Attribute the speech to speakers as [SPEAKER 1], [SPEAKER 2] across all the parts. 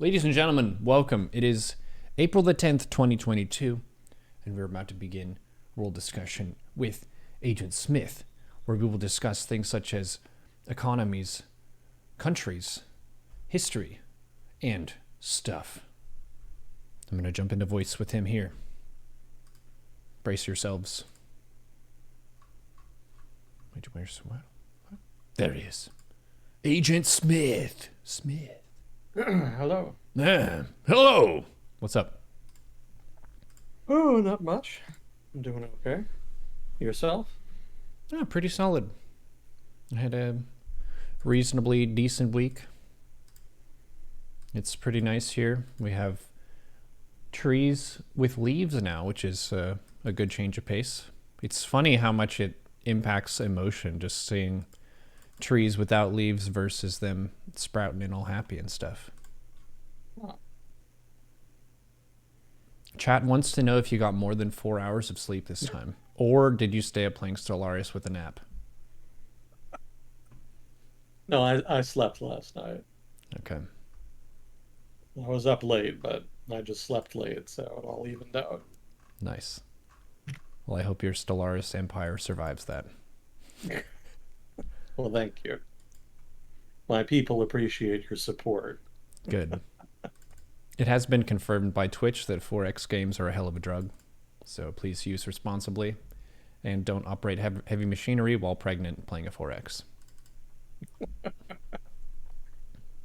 [SPEAKER 1] Ladies and gentlemen, welcome. It is April the 10th, 2022, and we're about to begin world discussion with Agent Smith, where we will discuss things such as economies, countries, history, and stuff. I'm going to jump into voice with him here. Brace yourselves. Wait, where's what? There he is. Agent Smith.
[SPEAKER 2] Hello.
[SPEAKER 1] Hello. What's up?
[SPEAKER 2] Oh, not much. I'm doing okay. Yourself?
[SPEAKER 1] Pretty solid. I had a reasonably decent week. It's pretty nice here. We have trees with leaves now, which is a good change of pace. It's funny how much it impacts emotion just seeing trees without leaves versus them sprouting and all happy and stuff.
[SPEAKER 2] Oh.
[SPEAKER 1] Chat wants to know if you got more than 4 hours of sleep this time, or did you stay up playing Stellaris with a nap?
[SPEAKER 2] No, I slept last night.
[SPEAKER 1] Okay.
[SPEAKER 2] I was up late, but I just slept late, so it all evened out.
[SPEAKER 1] Nice. Well, I hope your Stellaris empire survives that.
[SPEAKER 2] Well, thank you. My people appreciate your support.
[SPEAKER 1] Good. It has been confirmed by Twitch that 4X games are a hell of a drug, so please use responsibly and don't operate heavy machinery while pregnant playing a 4X.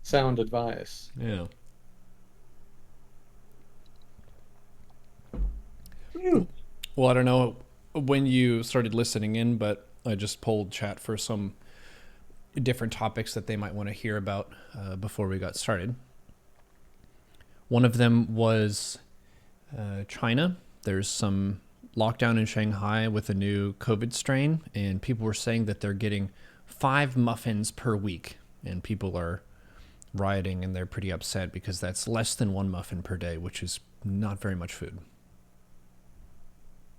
[SPEAKER 2] Sound advice.
[SPEAKER 1] Yeah. Well, I don't know when you started listening in, but I just polled chat for some different topics that they might want to hear about before we got started. One of them was China. There's some lockdown in Shanghai with a new COVID strain, and people were saying that they're getting 5 muffins per week, and people are rioting and they're pretty upset because that's less than 1 muffin per day, which is not very much food.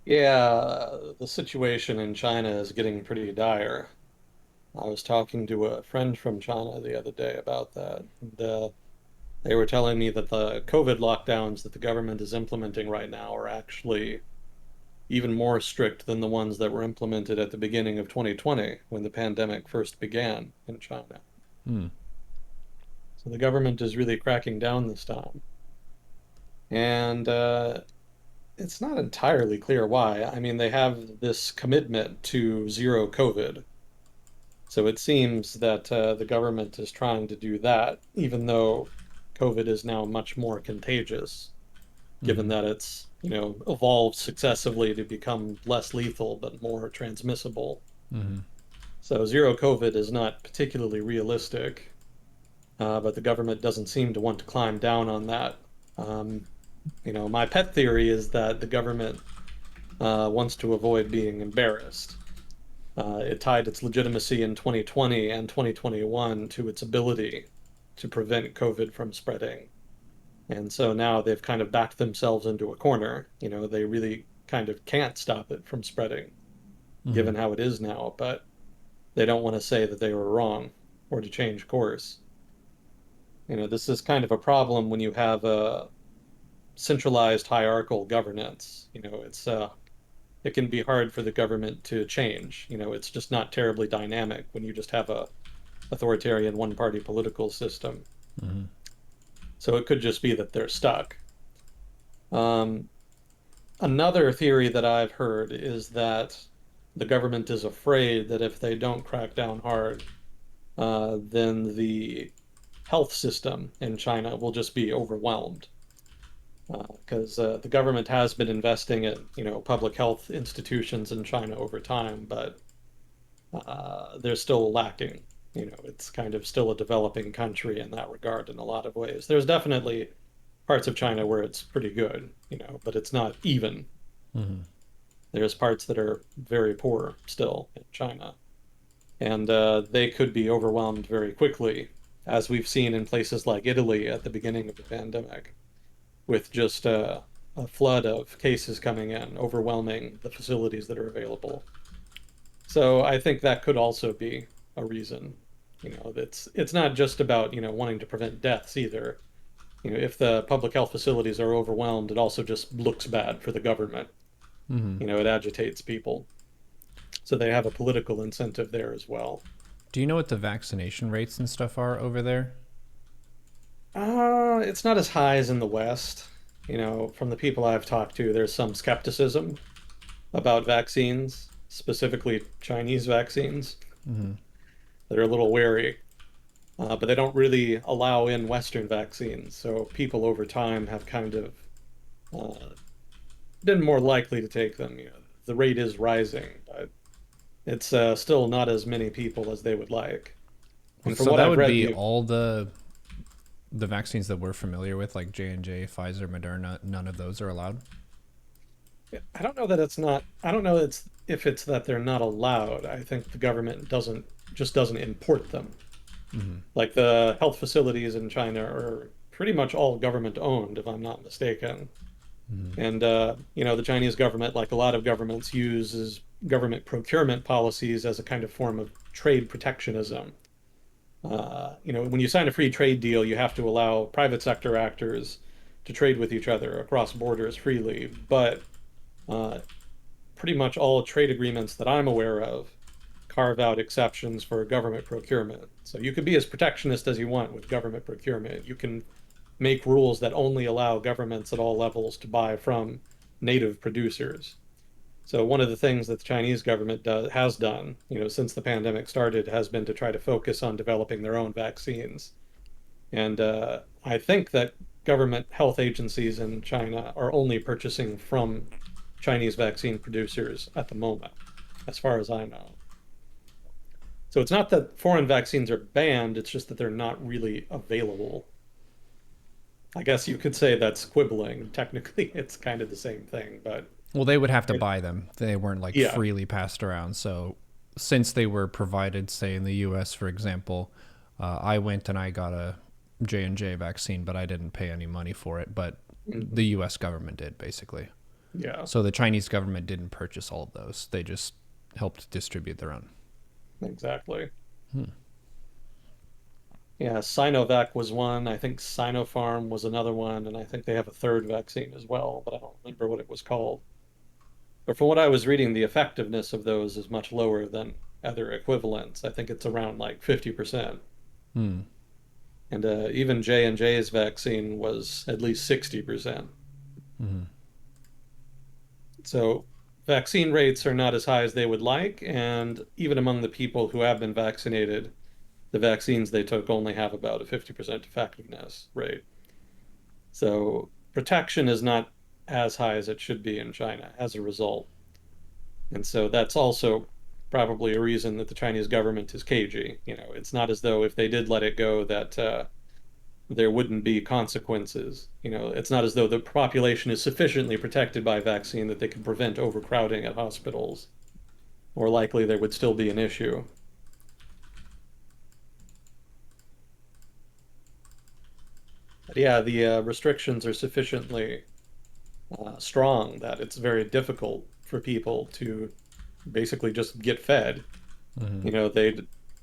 [SPEAKER 2] Yeah, the situation in China is getting pretty dire. I was talking to a friend from China the other day about that, and they were telling me that the COVID lockdowns that the government is implementing right now are actually even more strict than the ones that were implemented at the beginning of 2020 when the pandemic first began in China.
[SPEAKER 1] Hmm.
[SPEAKER 2] So the government is really cracking down this time. And it's not entirely clear why. I mean, they have this commitment to zero COVID. So it seems that the government is trying to do that, even though COVID is now much more contagious, given
[SPEAKER 1] Mm-hmm.
[SPEAKER 2] that it's, evolved successively to become less lethal but more transmissible.
[SPEAKER 1] Mm-hmm.
[SPEAKER 2] So zero COVID is not particularly realistic, but the government doesn't seem to want to climb down on that. Um, my pet theory is that the government wants to avoid being embarrassed. It tied its legitimacy in 2020 and 2021 to its ability to prevent COVID from spreading. And so now they've kind of backed themselves into a corner. They really kind of can't stop it from spreading,
[SPEAKER 1] Mm-hmm.
[SPEAKER 2] given how it is now, but they don't want to say that they were wrong or to change course. This is kind of a problem when you have a centralized hierarchical governance. It can be hard for the government to change. It's just not terribly dynamic when you just have a authoritarian one-party political system.
[SPEAKER 1] Mm-hmm.
[SPEAKER 2] So it could just be that they're stuck. Um, Another theory that I've heard is that the government is afraid that if they don't crack down hard, then the health system in China will just be overwhelmed. Because the government has been investing in, public health institutions in China over time, but they're still lacking. It's kind of still a developing country in that regard in a lot of ways. There's definitely parts of China where it's pretty good, but it's not even.
[SPEAKER 1] Mm-hmm.
[SPEAKER 2] There's parts that are very poor still in China, and they could be overwhelmed very quickly, as we've seen in places like Italy at the beginning of the pandemic, with just a flood of cases coming in, overwhelming the facilities that are available. So I think that could also be a reason. It's not just about, wanting to prevent deaths either. If the public health facilities are overwhelmed, it also just looks bad for the government.
[SPEAKER 1] Hmm.
[SPEAKER 2] It agitates people. So they have a political incentive there as well.
[SPEAKER 1] Do you know what the vaccination rates and stuff are over there?
[SPEAKER 2] It's not as high as in the West. From the people I've talked to, there's some skepticism about vaccines, specifically Chinese vaccines.
[SPEAKER 1] Hmm.
[SPEAKER 2] They're a little wary, but they don't really allow in Western vaccines. So people over time have kind of uh, been more likely to take them. The rate is rising, but it's still not as many people as they would like. And from
[SPEAKER 1] So
[SPEAKER 2] what
[SPEAKER 1] that
[SPEAKER 2] I've
[SPEAKER 1] would
[SPEAKER 2] read,
[SPEAKER 1] be
[SPEAKER 2] the
[SPEAKER 1] all the vaccines that we're familiar with, like J&J, Pfizer, Moderna. None of those are allowed.
[SPEAKER 2] I don't know that it's not, I don't know it's if it's that they're not allowed. I think the government doesn't import them.
[SPEAKER 1] Hmm.
[SPEAKER 2] Like the health facilities in China are pretty much all government owned, if I'm not mistaken.
[SPEAKER 1] Hmm.
[SPEAKER 2] And the Chinese government, like a lot of governments, uses government procurement policies as a kind of form of trade protectionism. When you sign a free trade deal, you have to allow private sector actors to trade with each other across borders freely. But uh, pretty much all trade agreements that I'm aware of carve out exceptions for government procurement. So you can be as protectionist as you want with government procurement. You can make rules that only allow governments at all levels to buy from native producers. So one of the things that the Chinese government has done, since the pandemic started, has been to try to focus on developing their own vaccines. And I think that government health agencies in China are only purchasing from Chinese vaccine producers at the moment, as far as I know. So it's not that foreign vaccines are banned, it's just that they're not really available. I guess you could say that's quibbling. Technically, it's kind of the same thing, but
[SPEAKER 1] Well, they would have to buy them. They weren't like
[SPEAKER 2] yeah.
[SPEAKER 1] freely passed around. So since they were provided, say in the U.S., for example, I went and I got a J&J vaccine, but I didn't pay any money for it. But
[SPEAKER 2] Mhm.
[SPEAKER 1] the U.S. government did, basically.
[SPEAKER 2] Yeah,
[SPEAKER 1] So the Chinese government didn't purchase all of those. They just helped distribute their own.
[SPEAKER 2] exactly.
[SPEAKER 1] Hmm.
[SPEAKER 2] Yeah, Sinovac was one. I think Sinopharm was another one, and I think they have a third vaccine as well, but I don't remember what it was called. But from what I was reading, the effectiveness of those is much lower than other equivalents. I think it's around like 50%.
[SPEAKER 1] Hmm.
[SPEAKER 2] And even J&J's vaccine was at least 60%.
[SPEAKER 1] Hmm.
[SPEAKER 2] So vaccine rates are not as high as they would like, and even among the people who have been vaccinated, the vaccines they took only have about a 50% effectiveness rate. So protection is not as high as it should be in China as a result. And so that's also probably a reason that the Chinese government is cagey. It's not as though if they did let it go that there wouldn't be consequences. It's not as though the population is sufficiently protected by vaccine that they can prevent overcrowding at hospitals. More likely, there would still be an issue. But yeah, the restrictions are sufficiently strong that it's very difficult for people to basically just get fed.
[SPEAKER 1] Hmm.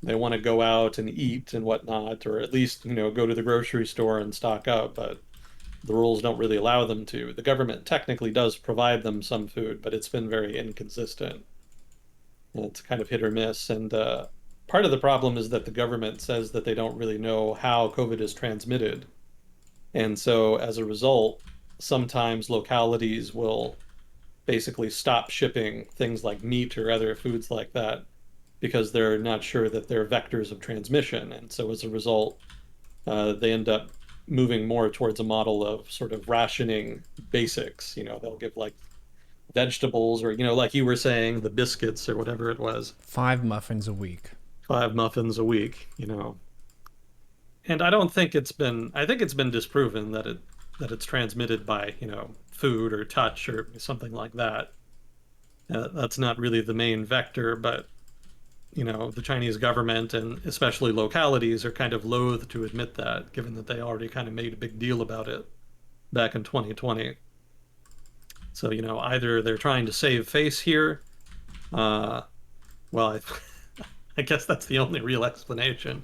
[SPEAKER 2] They want to go out and eat and whatnot, or at least, go to the grocery store and stock up, but the rules don't really allow them to. The government technically does provide them some food, but it's been very inconsistent. And it's kind of hit or miss. And part of the problem is that the government says that they don't really know how COVID is transmitted. And so as a result, sometimes localities will basically stop shipping things like meat or other foods like that because they're not sure that they're vectors of transmission. And so as a result, they end up moving more towards a model of sort of rationing basics. They'll give like vegetables or, like you were saying, the biscuits or whatever it was,
[SPEAKER 1] 5 muffins a week.
[SPEAKER 2] 5 muffins a week. And I don't think I think it's been disproven that it's transmitted by, food or touch or something like that. That's not really the main vector, but the Chinese government and especially localities are kind of loath to admit that, given that they already kind of made a big deal about it back in 2020. So, either they're trying to save face here. Uh, well, I guess that's the only real explanation.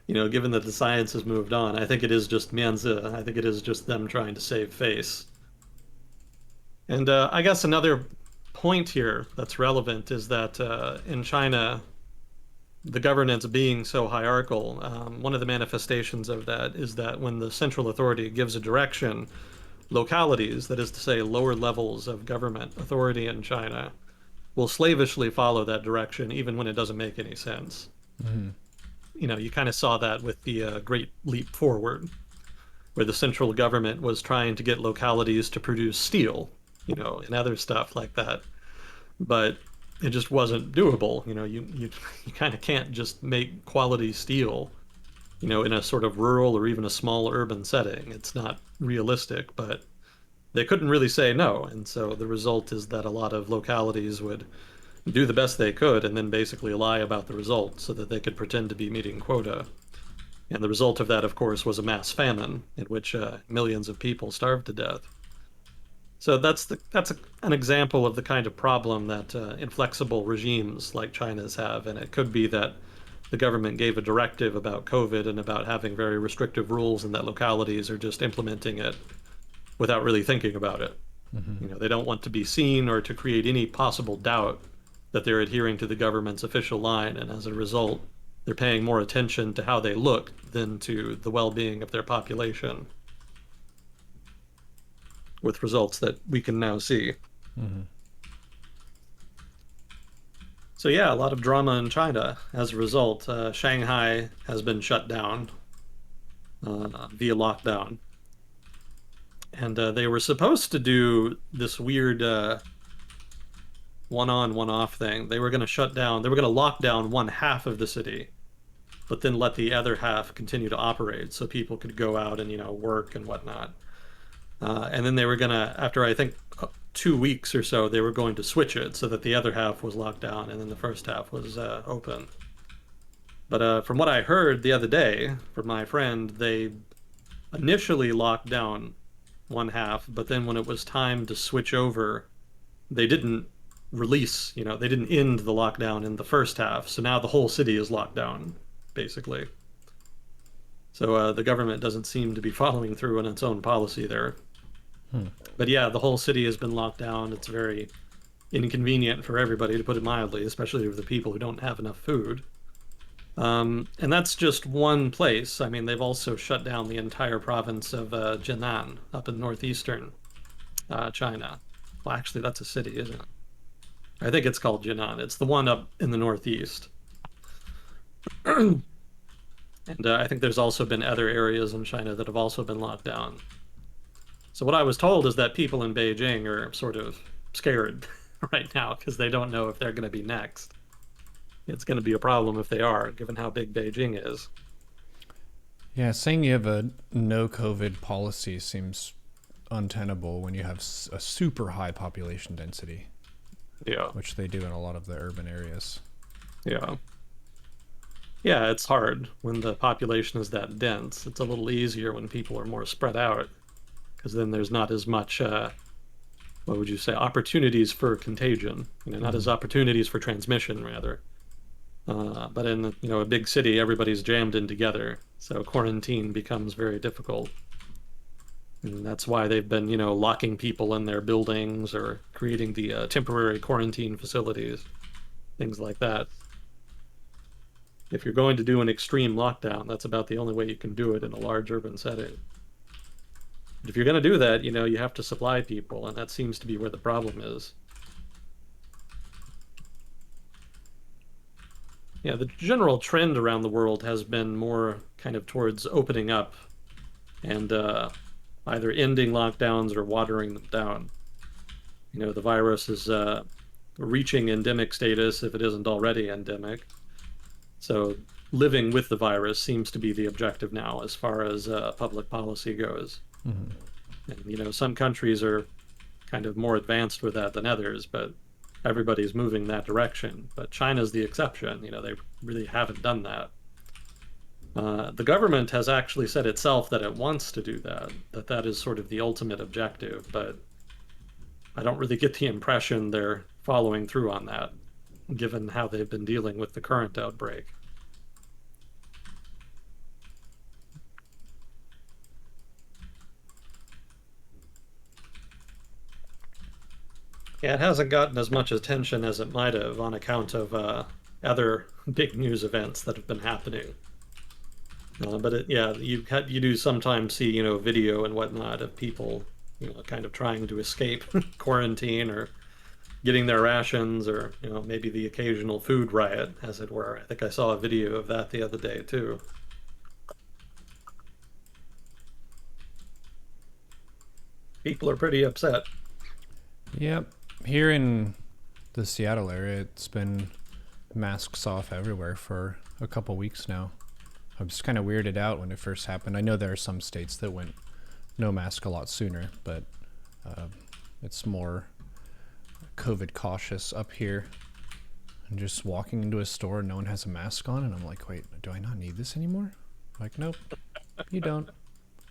[SPEAKER 2] Given that the science has moved on, I think it is just Mianzi. I think it is just them trying to save face. And I guess another point here that's relevant is that in China, the governance being so hierarchical, one of the manifestations of that is that when the central authority gives a direction, localities, that is to say, lower levels of government authority in China, will slavishly follow that direction even when it doesn't make any sense.
[SPEAKER 1] Mm-hmm.
[SPEAKER 2] You kind of saw that with the Great Leap Forward, where the central government was trying to get localities to produce steel, and other stuff like that. But it just wasn't doable. You kind of can't just make quality steel, in a sort of rural or even a small urban setting. It's not realistic, but they couldn't really say no. And so the result is that a lot of localities would do the best they could and then basically lie about the result so that they could pretend to be meeting quota. And the result of that, of course, was a mass famine in which millions of people starved to death. So an example of the kind of problem that inflexible regimes like China's have, and it could be that the government gave a directive about COVID and about having very restrictive rules, and that localities are just implementing it without really thinking about it.
[SPEAKER 1] Mm-hmm.
[SPEAKER 2] They don't want to be seen or to create any possible doubt that they're adhering to the government's official line, and as a result, they're paying more attention to how they look than to the well-being of their population, with results that we can now see.
[SPEAKER 1] Mm-hmm.
[SPEAKER 2] So yeah, a lot of drama in China as a result. Shanghai has been shut down via lockdown, and they were supposed to do this weird one-on, one-off thing. They were going to shut down. They were going to lock down one half of the city, but then let the other half continue to operate so people could go out and work and whatnot. And then they were going to, after I think 2 weeks or so, they were going to switch it so that the other half was locked down and then the first half was open. But from what I heard the other day from my friend, they initially locked down one half, but then when it was time to switch over, they didn't they didn't end the lockdown in the first half. So now the whole city is locked down, basically. So the government doesn't seem to be following through on its own policy there.
[SPEAKER 1] Hmm.
[SPEAKER 2] But yeah, the whole city has been locked down. It's very inconvenient for everybody, to put it mildly, especially for the people who don't have enough food. And that's just one place. I mean, they've also shut down the entire province of Jinan up in northeastern China. Well, actually, that's a city, isn't it? I think it's called Jinan. It's the one up in the northeast. And I think there's also been other areas in China that have also been locked down. So what I was told is that people in Beijing are sort of scared right now because they don't know if they're going to be next. It's going to be a problem if they are, given how big Beijing is.
[SPEAKER 1] Yeah, saying you have a no COVID policy seems untenable when you have a super high population density,
[SPEAKER 2] Yeah,
[SPEAKER 1] which they do in a lot of the urban areas.
[SPEAKER 2] yeah. Yeah, it's hard when the population is that dense. It's a little easier when people are more spread out, because then there's not as much, what would you say, opportunities for contagion. Not as
[SPEAKER 1] Mm-hmm.
[SPEAKER 2] opportunities for transmission, rather. But in a big city, everybody's jammed in together, so quarantine becomes very difficult. And that's why they've been, locking people in their buildings or creating the temporary quarantine facilities, things like that. If you're going to do an extreme lockdown, that's about the only way you can do it in a large urban setting. But if you're going to do that, you have to supply people, and that seems to be where the problem is. Yeah, the general trend around the world has been more kind of towards opening up and either ending lockdowns or watering them down. The virus is reaching endemic status if it isn't already endemic. So living with the virus seems to be the objective now as far as public policy goes.
[SPEAKER 1] Mm-hmm.
[SPEAKER 2] And, some countries are kind of more advanced with that than others, but everybody's moving that direction. But China's the exception. They really haven't done that. The government has actually said itself that it wants to do that, that is sort of the ultimate objective, but I don't really get the impression they're following through on that, given how they've been dealing with the current outbreak. Yeah, it hasn't gotten as much attention as it might have on account of other big news events that have been happening. Yeah, you do sometimes see, video and whatnot of people, kind of trying to escape quarantine or getting their rations or, maybe the occasional food riot, as it were. I think I saw a video of that the other day too. People are pretty upset.
[SPEAKER 1] Yep. Here in the Seattle area, it's been masks off everywhere for a couple weeks now. I was kind of weirded out when it first happened. I know there are some states that went no mask a lot sooner, but uh, it's more COVID cautious up here. And just walking into a store and no one has a mask on, and I'm like, wait, do I not need this anymore? Like, nope, you don't.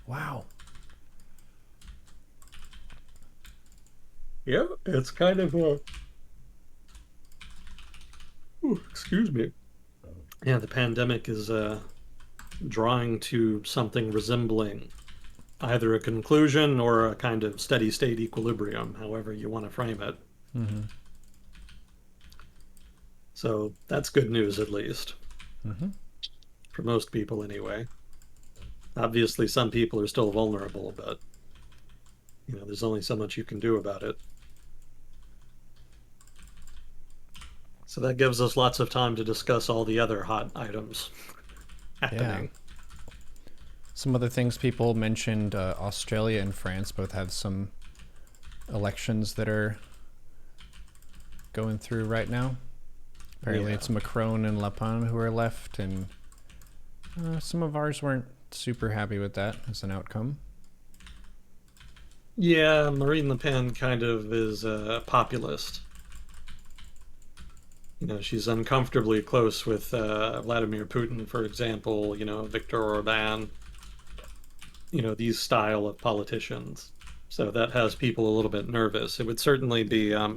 [SPEAKER 1] Wow.
[SPEAKER 2] Yeah, it's kind of a. Ooh, excuse me. Yeah, the pandemic is drawing to something resembling either a conclusion or a kind of steady state equilibrium, however you want to frame it.
[SPEAKER 1] Mm-hmm.
[SPEAKER 2] So that's good news, at least,
[SPEAKER 1] Mm-hmm.
[SPEAKER 2] for most people anyway. Obviously, some people are still vulnerable, but there's only so much you can do about it. So that gives us lots of time to discuss all the other hot items
[SPEAKER 1] Yeah.
[SPEAKER 2] happening.
[SPEAKER 1] Some other things people mentioned, Australia and France both have some elections that are going through right now. Apparently,
[SPEAKER 2] Yeah.
[SPEAKER 1] it's Macron and Le Pen who are left, and some of ours weren't super happy with that as an outcome.
[SPEAKER 2] Yeah, Marine Le Pen kind of is a populist. She's uncomfortably close with Vladimir Putin, for example, Viktor Orban, these style of politicians. So that has people a little bit nervous. It would certainly be a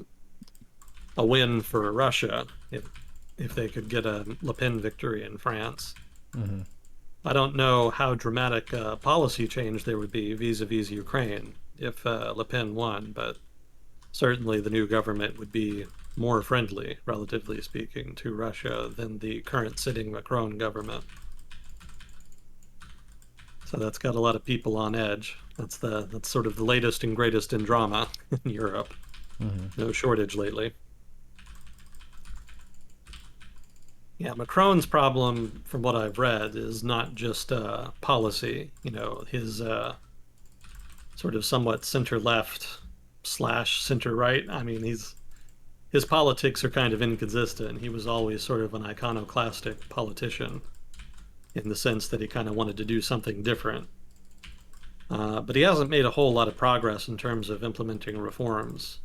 [SPEAKER 2] win for Russia if they could get a Le Pen victory in France.
[SPEAKER 1] Mm-hmm.
[SPEAKER 2] I don't know how dramatic a policy change there would be vis-a-vis Ukraine if Le Pen won, but certainly the new government would be more friendly, relatively speaking, to Russia than the current sitting Macron government. So that's got a lot of people on edge. That's sort of the latest and greatest in drama in Europe.
[SPEAKER 1] Mm-hmm.
[SPEAKER 2] No shortage lately. Yeah, Macron's problem, from what I've read, is not just policy. His sort of somewhat center left slash center right. I mean, his politics are kind of inconsistent. He was always sort of an iconoclastic politician in the sense that he kind of wanted to do something different. But he hasn't made a whole lot of progress in terms of implementing reforms.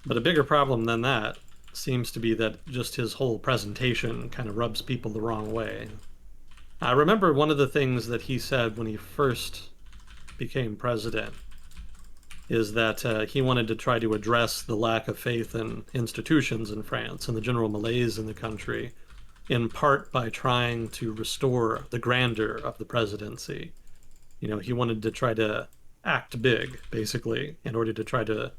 [SPEAKER 2] But a bigger problem than that seems to be that just his whole presentation kind of rubs people the wrong way. I remember one of the things that he said when he first became president is that he wanted to try to address the lack of faith in institutions in France and the general malaise in the country, in part by trying to restore the grandeur of the presidency. He wanted to try to act big, basically, in order to try to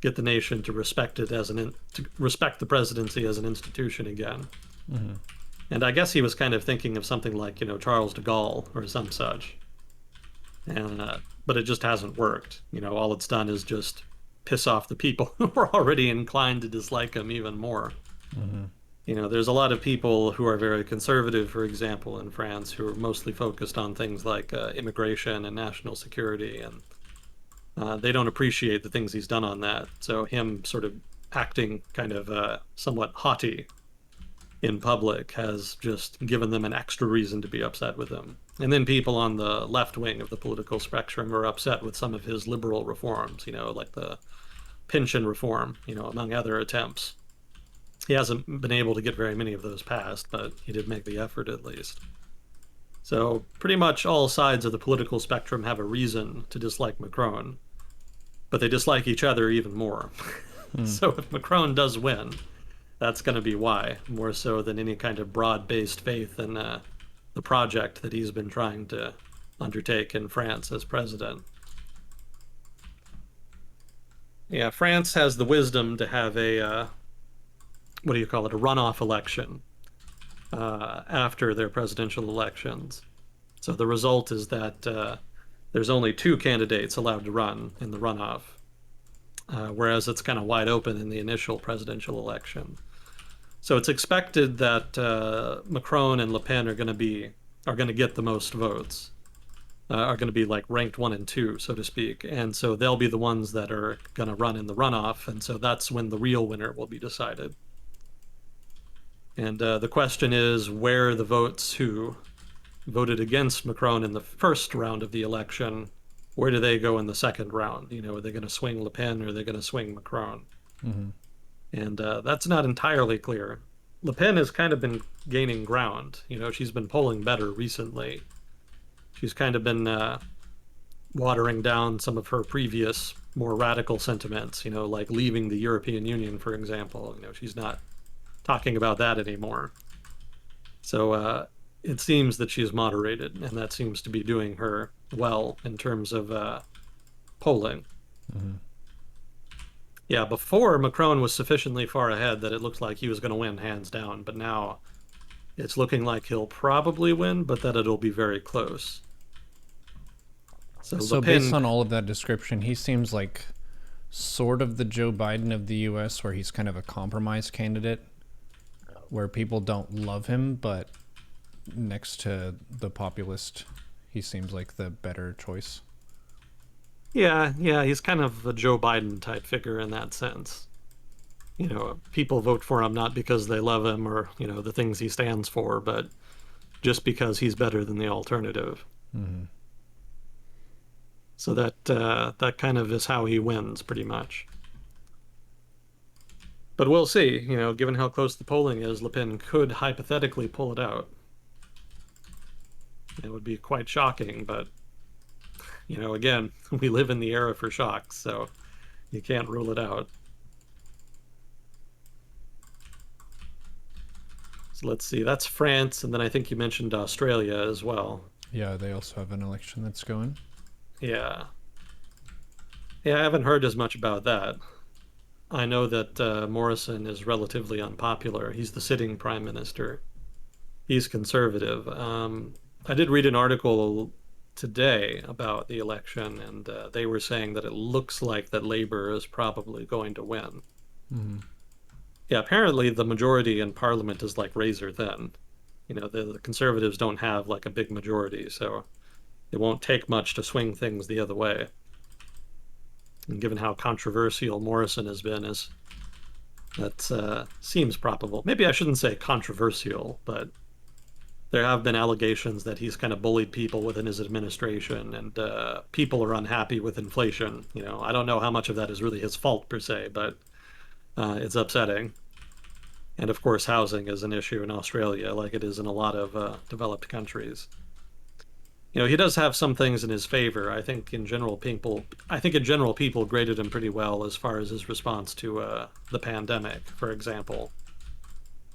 [SPEAKER 2] get the nation to respect it to respect the presidency as an institution again.
[SPEAKER 1] Mm-hmm.
[SPEAKER 2] And I guess he was kind of thinking of something like, Charles de Gaulle or some such. And but it just hasn't worked. All it's done is just piss off the people who are already inclined to dislike him even more.
[SPEAKER 1] Mm-hmm.
[SPEAKER 2] There's a lot of people who are very conservative, for example, in France, who are mostly focused on things like immigration and national security, and they don't appreciate the things he's done on that. So him sort of acting kind of somewhat haughty in public has just given them an extra reason to be upset with him. And then people on the left wing of the political spectrum are upset with some of his liberal reforms, like the pension reform, among other attempts. He hasn't been able to get very many of those passed, but he did make the effort at least. So pretty much all sides of the political spectrum have a reason to dislike Macron, but they dislike each other even more.
[SPEAKER 1] Mm.
[SPEAKER 2] So if Macron does win, that's going to be why, more so than any kind of broad-based faith in the project that he's been trying to undertake in France as president. Yeah, France has the wisdom to have a what do you call it, a runoff election after their presidential elections. So the result is that there's only two candidates allowed to run in the runoff, whereas it's kind of wide open in the initial presidential election. So it's expected that Macron and Le Pen are going to get the most votes, are going to be like ranked one and two, so to speak, and so they'll be the ones that are going to run in the runoff, and so that's when the real winner will be decided. And the question is where the votes who voted against Macron in the first round of the election, where do they go in the second round? You know, are they going to swing Le Pen or are they going to swing Macron?
[SPEAKER 1] Mm-hmm.
[SPEAKER 2] And that's not entirely clear. Le Pen has kind of been gaining ground. You know, she's been polling better recently. She's kind of been watering down some of her previous more radical sentiments, you know, like leaving the European Union, for example. You know, she's not talking about that anymore. So it seems that she's moderated, and that seems to be doing her well in terms of polling.
[SPEAKER 1] Mm-hmm.
[SPEAKER 2] Yeah, before Macron was sufficiently far ahead that it looked like he was going to win hands down, but now it's looking like he'll probably win, but that it'll be very close. So Le
[SPEAKER 1] So based
[SPEAKER 2] Pen,
[SPEAKER 1] on all of that description, he seems like sort of the Joe Biden of the U.S., where he's kind of a compromise candidate, where people don't love him, but next to the populist, he seems like the better choice.
[SPEAKER 2] yeah, he's kind of a Joe Biden type figure in that sense. You know, people vote for him not because they love him or, you know, the things he stands for, but just because he's better than the alternative.
[SPEAKER 1] Mm-hmm.
[SPEAKER 2] So that kind of is how he wins, pretty much. But we'll see. You know, given how close the polling is, Le Pen could hypothetically pull it out. It would be quite shocking, but you know, again, we live in the era for shocks, so you can't rule it out. So let's see. That's France, and then I think you mentioned Australia as well.
[SPEAKER 1] Yeah, they also have an election that's going.
[SPEAKER 2] Yeah. Yeah, I haven't heard as much about that. I know that Morrison is relatively unpopular. He's the sitting prime minister. He's conservative. I did read an article today about the election, and they were saying that it looks like that Labour is probably going to win.
[SPEAKER 1] Mm-hmm.
[SPEAKER 2] Yeah, apparently the majority in Parliament is like razor thin. You know, the Conservatives don't have like a big majority, so it won't take much to swing things the other way. And given how controversial Morrison has been, is that seems probable. Maybe I shouldn't say controversial, but there have been allegations that he's kind of bullied people within his administration, and people are unhappy with inflation. You know, I don't know how much of that is really his fault per se, but it's upsetting. And of course, housing is an issue in Australia, like it is in a lot of developed countries. You know, he does have some things in his favor. I think in general, people graded him pretty well as far as his response to the pandemic, for example,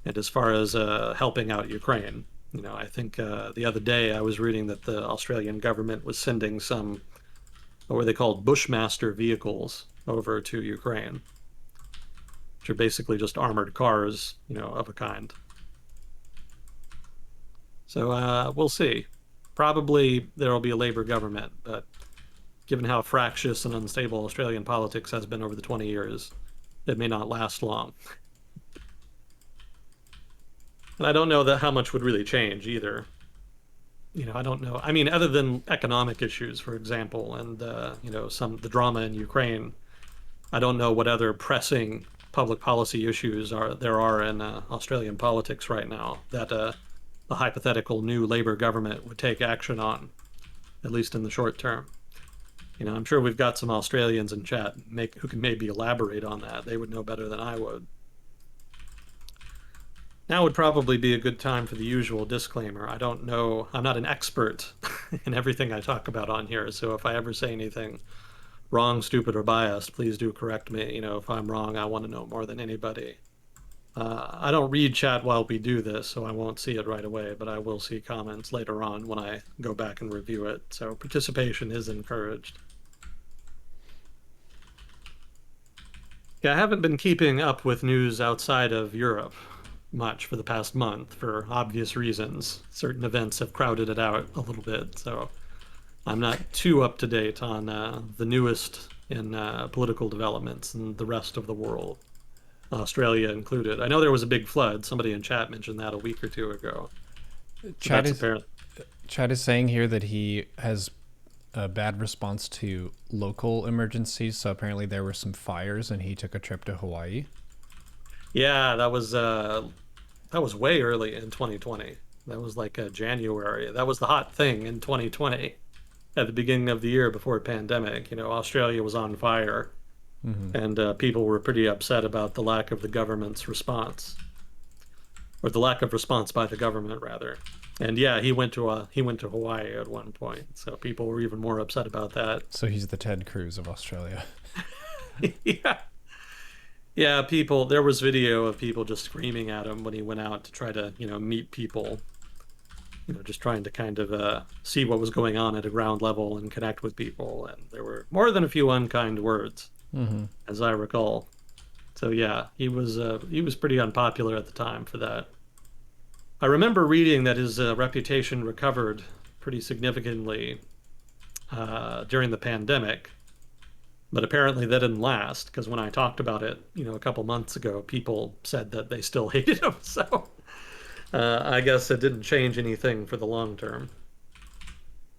[SPEAKER 2] and as far as helping out Ukraine. You know, I think the other day I was reading that the Australian government was sending some what were they called Bushmaster vehicles over to Ukraine, which are basically just armored cars, you know, of a kind. So we'll see. Probably there will be a Labour government, but given how fractious and unstable Australian politics has been over the 20 years, it may not last long. And I don't know that how much would really change either. You know, I don't know. I mean, other than economic issues, for example, and you know, some the drama in Ukraine, I don't know what other pressing public policy issues are in Australian politics right now that a hypothetical new Labour government would take action on, at least in the short term. You know, I'm sure we've got some Australians in chat who can maybe elaborate on that. They would know better than I would. Now would probably be a good time for the usual disclaimer. I don't know, I'm not an expert in everything I talk about on here, so if I ever say anything wrong, stupid, or biased, please do correct me. You know, if I'm wrong, I want to know more than anybody. I don't read chat while we do this, so I won't see it right away, but I will see comments later on when I go back and review it. So participation is encouraged. Yeah, I haven't been keeping up with news outside of Europe much for the past month for obvious reasons. Certain events have crowded it out a little bit, so I'm not too up to date on the newest in political developments in the rest of the world, Australia included. I know there was a big flood. Somebody in chat mentioned that a week or two ago. But
[SPEAKER 1] Chad
[SPEAKER 2] that's
[SPEAKER 1] is
[SPEAKER 2] apparent.
[SPEAKER 1] Chad is saying here that he has a bad response to local emergencies. So apparently there were some fires, and he took a trip to Hawaii.
[SPEAKER 2] Yeah, that was way early in 2020. That was like January. That was the hot thing in 2020 at the beginning of the year before pandemic. You know, Australia was on fire,
[SPEAKER 1] Mm-hmm.
[SPEAKER 2] and people were pretty upset about the lack of the government's response, or the lack of response by the government, rather. And yeah, he went to Hawaii at one point, so people were even more upset about that.
[SPEAKER 1] So he's the Ted Cruz of Australia.
[SPEAKER 2] Yeah. Yeah, people, there was video of people just screaming at him when he went out to try to, meet people, just trying to kind of see what was going on at a ground level and connect with people. And there were more than a few unkind words,
[SPEAKER 1] Mm-hmm.
[SPEAKER 2] as I recall. So yeah, he was pretty unpopular at the time for that. I remember reading that his reputation recovered pretty significantly during the pandemic, but apparently that didn't last because when I talked about it, a couple months ago, people said that they still hated him. So I guess it didn't change anything for the long term.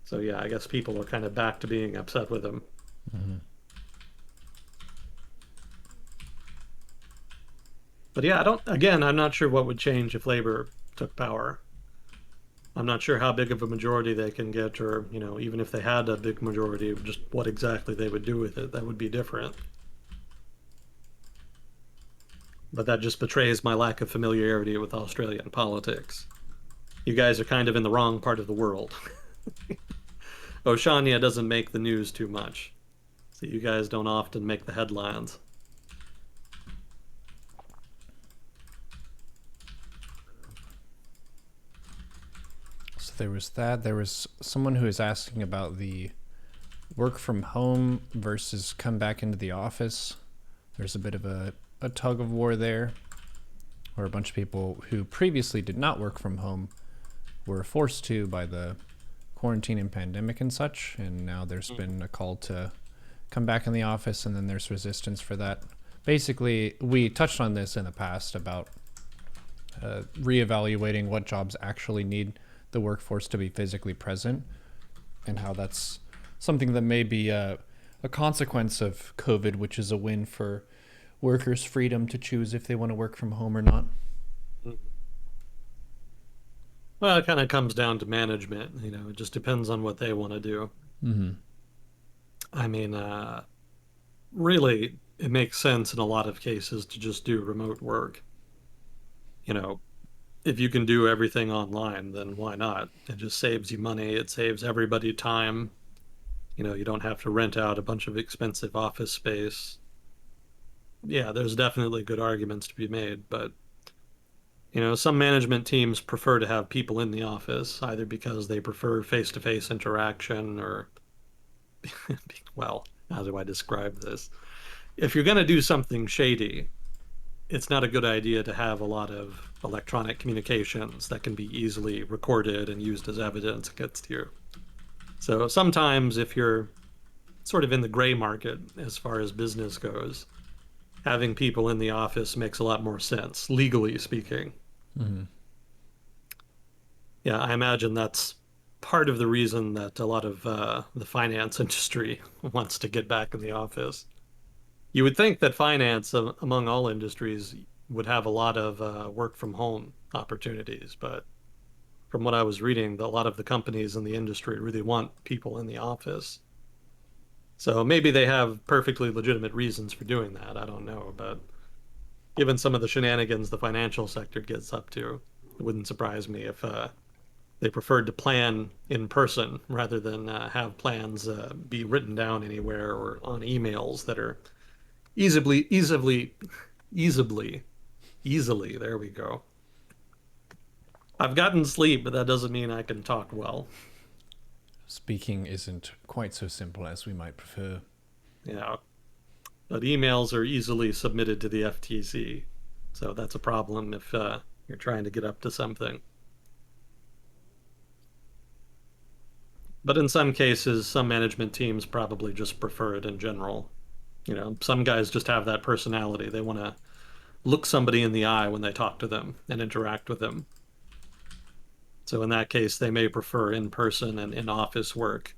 [SPEAKER 2] So yeah, I guess people are kind of back to being upset with him.
[SPEAKER 1] Mm-hmm.
[SPEAKER 2] But yeah, again, I'm not sure what would change if Labor took power. I'm not sure how big of a majority they can get, or, even if they had a big majority, just what exactly they would do with it. That would be different. But that just betrays my lack of familiarity with Australian politics. You guys are kind of in the wrong part of the world. Oceania doesn't make the news too much, so you guys don't often make the headlines.
[SPEAKER 1] So there was that. There was someone who was asking about the work from home versus come back into the office. There's a bit of a tug of war there, where a bunch of people who previously did not work from home were forced to by the quarantine and pandemic and such. And now there's been a call to come back in the office, and then there's resistance for that. Basically, we touched on this in the past about reevaluating what jobs actually need the workforce to be physically present, and how that's something that may be a consequence of COVID, which is a win for workers' freedom to choose if they want to work from home or not.
[SPEAKER 2] Well, it kind of comes down to management. It just depends on what they want to do.
[SPEAKER 1] Mm-hmm.
[SPEAKER 2] I mean, really, it makes sense in a lot of cases to just do remote work. You know, if you can do everything online, then why not? It just saves you money. It saves everybody time. You don't have to rent out a bunch of expensive office space. Yeah, there's definitely good arguments to be made, but some management teams prefer to have people in the office either because they prefer face-to-face interaction or, well, how do I describe this? If you're going to do something shady, it's not a good idea to have a lot of electronic communications that can be easily recorded and used as evidence against you. So sometimes if you're sort of in the gray market as far as business goes, having people in the office makes a lot more sense, legally speaking.
[SPEAKER 1] Mm-hmm.
[SPEAKER 2] Yeah, I imagine that's part of the reason that a lot of the finance industry wants to get back in the office. You would think that finance, among all industries, would have a lot of work from home opportunities, but from what I was reading, a lot of the companies in the industry really want people in the office. So maybe they have perfectly legitimate reasons for doing that. I don't know, but given some of the shenanigans the financial sector gets up to, it wouldn't surprise me if they preferred to plan in person rather than have plans be written down anywhere or on emails that are easily, easily. There we go. I've gotten sleep, but that doesn't mean I can talk well.
[SPEAKER 1] Speaking isn't quite so simple as we might prefer.
[SPEAKER 2] Yeah. but emails are easily submitted to the FTC. So that's a problem if you're trying to get up to something. But in some cases, some management teams probably just prefer it in general. You know, some guys just have that personality. They want to look somebody in the eye when they talk to them and interact with them. So in that case, they may prefer in-person and in-office work,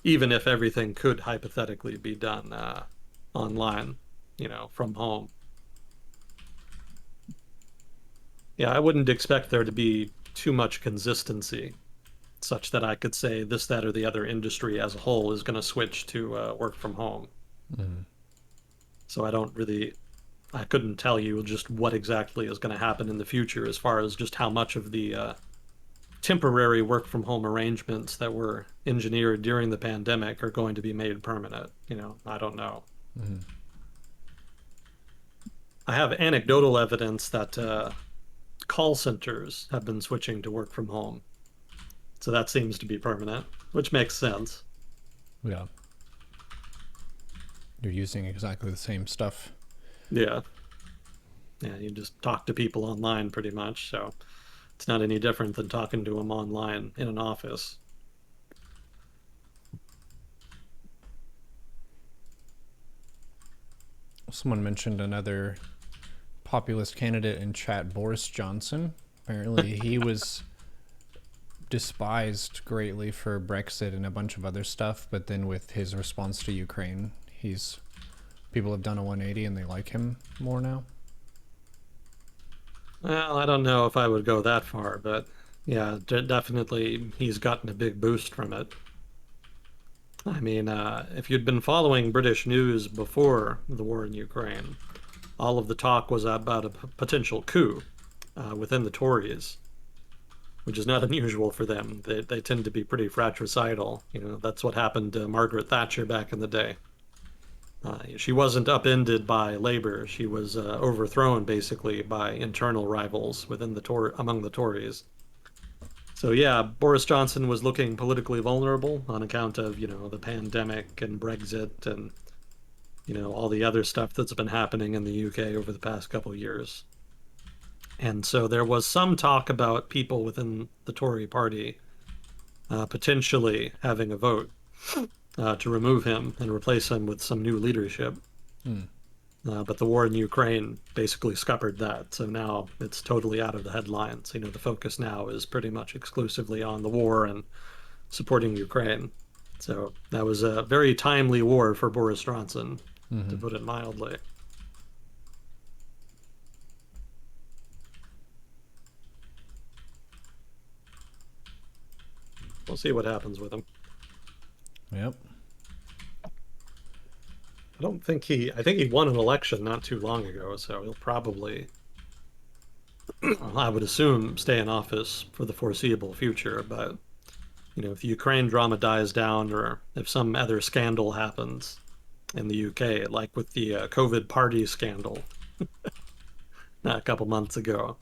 [SPEAKER 2] even if everything could hypothetically be done online, from home. Yeah, I wouldn't expect there to be too much consistency, such that I could say this, that, or the other industry as a whole is going to switch to work from home.
[SPEAKER 1] Mm.
[SPEAKER 2] So I couldn't tell you just what exactly is going to happen in the future as far as just how much of the temporary work from home arrangements that were engineered during the pandemic are going to be made permanent. I don't know.
[SPEAKER 1] Mm.
[SPEAKER 2] I have anecdotal evidence that call centers have been switching to work from home. So that seems to be permanent, which makes sense.
[SPEAKER 1] Yeah. You're using exactly the same stuff.
[SPEAKER 2] Yeah. Yeah, you just talk to people online pretty much. So it's not any different than talking to them online in an office.
[SPEAKER 1] Someone mentioned another populist candidate in chat, Boris Johnson. Apparently, he was despised greatly for Brexit and a bunch of other stuff, but then with his response to Ukraine, people have done a 180 and they like him more now.
[SPEAKER 2] Well, I don't know if I would go that far, but yeah, definitely he's gotten a big boost from it. I mean, if you'd been following British news before the war in Ukraine, all of the talk was about a potential coup within the Tories, which is not unusual for them. They tend to be pretty fratricidal. That's what happened to Margaret Thatcher back in the day. She wasn't upended by Labour. She was overthrown basically by internal rivals among the Tories. So yeah, Boris Johnson was looking politically vulnerable on account of, the pandemic and Brexit and, all the other stuff that's been happening in the UK over the past couple of years. And so there was some talk about people within the Tory party potentially having a vote to remove him and replace him with some new leadership.
[SPEAKER 1] Hmm.
[SPEAKER 2] But the war in Ukraine basically scuppered that. So now it's totally out of the headlines. The focus now is pretty much exclusively on the war and supporting Ukraine. So that was a very timely war for Boris Johnson, to
[SPEAKER 1] Mm-hmm.
[SPEAKER 2] put it mildly. We'll see what happens with him.
[SPEAKER 1] Yep.
[SPEAKER 2] I think he won an election not too long ago, so he'll probably, I would assume, stay in office for the foreseeable future. But, if the Ukraine drama dies down or if some other scandal happens in the UK, like with the COVID party scandal a couple months ago,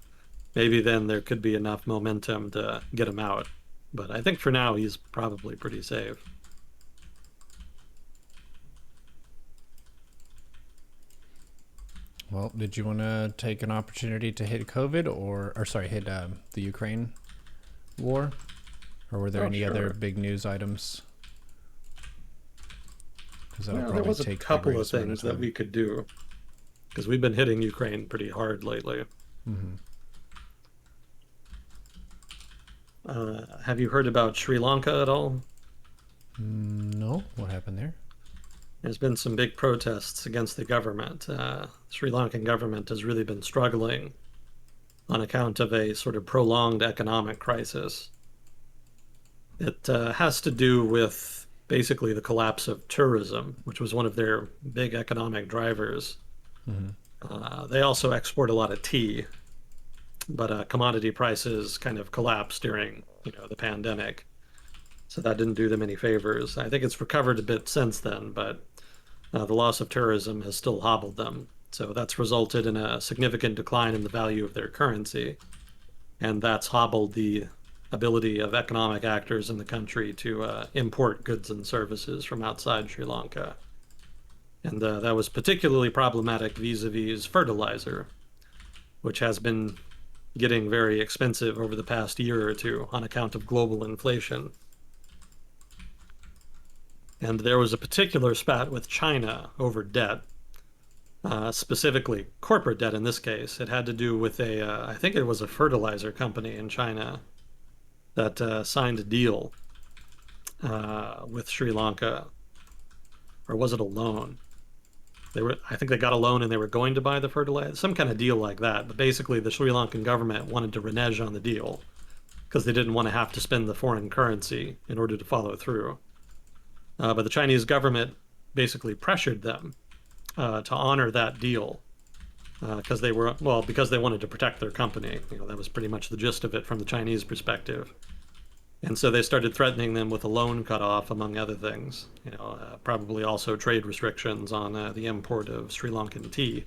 [SPEAKER 2] maybe then there could be enough momentum to get him out. But I think for now, he's probably pretty safe.
[SPEAKER 1] Well, did you want to take an opportunity to hit COVID or sorry, hit the Ukraine war? Or were there any other
[SPEAKER 2] Sure.
[SPEAKER 1] big news items? Because that'll
[SPEAKER 2] Well, there
[SPEAKER 1] probably
[SPEAKER 2] was a
[SPEAKER 1] take the
[SPEAKER 2] couple of
[SPEAKER 1] greatest amount of
[SPEAKER 2] things that
[SPEAKER 1] time.
[SPEAKER 2] we could do because we've been hitting Ukraine pretty hard lately.
[SPEAKER 1] Mm-hmm.
[SPEAKER 2] Have you heard about Sri Lanka at all?
[SPEAKER 1] No, what happened there?
[SPEAKER 2] There's been some big protests against the government. Sri Lankan government has really been struggling on account of a sort of prolonged economic crisis. It has to do with basically the collapse of tourism, which was one of their big economic drivers.
[SPEAKER 1] Mm-hmm.
[SPEAKER 2] They also export a lot of tea, but commodity prices kind of collapsed during, the pandemic. So that didn't do them any favors. I think it's recovered a bit since then, but the loss of tourism has still hobbled them. So that's resulted in a significant decline in the value of their currency, and that's hobbled the ability of economic actors in the country to import goods and services from outside Sri Lanka. And that was particularly problematic vis-a-vis fertilizer, which has been getting very expensive over the past year or two on account of global inflation. And there was a particular spat with China over debt, specifically corporate debt in this case. It had to do with I think it was a fertilizer company in China that signed a deal with Sri Lanka, or was it a loan? I think they got a loan and they were going to buy the fertilizer, some kind of deal like that. But basically, the Sri Lankan government wanted to renege on the deal because they didn't want to have to spend the foreign currency in order to follow through. But the Chinese government basically pressured them to honor that deal because because they wanted to protect their company. That was pretty much the gist of it from the Chinese perspective. And so they started threatening them with a loan cutoff, among other things. Probably also trade restrictions on the import of Sri Lankan tea.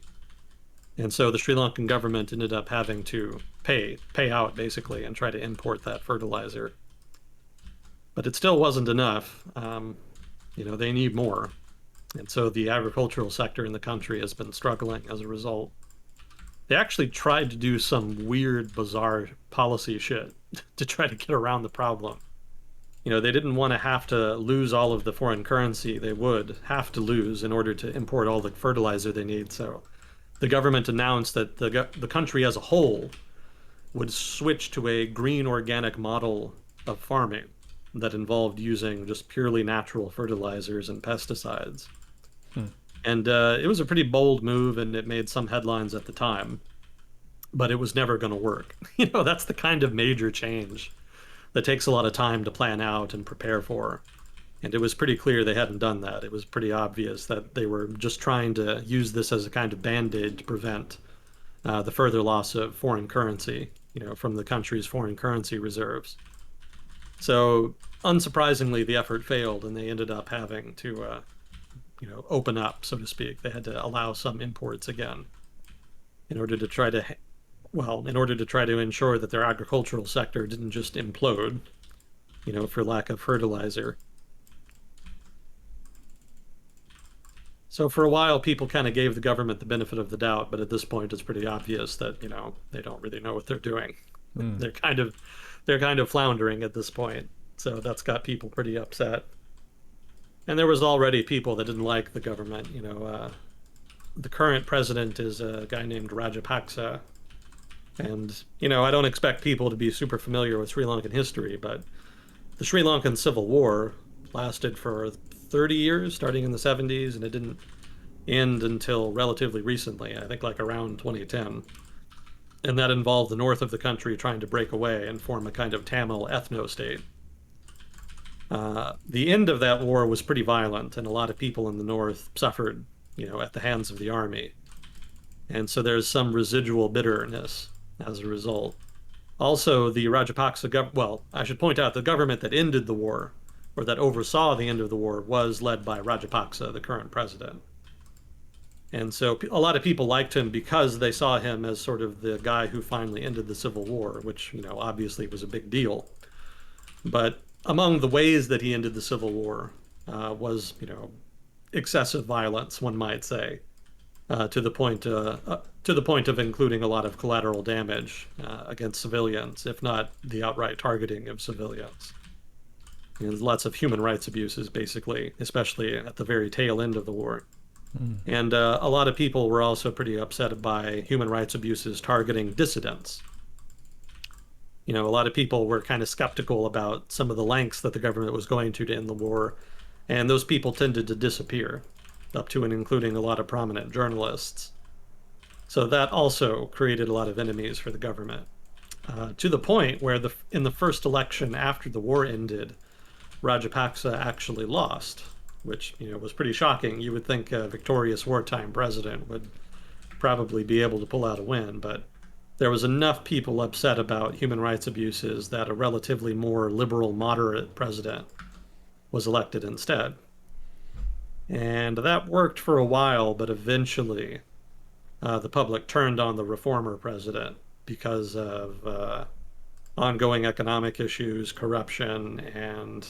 [SPEAKER 2] And so the Sri Lankan government ended up having to pay out basically, and try to import that fertilizer. But it still wasn't enough. They need more. And so the agricultural sector in the country has been struggling as a result. They actually tried to do some weird, bizarre policy shit to try to get around the problem. They didn't want to have to lose all of the foreign currency they would have to lose in order to import all the fertilizer they need. So the government announced that the country as a whole would switch to a green organic model of farming that involved using just purely natural fertilizers and pesticides.
[SPEAKER 1] Hmm.
[SPEAKER 2] And it was a pretty bold move, and it made some headlines at the time, but it was never going to work. That's the kind of major change that takes a lot of time to plan out and prepare for. And it was pretty clear they hadn't done that. It was pretty obvious that they were just trying to use this as a kind of band-aid to prevent the further loss of foreign currency, from the country's foreign currency reserves. So, unsurprisingly, the effort failed, and they ended up having to, open up, so to speak. They had to allow some imports again in order to try to, in order to try to ensure that their agricultural sector didn't just implode, for lack of fertilizer. So for a while, people kind of gave the government the benefit of the doubt, but at this point, it's pretty obvious that they don't really know what they're doing.
[SPEAKER 1] Hmm.
[SPEAKER 2] They're kind of floundering at this point. So that's got people pretty upset. And there was already people that didn't like the government. The current president is a guy named Rajapaksa, and I don't expect people to be super familiar with Sri Lankan history, but the Sri Lankan Civil War lasted for 30 years, starting in the 70s, and it didn't end until relatively recently, I think like around 2010. And that involved the north of the country trying to break away and form a kind of Tamil ethno-state. The end of that war was pretty violent, and a lot of people in the north suffered, at the hands of the army. And so there's some residual bitterness as a result. Also, the I should point out the government that ended the war, or that oversaw the end of the war, was led by Rajapaksa, the current president. And so a lot of people liked him because they saw him as sort of the guy who finally ended the Civil War, which, obviously was a big deal. But among the ways that he ended the Civil War was, excessive violence, one might say, to the point of including a lot of collateral damage against civilians, if not the outright targeting of civilians. And lots of human rights abuses, basically, especially at the very tail end of the war.
[SPEAKER 1] Hmm.
[SPEAKER 2] And a lot of people were also pretty upset by human rights abuses targeting dissidents. A lot of people were kind of skeptical about some of the lengths that the government was going to end the war, and those people tended to disappear, up to and including a lot of prominent journalists. So that also created a lot of enemies for the government, to the point where in the first election after the war ended, Rajapaksa actually lost, which was pretty shocking. You would think a victorious wartime president would probably be able to pull out a win, but there was enough people upset about human rights abuses that a relatively more liberal, moderate president was elected instead. And that worked for a while, but eventually the public turned on the reformer president because of ongoing economic issues, corruption, and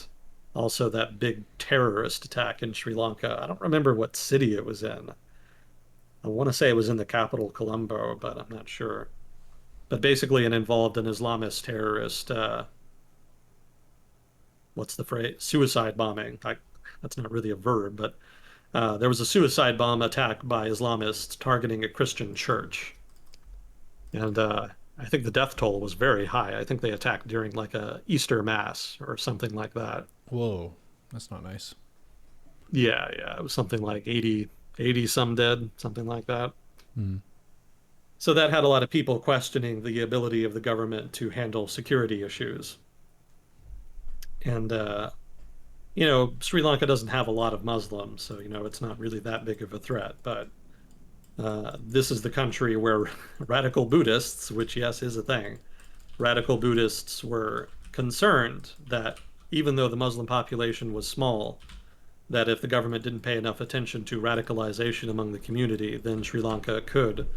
[SPEAKER 2] Also, that big terrorist attack in Sri Lanka. I don't remember what city it was in. I want to say it was in the capital, Colombo, but I'm not sure. But basically, it involved an Islamist terrorist. What's the phrase? Suicide bombing. That's not really a verb, but there was a suicide bomb attack by Islamists targeting a Christian church. And I think the death toll was very high. I think they attacked during like a Easter mass or something like that.
[SPEAKER 1] Whoa, that's not nice.
[SPEAKER 2] Yeah, yeah, it was something like 80 some dead, something like that.
[SPEAKER 1] Mm.
[SPEAKER 2] So that had a lot of people questioning the ability of the government to handle security issues. And Sri Lanka doesn't have a lot of Muslims, so it's not really that big of a threat. But this is the country where radical Buddhists, which yes is a thing, radical Buddhists were concerned that even though the Muslim population was small, that if the government didn't pay enough attention to radicalization among the community, then Sri Lanka could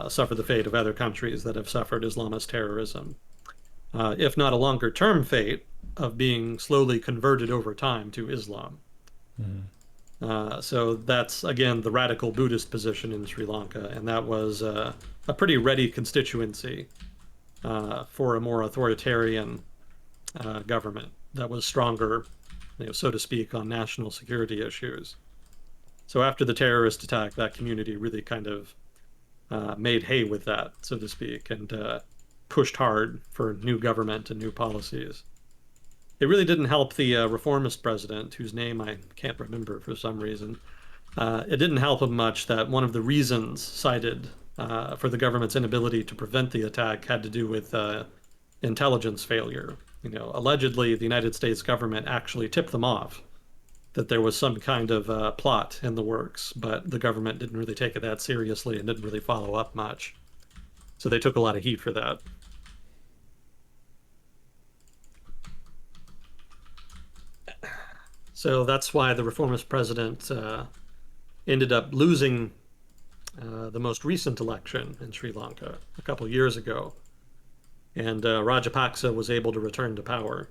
[SPEAKER 2] suffer the fate of other countries that have suffered Islamist terrorism, if not a longer term fate of being slowly converted over time to Islam.
[SPEAKER 1] Mm.
[SPEAKER 2] So that's, again, the radical Buddhist position in Sri Lanka, and that was a pretty ready constituency for a more authoritarian government that was stronger, so to speak, on national security issues. So after the terrorist attack, that community really kind of made hay with that, so to speak, and pushed hard for new government and new policies. It really didn't help the reformist president, whose name I can't remember for some reason. It didn't help him much that one of the reasons cited for the government's inability to prevent the attack had to do with intelligence failure. Allegedly, the United States government actually tipped them off that there was some kind of plot in the works, but the government didn't really take it that seriously and didn't really follow up much. So they took a lot of heat for that. So that's why the reformist president ended up losing the most recent election in Sri Lanka a couple years ago. And Rajapaksa was able to return to power.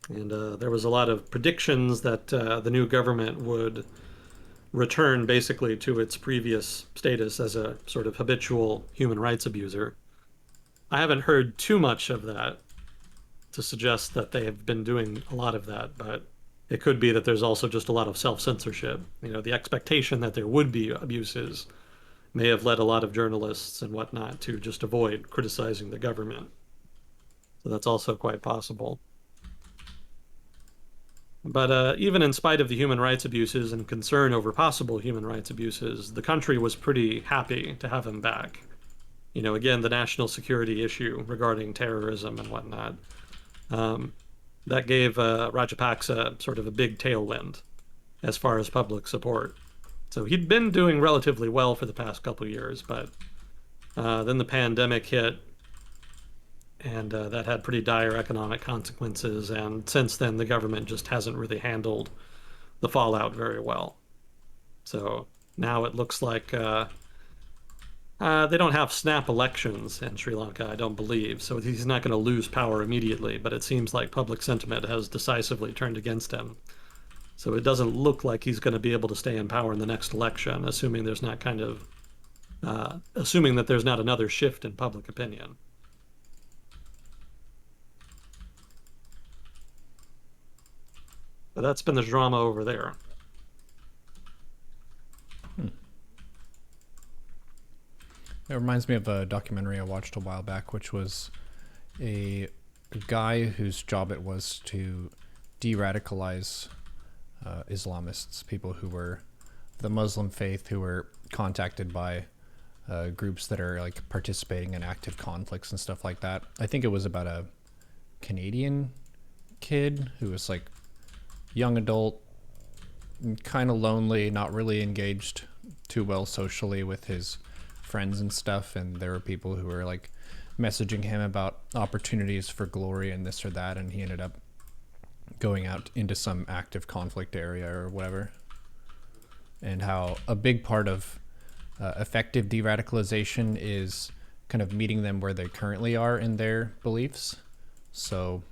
[SPEAKER 2] And there was a lot of predictions that the new government would return basically to its previous status as a sort of habitual human rights abuser. I haven't heard too much of that to suggest that they have been doing a lot of that, but it could be that there's also just a lot of self-censorship. The expectation that there would be abuses may have led a lot of journalists and whatnot to just avoid criticizing the government. So that's also quite possible. But even in spite of the human rights abuses and concern over possible human rights abuses, the country was pretty happy to have him back. Again, the national security issue regarding terrorism and whatnot. That gave Rajapaksa sort of a big tailwind as far as public support. So he'd been doing relatively well for the past couple of years, but then the pandemic hit, and that had pretty dire economic consequences. And since then, the government just hasn't really handled the fallout very well. So now it looks like they don't have snap elections in Sri Lanka, I don't believe. So he's not going to lose power immediately, but it seems like public sentiment has decisively turned against him. So it doesn't look like he's going to be able to stay in power in the next election, assuming there's not assuming that there's not another shift in public opinion. But that's been the drama over there.
[SPEAKER 1] It reminds me of a documentary I watched a while back, which was a guy whose job it was to de-radicalize Islamists, people who were the Muslim faith, who were contacted by groups that are like participating in active conflicts and stuff like that. I think it was about a Canadian kid who was like young adult, kind of lonely, not really engaged too well socially with his friends and stuff, and there were people who were like messaging him about opportunities for glory and this or that, and he ended up going out into some active conflict area or whatever, and how a big part of effective de-radicalization is kind of meeting them where they currently are in their beliefs. So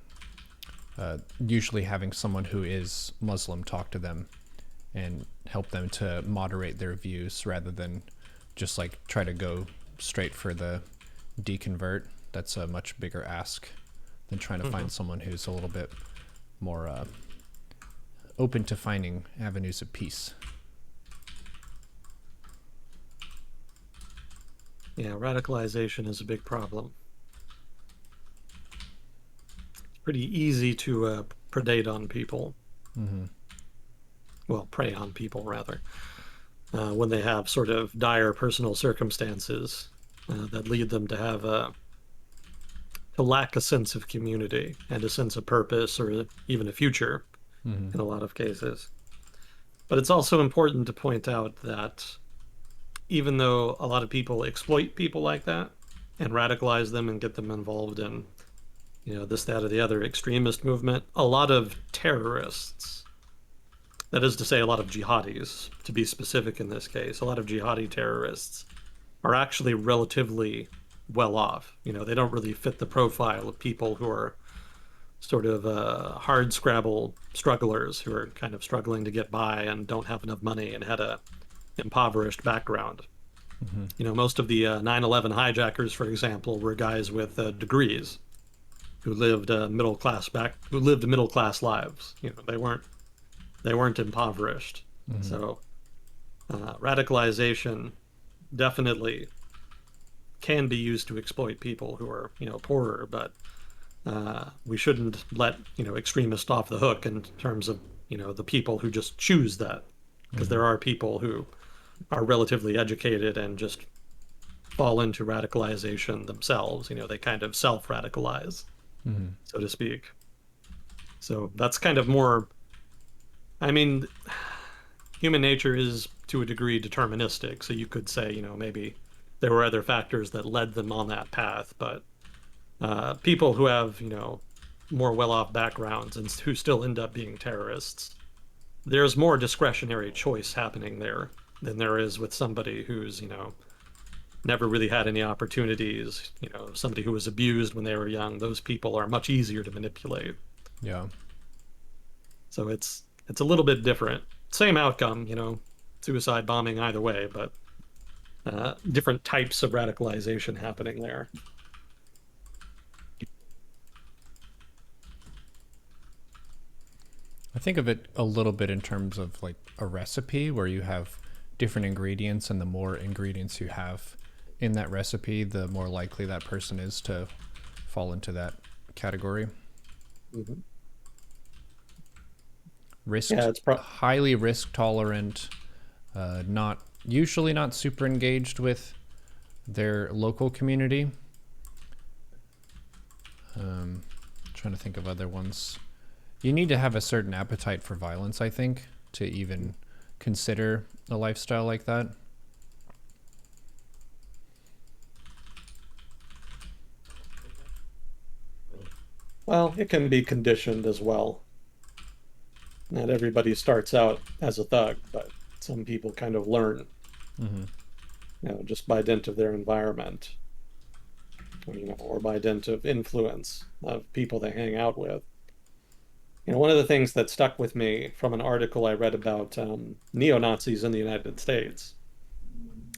[SPEAKER 1] Usually having someone who is Muslim talk to them and help them to moderate their views rather than just like try to go straight for the deconvert. That's a much bigger ask than trying to
[SPEAKER 2] Hmm.
[SPEAKER 1] find someone who's a little bit more open to finding avenues of peace.
[SPEAKER 2] Yeah, radicalization is a big problem. It's pretty easy to predate on people.
[SPEAKER 1] Mm-hmm.
[SPEAKER 2] Well, prey on people rather, when they have sort of dire personal circumstances that lead them to have to lack a sense of community and a sense of purpose or even a future
[SPEAKER 1] Mm-hmm.
[SPEAKER 2] in a lot of cases. But it's also important to point out that even though a lot of people exploit people like that and radicalize them and get them involved in, this, that, or the other extremist movement, a lot of terrorists, that is to say, a lot of jihadis, to be specific in this case, a lot of jihadi terrorists are actually relatively well off. They don't really fit the profile of people who are sort of hard scrabble strugglers who are kind of struggling to get by and don't have enough money and had a impoverished background.
[SPEAKER 1] Mm-hmm.
[SPEAKER 2] Most of the 9/11 hijackers, for example, were guys with degrees who lived who lived middle class lives. They weren't impoverished.
[SPEAKER 1] Mm-hmm.
[SPEAKER 2] So radicalization definitely can be used to exploit people who are poorer, but we shouldn't let extremists off the hook in terms of the people who just choose that, because
[SPEAKER 1] Mm-hmm.
[SPEAKER 2] there are people who are relatively educated and just fall into radicalization themselves. They kind of self-radicalize,
[SPEAKER 1] Mm-hmm.
[SPEAKER 2] so to speak. So that's kind of more, I mean, human nature is to a degree deterministic. So you could say, maybe there were other factors that led them on that path, but people who have, more well-off backgrounds and who still end up being terrorists, there's more discretionary choice happening there than there is with somebody who's, never really had any opportunities, somebody who was abused when they were young. Those people are much easier to manipulate.
[SPEAKER 1] Yeah.
[SPEAKER 2] So it's a little bit different. Same outcome, suicide bombing either way, but different types of radicalization happening there.
[SPEAKER 1] I think of it a little bit in terms of like a recipe where you have different ingredients, and the more ingredients you have in that recipe, the more likely that person is to fall into that category.
[SPEAKER 2] Mhm.
[SPEAKER 1] Risk,
[SPEAKER 2] Yeah,
[SPEAKER 1] highly risk tolerant, not usually not super engaged with their local community. Um, Trying to think of other ones. You need to have a certain appetite for violence, I think, to even consider a lifestyle like that.
[SPEAKER 2] well, it can be conditioned as well. Not everybody starts out as a thug, but some people kind of learn,
[SPEAKER 1] Mm-hmm.
[SPEAKER 2] just by dint of their environment, or by dint of influence of people they hang out with. One of the things that stuck with me from an article I read about neo-Nazis in the United States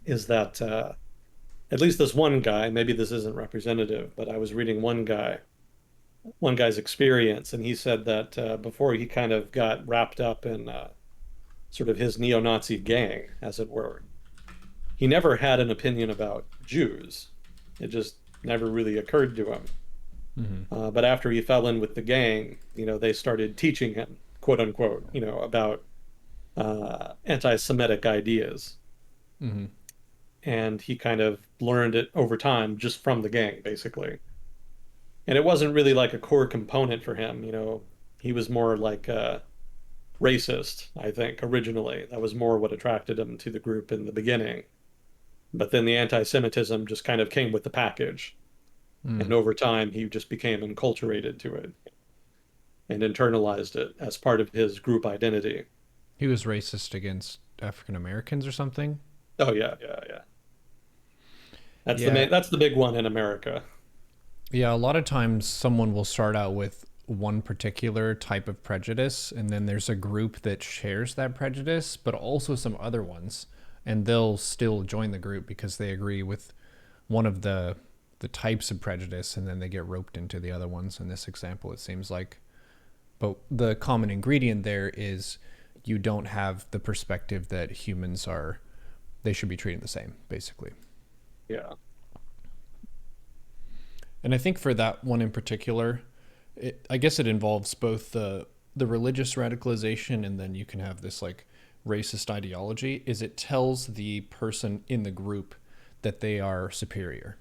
[SPEAKER 2] is that at least this one guy, maybe this isn't representative, but I was reading one guy's experience, and he said that before he kind of got wrapped up in sort of his neo-Nazi gang, as it were, he never had an opinion about Jews. It just never really occurred to him.
[SPEAKER 1] Mm-hmm.
[SPEAKER 2] But after he fell in with the gang, they started teaching him, quote unquote, about anti-Semitic ideas.
[SPEAKER 1] Mm-hmm.
[SPEAKER 2] And he kind of learned it over time just from the gang, basically. And it wasn't really like a core component for him. He was more like a racist, I think, originally. That was more what attracted him to the group in the beginning. But then the anti-Semitism just kind of came with the package.
[SPEAKER 1] Mm.
[SPEAKER 2] And over time, he just became enculturated to it and internalized it as part of his group identity.
[SPEAKER 1] He was racist against African Americans or something.
[SPEAKER 2] Oh yeah, yeah, yeah. That's the
[SPEAKER 1] Yeah.
[SPEAKER 2] main, that's the big one in America.
[SPEAKER 1] Yeah, a lot of times someone will start out with one particular type of prejudice, and then there's a group that shares that prejudice, but also some other ones, and they'll still join the group because they agree with one of the types of prejudice, and then they get roped into the other ones. In this example, it seems like, but the common ingredient there is you don't have the perspective that humans are, they should be treated the same, basically.
[SPEAKER 2] Yeah.
[SPEAKER 1] And I think for that one in particular, I guess it involves both the religious radicalization, and then you can have this like racist ideology. Is it tells the person in the group that they are superior,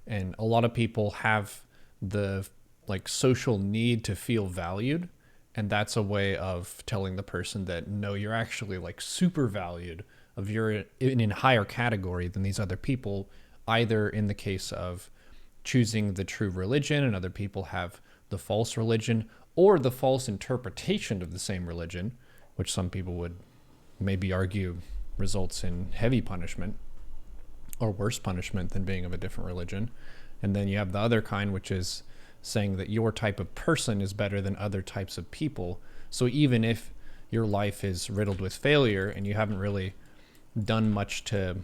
[SPEAKER 1] and a lot of people have the like social need to feel valued, and that's a way of telling the person that no, you're actually like super valued, of you're in a higher category than these other people, either in the case of choosing the true religion and other people have the false religion, or the false interpretation of the same religion, which some people would maybe argue results in heavy punishment or worse punishment than being of a different religion. And then you have the other kind, which is saying that your type of person is better than other types of people. So even if your life is riddled with failure and you haven't really done much to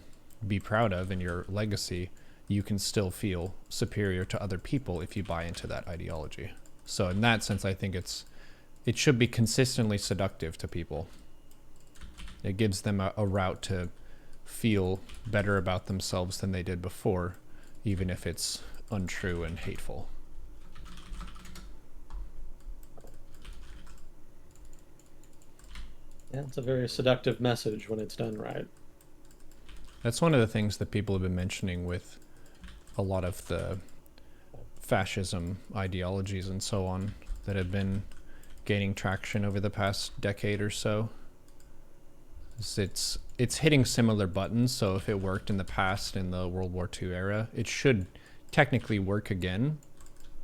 [SPEAKER 1] be proud of in your legacy, you can still feel superior to other people if you buy into that ideology. So in that sense, I think it should be consistently seductive to people. It gives them a route to feel better about themselves than they did before, even if it's untrue and hateful.
[SPEAKER 2] Yeah, it's a very seductive message when it's done right.
[SPEAKER 1] That's one of the things that people have been mentioning with a lot of the fascism ideologies and so on that have been gaining traction over the past decade or so. It's hitting similar buttons, so if it worked in the past in the World War II era, it should technically work again,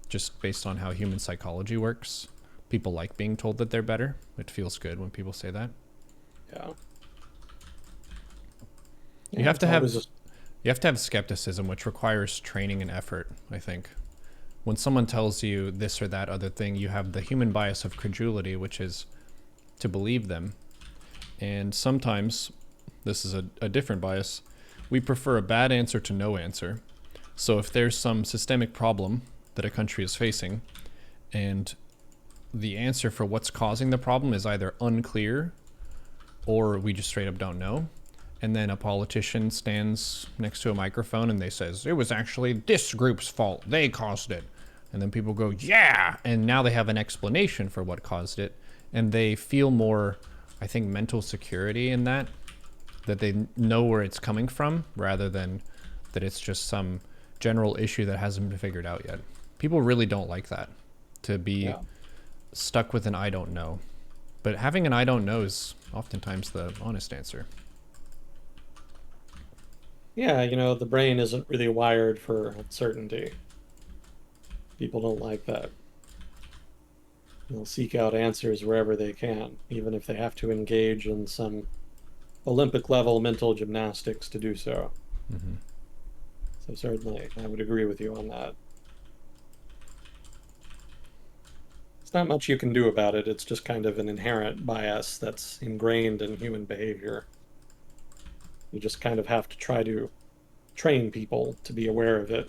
[SPEAKER 1] just based on how human psychology works. People like being told that they're better. It feels good when people say that.
[SPEAKER 2] Yeah.
[SPEAKER 1] You have to have you have to have skepticism, which requires training and effort, I think. When someone tells you this or that other thing, you have the human bias of credulity, which is to believe them. And sometimes, this is a different bias, we prefer a bad answer to no answer. So if there's some systemic problem that a country is facing, and the answer for what's causing the problem is either unclear or we just straight up don't know, and then a politician stands next to a microphone and they says, it was actually this group's fault, they caused it. And then people go, yeah, and now they have an explanation for what caused it, and they feel more, I think, mental security in that they know where it's coming from, rather than that it's just some general issue that hasn't been figured out yet. People really don't like that, to be stuck with an I don't know. But having an I don't know is oftentimes the honest answer.
[SPEAKER 2] Yeah, the brain isn't really wired for uncertainty. People don't like that. They'll seek out answers wherever they can, even if they have to engage in some Olympic level mental gymnastics to do so.
[SPEAKER 1] Mm-hmm.
[SPEAKER 2] So certainly, I would agree with you on that. There's not much you can do about it. It's just kind of an inherent bias that's ingrained in human behavior. You just kind of have to try to train people to be aware of it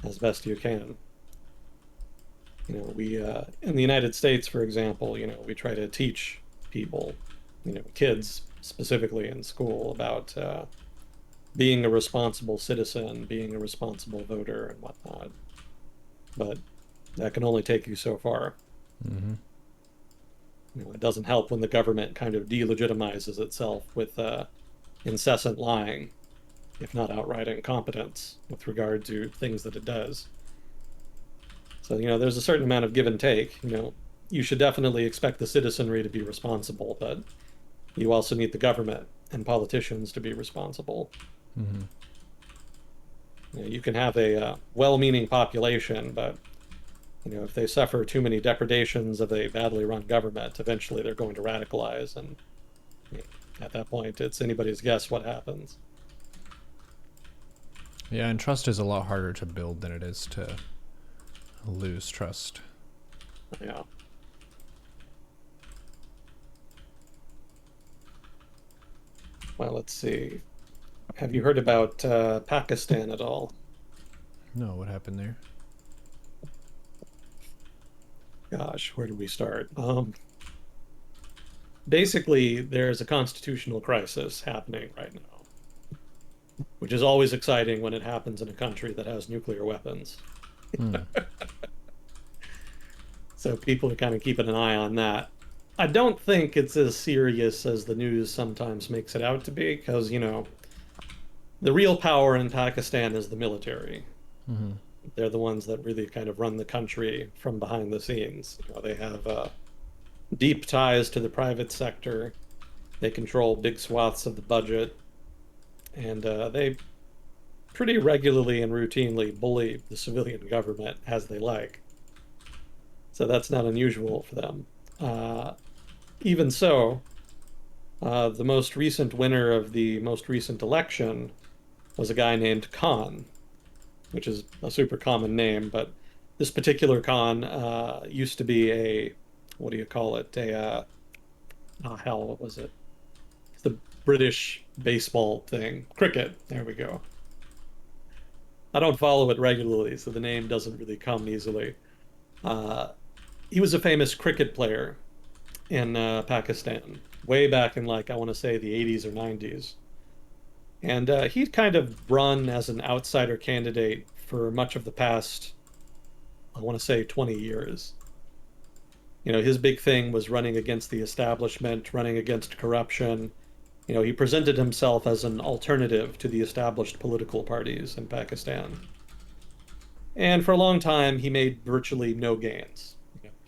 [SPEAKER 2] as best you can. We in the United States, for example, we try to teach people, kids specifically in school, about being a responsible citizen, being a responsible voter, and whatnot. But that can only take you so far.
[SPEAKER 1] Mm-hmm.
[SPEAKER 2] It doesn't help when the government kind of delegitimizes itself with incessant lying, if not outright incompetence, with regard to things that it does. So, there's a certain amount of give and take. You should definitely expect the citizenry to be responsible, but you also need the government and politicians to be responsible.
[SPEAKER 1] Mm-hmm.
[SPEAKER 2] You can have a well-meaning population, but if they suffer too many depredations of a badly run government, eventually they're going to radicalize, and at that point, it's anybody's guess what happens.
[SPEAKER 1] Yeah, and trust is a lot harder to build than it is to lose trust.
[SPEAKER 2] Yeah. Well, let's see. Have you heard about Pakistan at all?
[SPEAKER 1] No, what happened there?
[SPEAKER 2] Gosh, where do we start? Basically, there's a constitutional crisis happening right now, which is always exciting when it happens in a country that has nuclear weapons.
[SPEAKER 1] Hmm.
[SPEAKER 2] So people are kind of keeping an eye on that. I don't think it's as serious as the news sometimes makes it out to be, because, the real power in Pakistan is the military.
[SPEAKER 1] Hmm.
[SPEAKER 2] They're the ones that really kind of run the country from behind the scenes. They have deep ties to the private sector. They control big swaths of the budget, and they pretty regularly and routinely bully the civilian government as they like. So that's not unusual for them. Uh, Even so, the most recent winner of the most recent election was a guy named Khan, which is a super common name, but this particular Khan used to be a, what do you call it? Oh hell, what was it? It's the British baseball thing. Cricket. There we go. I don't follow it regularly, so the name doesn't really come easily. Uh, he was a famous cricket player in Pakistan, way back in like, I want to say the 80s or 90s. And he'd kind of run as an outsider candidate for much of the past, I want to say 20 years. His big thing was running against the establishment, running against corruption. He presented himself as an alternative to the established political parties in Pakistan. And for a long time, he made virtually no gains.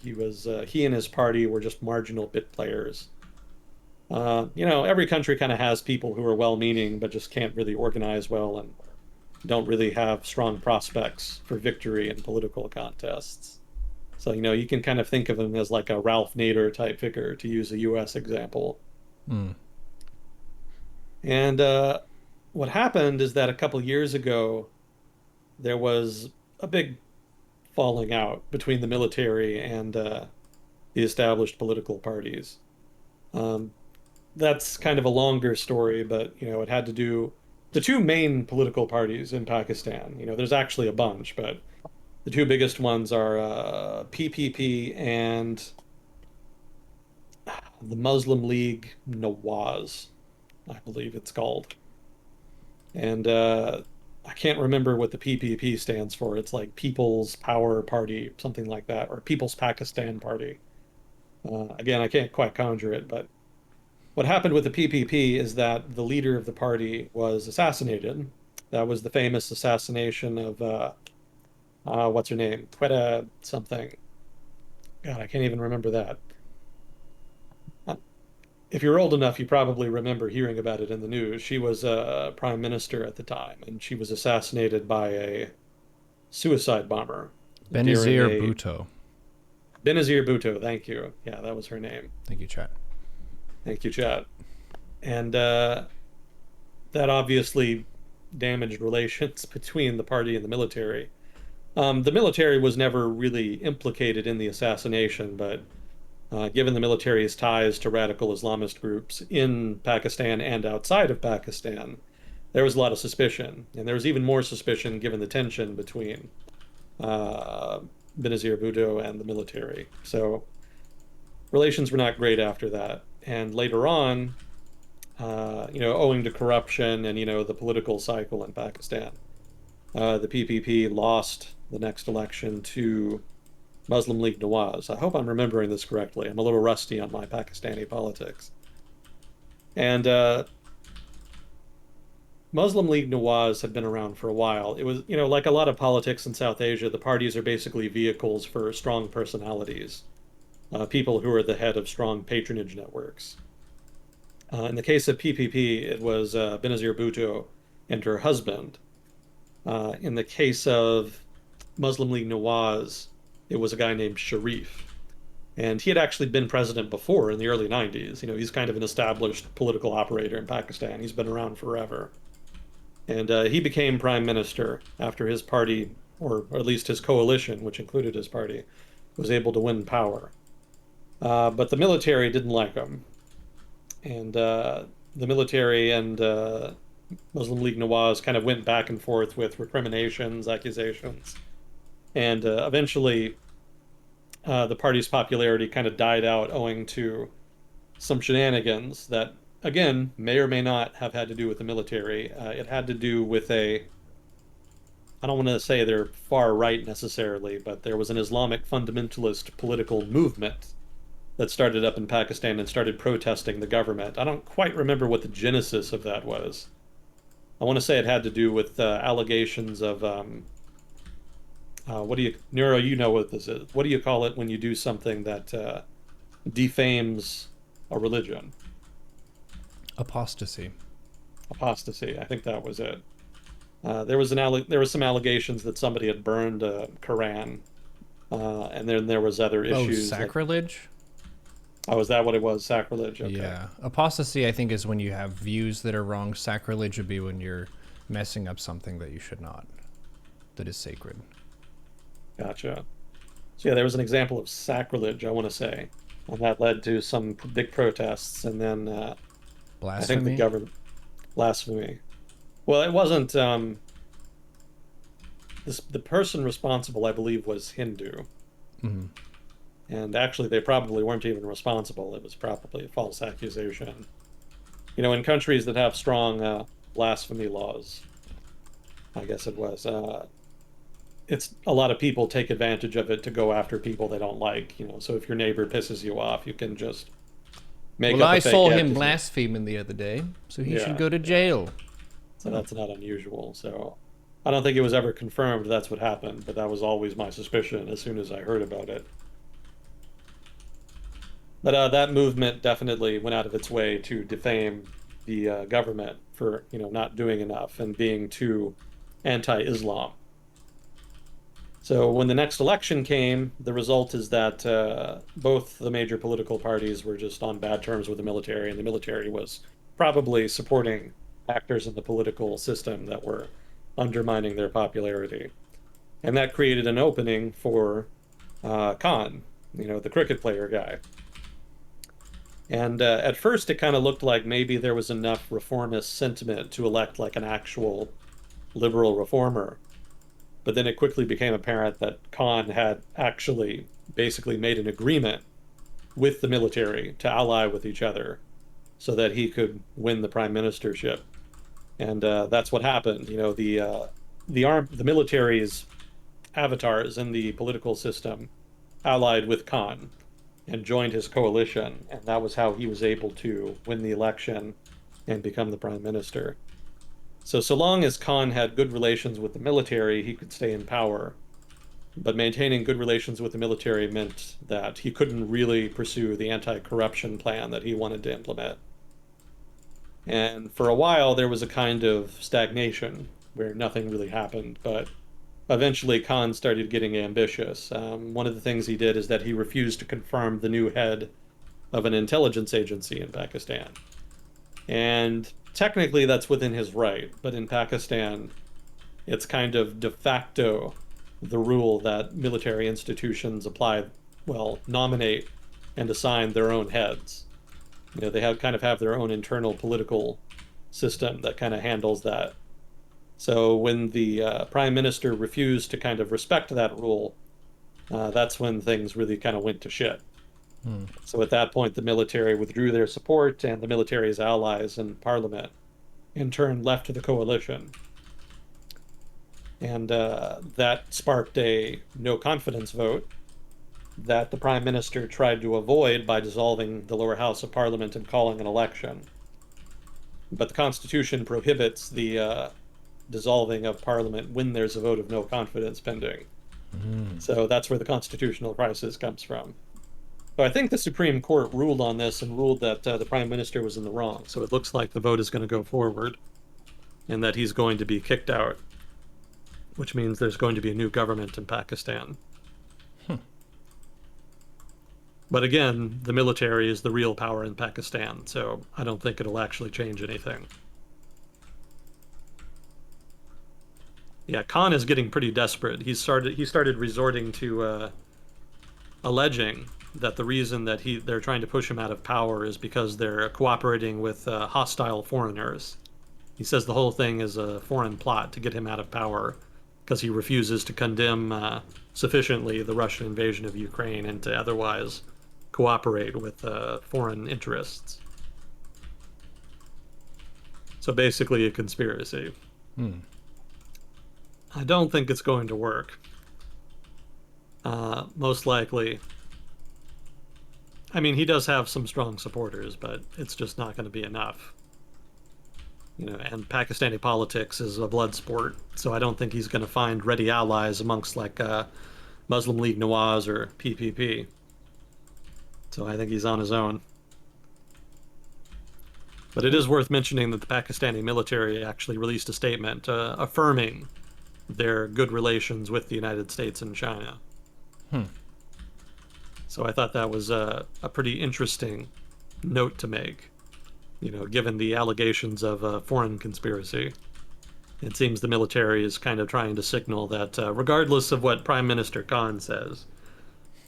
[SPEAKER 2] He and his party were just marginal bit players. Every country kind of has people who are well-meaning but just can't really organize well and don't really have strong prospects for victory in political contests. So, you can kind of think of him as like a Ralph Nader type figure, to use a US example.
[SPEAKER 1] Hmm.
[SPEAKER 2] And what happened is that a couple years ago, there was a big falling out between the military and the established political parties. Um, that's kind of a longer story, but it had to do the two main political parties in Pakistan. There's actually a bunch, but the two biggest ones are PPP and the Muslim League Nawaz, I believe it's called. And I can't remember what the PPP stands for. It's like People's Power Party, something like that, or People's Pakistan Party. Again, I can't quite conjure it, but what happened with the PPP is that the leader of the party was assassinated. That was the famous assassination of what's her name? Quetta something. God, I can't even remember that. Uh, If you're old enough, you probably remember hearing about it in the news. She was prime minister at the time, and she was assassinated by a suicide bomber during
[SPEAKER 1] Benazir
[SPEAKER 2] a
[SPEAKER 1] Bhutto.
[SPEAKER 2] Benazir Bhutto. Thank you. Yeah, that was her name.
[SPEAKER 1] Thank you, chat.
[SPEAKER 2] Thank you, Chad. And that obviously damaged relations between the party and the military. The military was never really implicated in the assassination, but given the military's ties to radical Islamist groups in Pakistan and outside of Pakistan, there was a lot of suspicion. And there was even more suspicion given the tension between uh, Benazir Bhutto and the military. So relations were not great after that. And later on, owing to corruption and, the political cycle in Pakistan, the PPP lost the next election to Muslim League Nawaz. I hope I'm remembering this correctly. I'm a little rusty on my Pakistani politics. And Muslim League Nawaz had been around for a while. It was, like a lot of politics in South Asia, the parties are basically vehicles for strong personalities, people who are the head of strong patronage networks. In the case of PPP, it was Benazir Bhutto and her husband. In the case of Muslim League Nawaz, it was a guy named Sharif. And he had actually been president before in the early 90s. He's kind of an established political operator in Pakistan. He's been around forever. And he became prime minister after his party, or at least his coalition, which included his party, was able to win power. But the military didn't like him. And the military and Muslim League Nawaz kind of went back and forth with recriminations, accusations. And eventually, the party's popularity kind of died out owing to some shenanigans that, again, may or may not have had to do with the military. It had to do with I don't want to say they're far right necessarily, but there was an Islamic fundamentalist political movement that started up in Pakistan and started protesting the government. I don't quite remember what the genesis of that was. I want to say it had to do with allegations of what do you, Neuro, you know what this is. What do you call it when you do something that defames a religion?
[SPEAKER 1] Apostasy.
[SPEAKER 2] Apostasy. I think that was it. There was some allegations that somebody had burned a Quran, and then there was other
[SPEAKER 1] Oh,
[SPEAKER 2] issues like,
[SPEAKER 1] sacrilege?
[SPEAKER 2] oh, is that what it was? Sacrilege. Okay.
[SPEAKER 1] Yeah. Apostasy, I think, is when you have views that are wrong. Sacrilege would be when you're messing up something that you should not, that is sacred.
[SPEAKER 2] Gotcha. So yeah, there was an example of sacrilege, I want to say, and that led to some big protests, and then I think the
[SPEAKER 1] Blasphemy?
[SPEAKER 2] government blasphemy. Well, it wasn't. The person responsible, I believe, was Hindu,
[SPEAKER 1] Mm-hmm.
[SPEAKER 2] and actually, they probably weren't even responsible. It was probably a false accusation. You know, in countries that have strong blasphemy laws, I guess it was. It's a lot of people take advantage of it to go after people they don't like. You know, so if your neighbor pisses you off, you can just make
[SPEAKER 1] Well,
[SPEAKER 2] up a
[SPEAKER 1] I
[SPEAKER 2] fake
[SPEAKER 1] saw him
[SPEAKER 2] accusation.
[SPEAKER 1] blaspheming the other day, so he should
[SPEAKER 2] Yeah,
[SPEAKER 1] go to
[SPEAKER 2] yeah.
[SPEAKER 1] jail.
[SPEAKER 2] So that's not unusual. So I don't think it was ever confirmed that's what happened, but that was always my suspicion as soon as I heard about it. But that movement definitely went out of its way to defame the government for, you know, not doing enough and being too anti-Islam. So when the next election came, the result is that both the major political parties were just on bad terms with the military, and the military was probably supporting actors in the political system that were undermining their popularity. And that created an opening for Khan, you know, the cricket player guy. And at first, it kind of looked like maybe there was enough reformist sentiment to elect like an actual liberal reformer. But then it quickly became apparent that Khan had actually basically made an agreement with the military to ally with each other so that he could win the prime ministership. And that's what happened. You know, the military's avatars in the political system allied with Khan and joined his coalition, and that was how he was able to win the election and become the prime minister. So long as Khan had good relations with the military, he could stay in power. But maintaining good relations with the military meant that he couldn't really pursue the anti-corruption plan that he wanted to implement. And for a while, there was a kind of stagnation where nothing really happened. But eventually, Khan started getting ambitious. One of the things he did is that he refused to confirm the new head of an intelligence agency in Pakistan. And technically, that's within his right. But in Pakistan, it's kind of de facto the rule that military institutions apply, well, nominate and assign their own heads. You know, they have kind of have their own internal political system that kind of handles that. So when the prime minister refused to kind of respect that rule, that's when things really kind of went to shit.
[SPEAKER 1] Hmm.
[SPEAKER 2] So at that point, the military withdrew their support, and the military's allies in parliament, in turn, left the coalition. And that sparked a no confidence vote that the prime minister tried to avoid by dissolving the lower house of parliament and calling an election. But the Constitution prohibits the dissolving of parliament when there's a vote of no confidence pending.
[SPEAKER 1] Mm.
[SPEAKER 2] So that's where the constitutional crisis comes from. So I think the Supreme Court ruled on this and ruled that the prime minister was in the wrong. So it looks like the vote is going to go forward and that he's going to be kicked out, which means there's going to be a new government in Pakistan.
[SPEAKER 1] Hmm.
[SPEAKER 2] But again, the military is the real power in Pakistan, so I don't think it'll actually change anything. Yeah, Khan is getting pretty desperate. He started resorting to alleging that the reason that they're trying to push him out of power is because they're cooperating with hostile foreigners. He says the whole thing is a foreign plot to get him out of power because he refuses to condemn sufficiently the Russian invasion of Ukraine and to otherwise cooperate with foreign interests. So basically, a conspiracy.
[SPEAKER 1] Hmm.
[SPEAKER 2] I don't think it's going to work. Most likely. I mean, he does have some strong supporters, but it's just not going to be enough. And Pakistani politics is a blood sport, so I don't think he's going to find ready allies amongst like Muslim League Nawaz or PPP. So I think he's on his own. But it is worth mentioning that the Pakistani military actually released a statement affirming their good relations with the United States and China.
[SPEAKER 1] Hmm.
[SPEAKER 2] So I thought that was a pretty interesting note to make, given the allegations of a foreign conspiracy. It seems the military is kind of trying to signal that, regardless of what Prime Minister Khan says,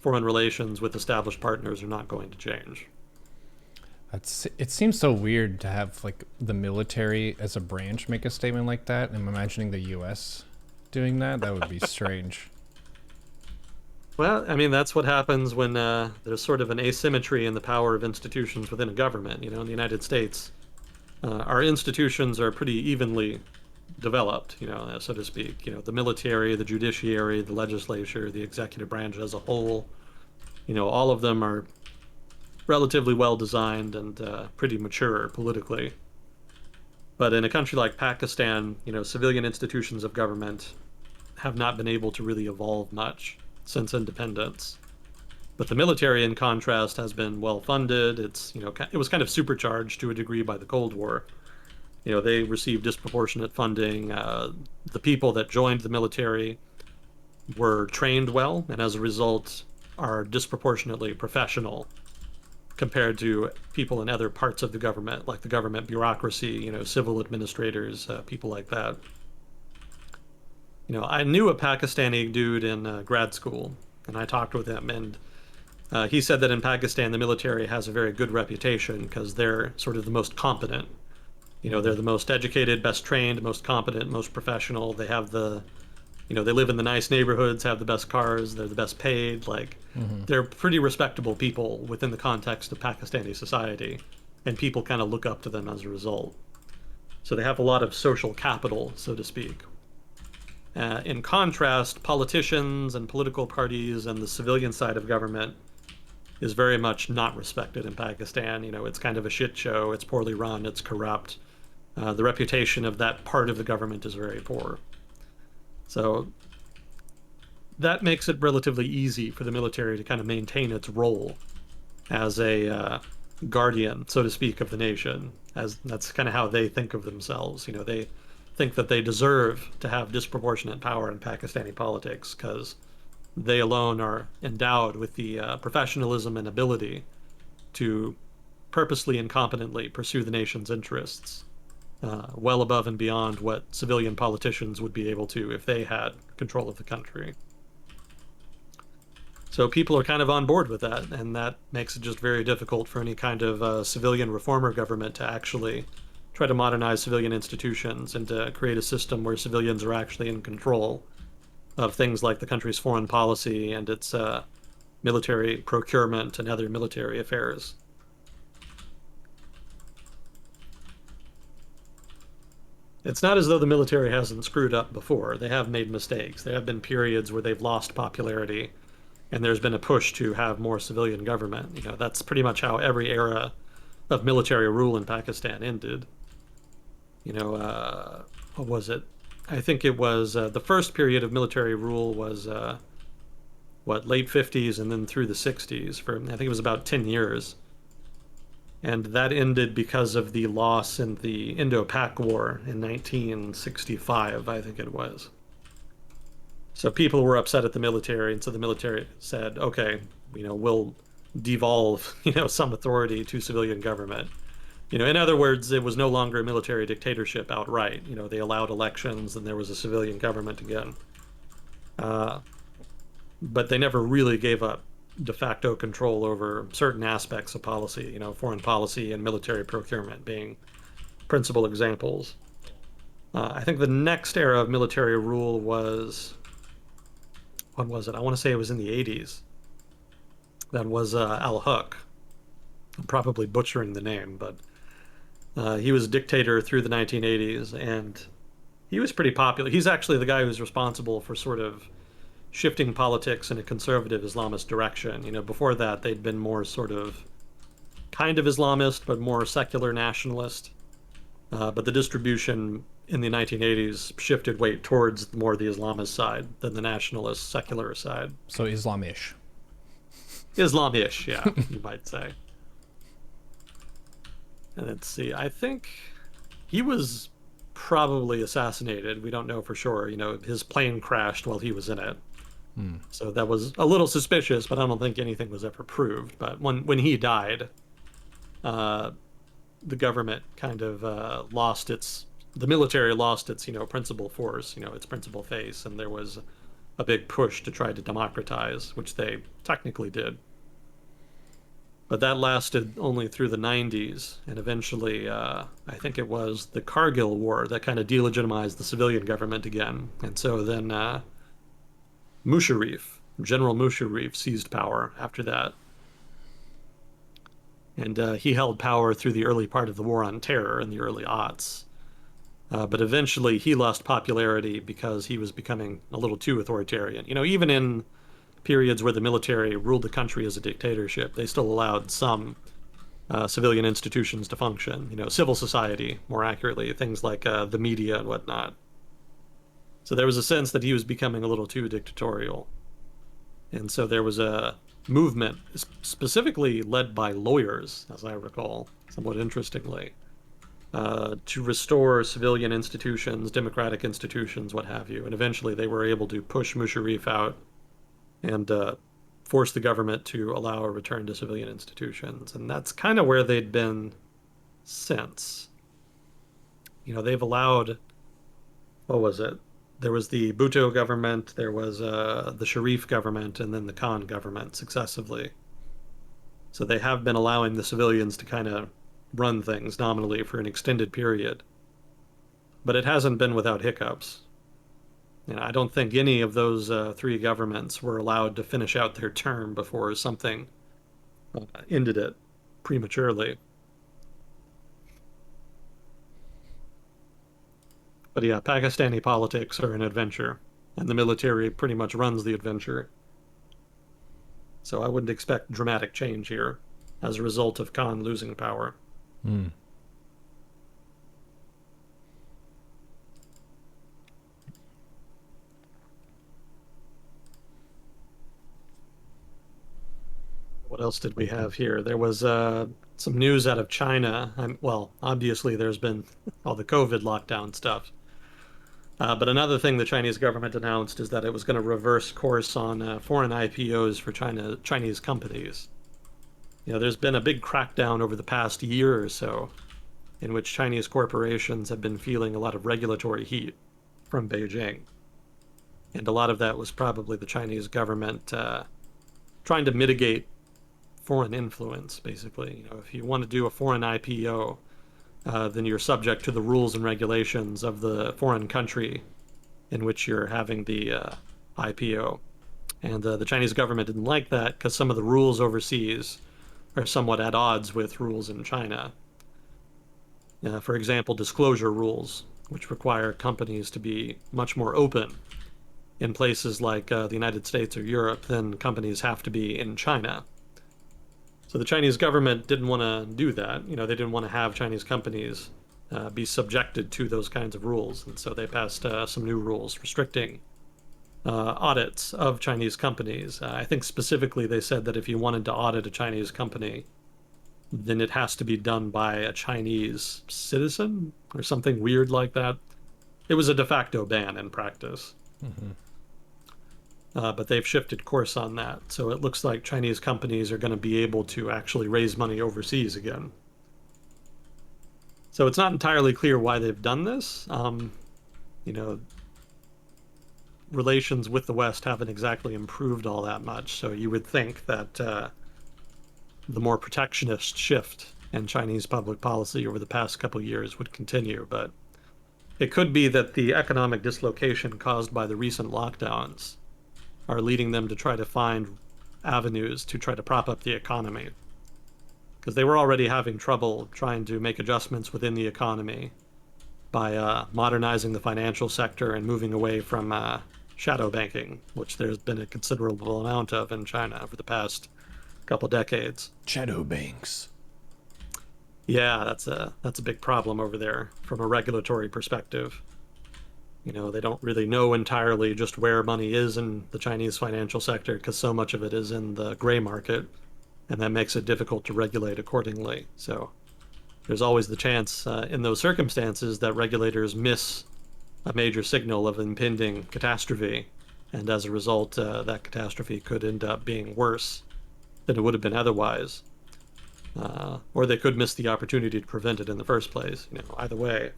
[SPEAKER 2] foreign relations with established partners are not going to change.
[SPEAKER 1] It seems so weird to have like the military as a branch make a statement like that. I'm imagining the U.S. doing that. That would be strange.
[SPEAKER 2] Well, I mean, that's what happens when there's sort of an asymmetry in the power of institutions within a government. In the United States, our institutions are pretty evenly developed, so to speak. The military, the judiciary, the legislature, the executive branch as a whole, all of them are relatively well designed and pretty mature politically. But in a country like Pakistan, civilian institutions of government have not been able to really evolve much since independence. But the military, in contrast, has been well funded. It was kind of supercharged to a degree by the Cold War. They received disproportionate funding. The people that joined the military were trained well, and as a result, are disproportionately professional compared to people in other parts of the government, like the government bureaucracy, civil administrators, people like that. I knew a Pakistani dude in grad school, and I talked with him, and he said that in Pakistan, the military has a very good reputation because they're sort of the most competent. They're the most educated, best trained, most competent, most professional. They live in the nice neighborhoods, have the best cars, they're the best paid. Like,
[SPEAKER 1] Mm-hmm.
[SPEAKER 2] they're pretty respectable people within the context of Pakistani society, and people kind of look up to them as a result. So they have a lot of social capital, so to speak. In contrast, politicians and political parties and the civilian side of government is very much not respected in Pakistan. It's kind of a shit show. It's poorly run. It's corrupt. The reputation of that part of the government is very poor. So that makes it relatively easy for the military to kind of maintain its role as a guardian, so to speak, of the nation. As that's kind of how they think of themselves. They think that they deserve to have disproportionate power in Pakistani politics because they alone are endowed with the professionalism and ability to purposely and competently pursue the nation's interests, well above and beyond what civilian politicians would be able to if they had control of the country. So people are kind of on board with that, and that makes it just very difficult for any kind of civilian reformer government to actually try to modernize civilian institutions and to create a system where civilians are actually in control of things like the country's foreign policy and its military procurement and other military affairs. It's not as though the military hasn't screwed up before. They have made mistakes. There have been periods where they've lost popularity, and there's been a push to have more civilian government. That's pretty much how every era of military rule in Pakistan ended. What was it? I think it was the first period of military rule was late 50s and then through the 60s for I think it was about 10 years. And that ended because of the loss in the Indo-Pak War in 1965, I think it was. So people were upset at the military, and so the military said, "Okay, we'll devolve, some authority to civilian government." In other words, it was no longer a military dictatorship outright. They allowed elections, and there was a civilian government again. But they never really gave up de facto control over certain aspects of policy, foreign policy and military procurement being principal examples. I think the next era of military rule was, when was it? I want to say it was in the 80s. That was Al-Haq. I'm probably butchering the name, but he was a dictator through the 1980s, and he was pretty popular. He's actually the guy who's responsible for sort of shifting politics in a conservative Islamist direction. Before that, they'd been more sort of kind of Islamist, but more secular nationalist. But the distribution in the 1980s shifted weight towards more the Islamist side than the nationalist secular side.
[SPEAKER 1] So Islamish.
[SPEAKER 2] Islamish, yeah, you might say. And let's see, I think he was probably assassinated. We don't know for sure. His plane crashed while he was in it. So that was a little suspicious, but I don't think anything was ever proved. But when he died, uh, the government kind of the military lost its, principal force, its principal face, and there was a big push to try to democratize, which they technically did. But that lasted only through the 90s, and eventually, I think it was the Kargil War that kind of delegitimized the civilian government again. And so then General Musharraf, seized power after that. And he held power through the early part of the War on Terror in the early aughts. But eventually he lost popularity because he was becoming a little too authoritarian. Even in periods where the military ruled the country as a dictatorship, they still allowed some civilian institutions to function, civil society, more accurately, things like the media and whatnot. So there was a sense that he was becoming a little too dictatorial. And so there was a movement, specifically led by lawyers, as I recall, somewhat interestingly, to restore civilian institutions, democratic institutions, what have you. And eventually they were able to push Musharraf out and force the government to allow a return to civilian institutions. And that's kind of where they'd been since. They've allowed, what was it? There was the Bhutto government, there was the Sharif government, and then the Khan government successively. So they have been allowing the civilians to kind of run things nominally for an extended period. But it hasn't been without hiccups. I don't think any of those three governments were allowed to finish out their term before something ended it prematurely. But yeah, Pakistani politics are an adventure, and the military pretty much runs the adventure. So I wouldn't expect dramatic change here as a result of Khan losing power.
[SPEAKER 1] Mm.
[SPEAKER 2] What else did we have here? There was some news out of China. Well, obviously, there's been all the COVID lockdown stuff. But another thing the Chinese government announced is that it was going to reverse course on foreign IPOs for Chinese companies. There's been a big crackdown over the past year or so in which Chinese corporations have been feeling a lot of regulatory heat from Beijing. And a lot of that was probably the Chinese government trying to mitigate foreign influence, basically. If you want to do a foreign IPO, then you're subject to the rules and regulations of the foreign country in which you're having the IPO. And the Chinese government didn't like that because some of the rules overseas are somewhat at odds with rules in China. For example, disclosure rules, which require companies to be much more open in places like the United States or Europe than companies have to be in China. So the Chinese government didn't want to do that. They didn't want to have Chinese companies be subjected to those kinds of rules. And so they passed some new rules restricting audits of Chinese companies. I think specifically they said that if you wanted to audit a Chinese company, then it has to be done by a Chinese citizen or something weird like that. It was a de facto ban in practice.
[SPEAKER 1] Mm-hmm.
[SPEAKER 2] But they've shifted course on that. So it looks like Chinese companies are going to be able to actually raise money overseas again. So it's not entirely clear why they've done this. relations with the West haven't exactly improved all that much. So you would think that the more protectionist shift in Chinese public policy over the past couple of years would continue. But it could be that the economic dislocation caused by the recent lockdowns are leading them to try to find avenues to try to prop up the economy. Because they were already having trouble trying to make adjustments within the economy by modernizing the financial sector and moving away from shadow banking, which there's been a considerable amount of in China over the past couple decades.
[SPEAKER 1] Shadow banks.
[SPEAKER 2] Yeah, that's a big problem over there from a regulatory perspective. They don't really know entirely just where money is in the Chinese financial sector because so much of it is in the gray market, and that makes it difficult to regulate accordingly. So there's always the chance in those circumstances that regulators miss a major signal of impending catastrophe, and as a result, that catastrophe could end up being worse than it would have been otherwise. Or they could miss the opportunity to prevent it in the first place. Either way,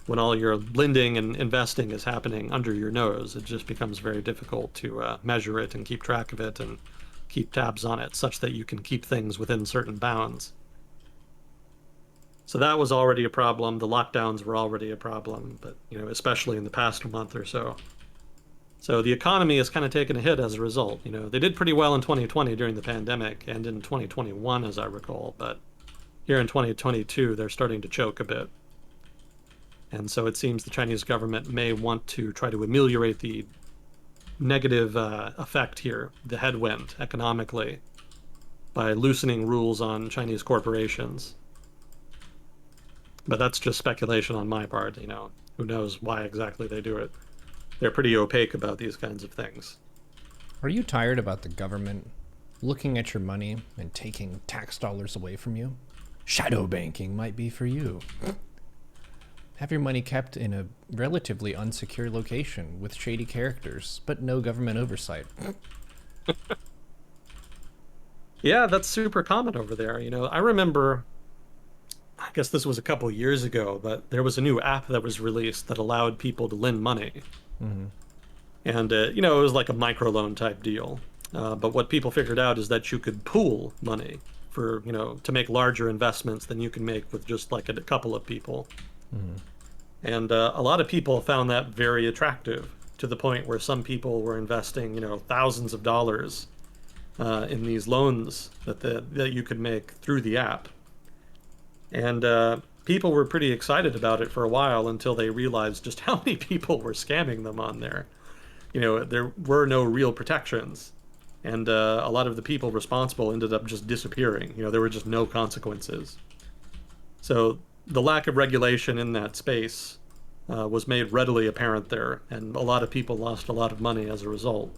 [SPEAKER 2] when all your lending and investing is happening under your nose, it just becomes very difficult to measure it and keep track of it and keep tabs on it such that you can keep things within certain bounds. So that was already a problem. The lockdowns were already a problem, but especially in the past month or so. So the economy has kind of taken a hit as a result. They did pretty well in 2020 during the pandemic and in 2021, as I recall, but here in 2022, they're starting to choke a bit. And so it seems the Chinese government may want to try to ameliorate the negative effect here, the headwind economically, by loosening rules on Chinese corporations. But that's just speculation on my part. Who knows why exactly they do it. They're pretty opaque about these kinds of things.
[SPEAKER 1] Are you tired about the government looking at your money and taking tax dollars away from you? Shadow banking might be for you. Have your money kept in a relatively unsecure location with shady characters, but no government oversight.
[SPEAKER 2] Yeah, that's super common over there. I remember, I guess this was a couple years ago, but there was a new app that was released that allowed people to lend money.
[SPEAKER 1] Mm-hmm.
[SPEAKER 2] And, it was like a microloan type deal. But what people figured out is that you could pool money for, to make larger investments than you can make with just like a couple of people.
[SPEAKER 1] Mm-hmm.
[SPEAKER 2] And a lot of people found that very attractive to the point where some people were investing, thousands of dollars in these loans that you could make through the app. And people were pretty excited about it for a while until they realized just how many people were scamming them on there. There were no real protections. And a lot of the people responsible ended up just disappearing. There were just no consequences. So the lack of regulation in that space was made readily apparent there, and a lot of people lost a lot of money as a result.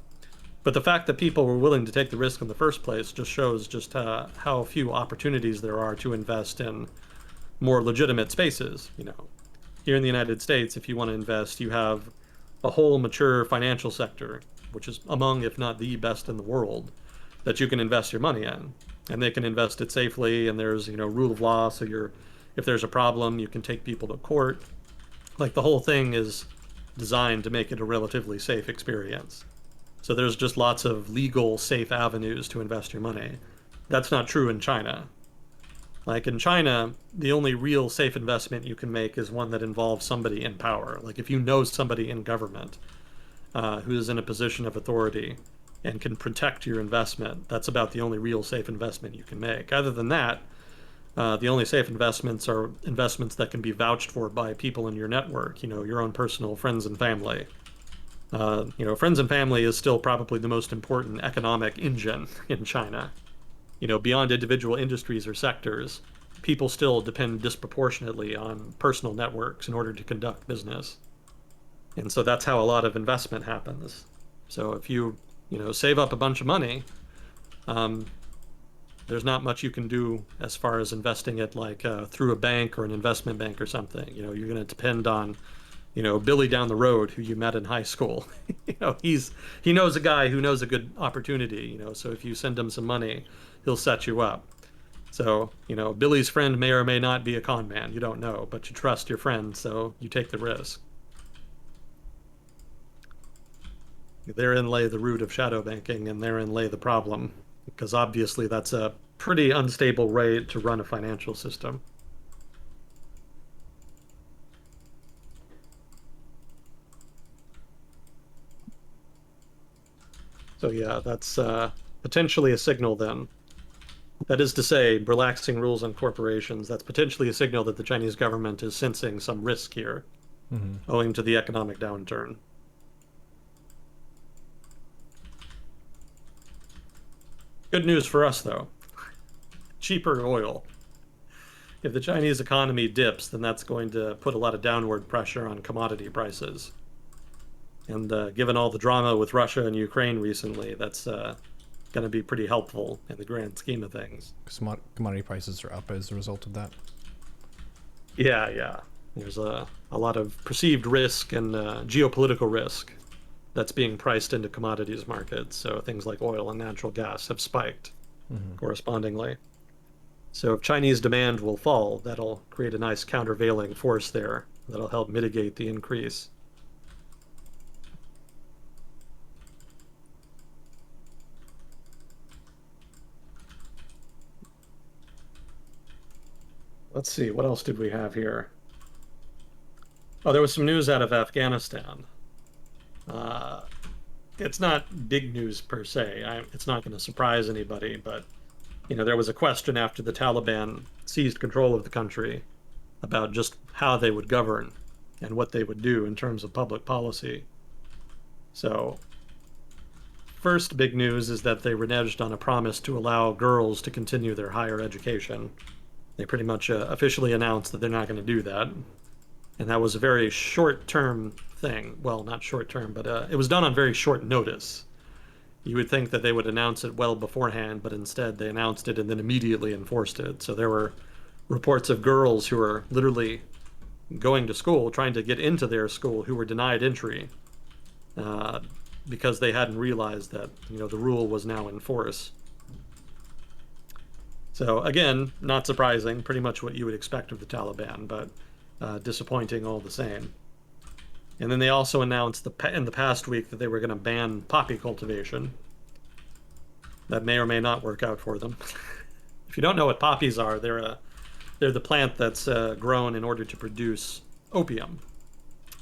[SPEAKER 2] But the fact that people were willing to take the risk in the first place just shows just how few opportunities there are to invest in more legitimate spaces. Here in the United States, if you want to invest, you have a whole mature financial sector, which is among, if not the best in the world, that you can invest your money in. And they can invest it safely, and there's, rule of law, so if there's a problem, you can take people to court. Like the whole thing is designed to make it a relatively safe experience. So there's just lots of legal, safe avenues to invest your money. That's not true in China. Like in China, the only real safe investment you can make is one that involves somebody in power. Like if you know somebody in government who is in a position of authority and can protect your investment, that's about the only real safe investment you can make. Other than that, the only safe investments are investments that can be vouched for by people in your network, your own personal friends and family. Friends and family is still probably the most important economic engine in China. Beyond individual industries or sectors, people still depend disproportionately on personal networks in order to conduct business. And so that's how a lot of investment happens. So if you, save up a bunch of money, there's not much you can do as far as investing it like through a bank or an investment bank or something. You're going to depend on, Billy down the road who you met in high school. He knows a guy who knows a good opportunity. So if you send him some money, he'll set you up. So Billy's friend may or may not be a con man. You don't know, but you trust your friend, so you take the risk. Therein lay the root of shadow banking, and therein lay the problem, because obviously that's a pretty unstable way to run a financial system. So yeah, that's potentially a signal then. That is to say, relaxing rules on corporations, that's potentially a signal that the Chinese government is sensing some risk here,
[SPEAKER 1] Hmm.
[SPEAKER 2] owing to the economic downturn. Good news for us, though. Cheaper oil. If the Chinese economy dips, then that's going to put a lot of downward pressure on commodity prices. And given all the drama with Russia and Ukraine recently, that's going to be pretty helpful in the grand scheme of things.
[SPEAKER 1] Commodity prices are up as a result of that.
[SPEAKER 2] Yeah, yeah. There's a lot of perceived risk and geopolitical risk that's being priced into commodities markets. So things like oil and natural gas have spiked
[SPEAKER 1] Hmm.
[SPEAKER 2] correspondingly. So if Chinese demand will fall, that'll create a nice countervailing force there that'll help mitigate the increase. Let's see, what else did we have here? Oh, there was some news out of Afghanistan. Uh, it's not big news per se. It's not going to surprise anybody, but there was a question after the Taliban seized control of the country about just how they would govern and what they would do in terms of public policy. So, first big news is that they reneged on a promise to allow girls to continue their higher education. They pretty much officially announced that they're not going to do that. And that was a very short term thing. Well, not short term, but it was done on very short notice. You would think that they would announce it well beforehand, but instead they announced it and then immediately enforced it. So there were reports of girls who were literally going to school, trying to get into their school, who were denied entry uh, because they hadn't realized that the rule was now in force. So again, not surprising, pretty much what you would expect of the Taliban, but disappointing all the same. And then they also announced in the past week that they were going to ban poppy cultivation. That may or may not work out for them. If you don't know what poppies are, they're the plant that's grown in order to produce opium,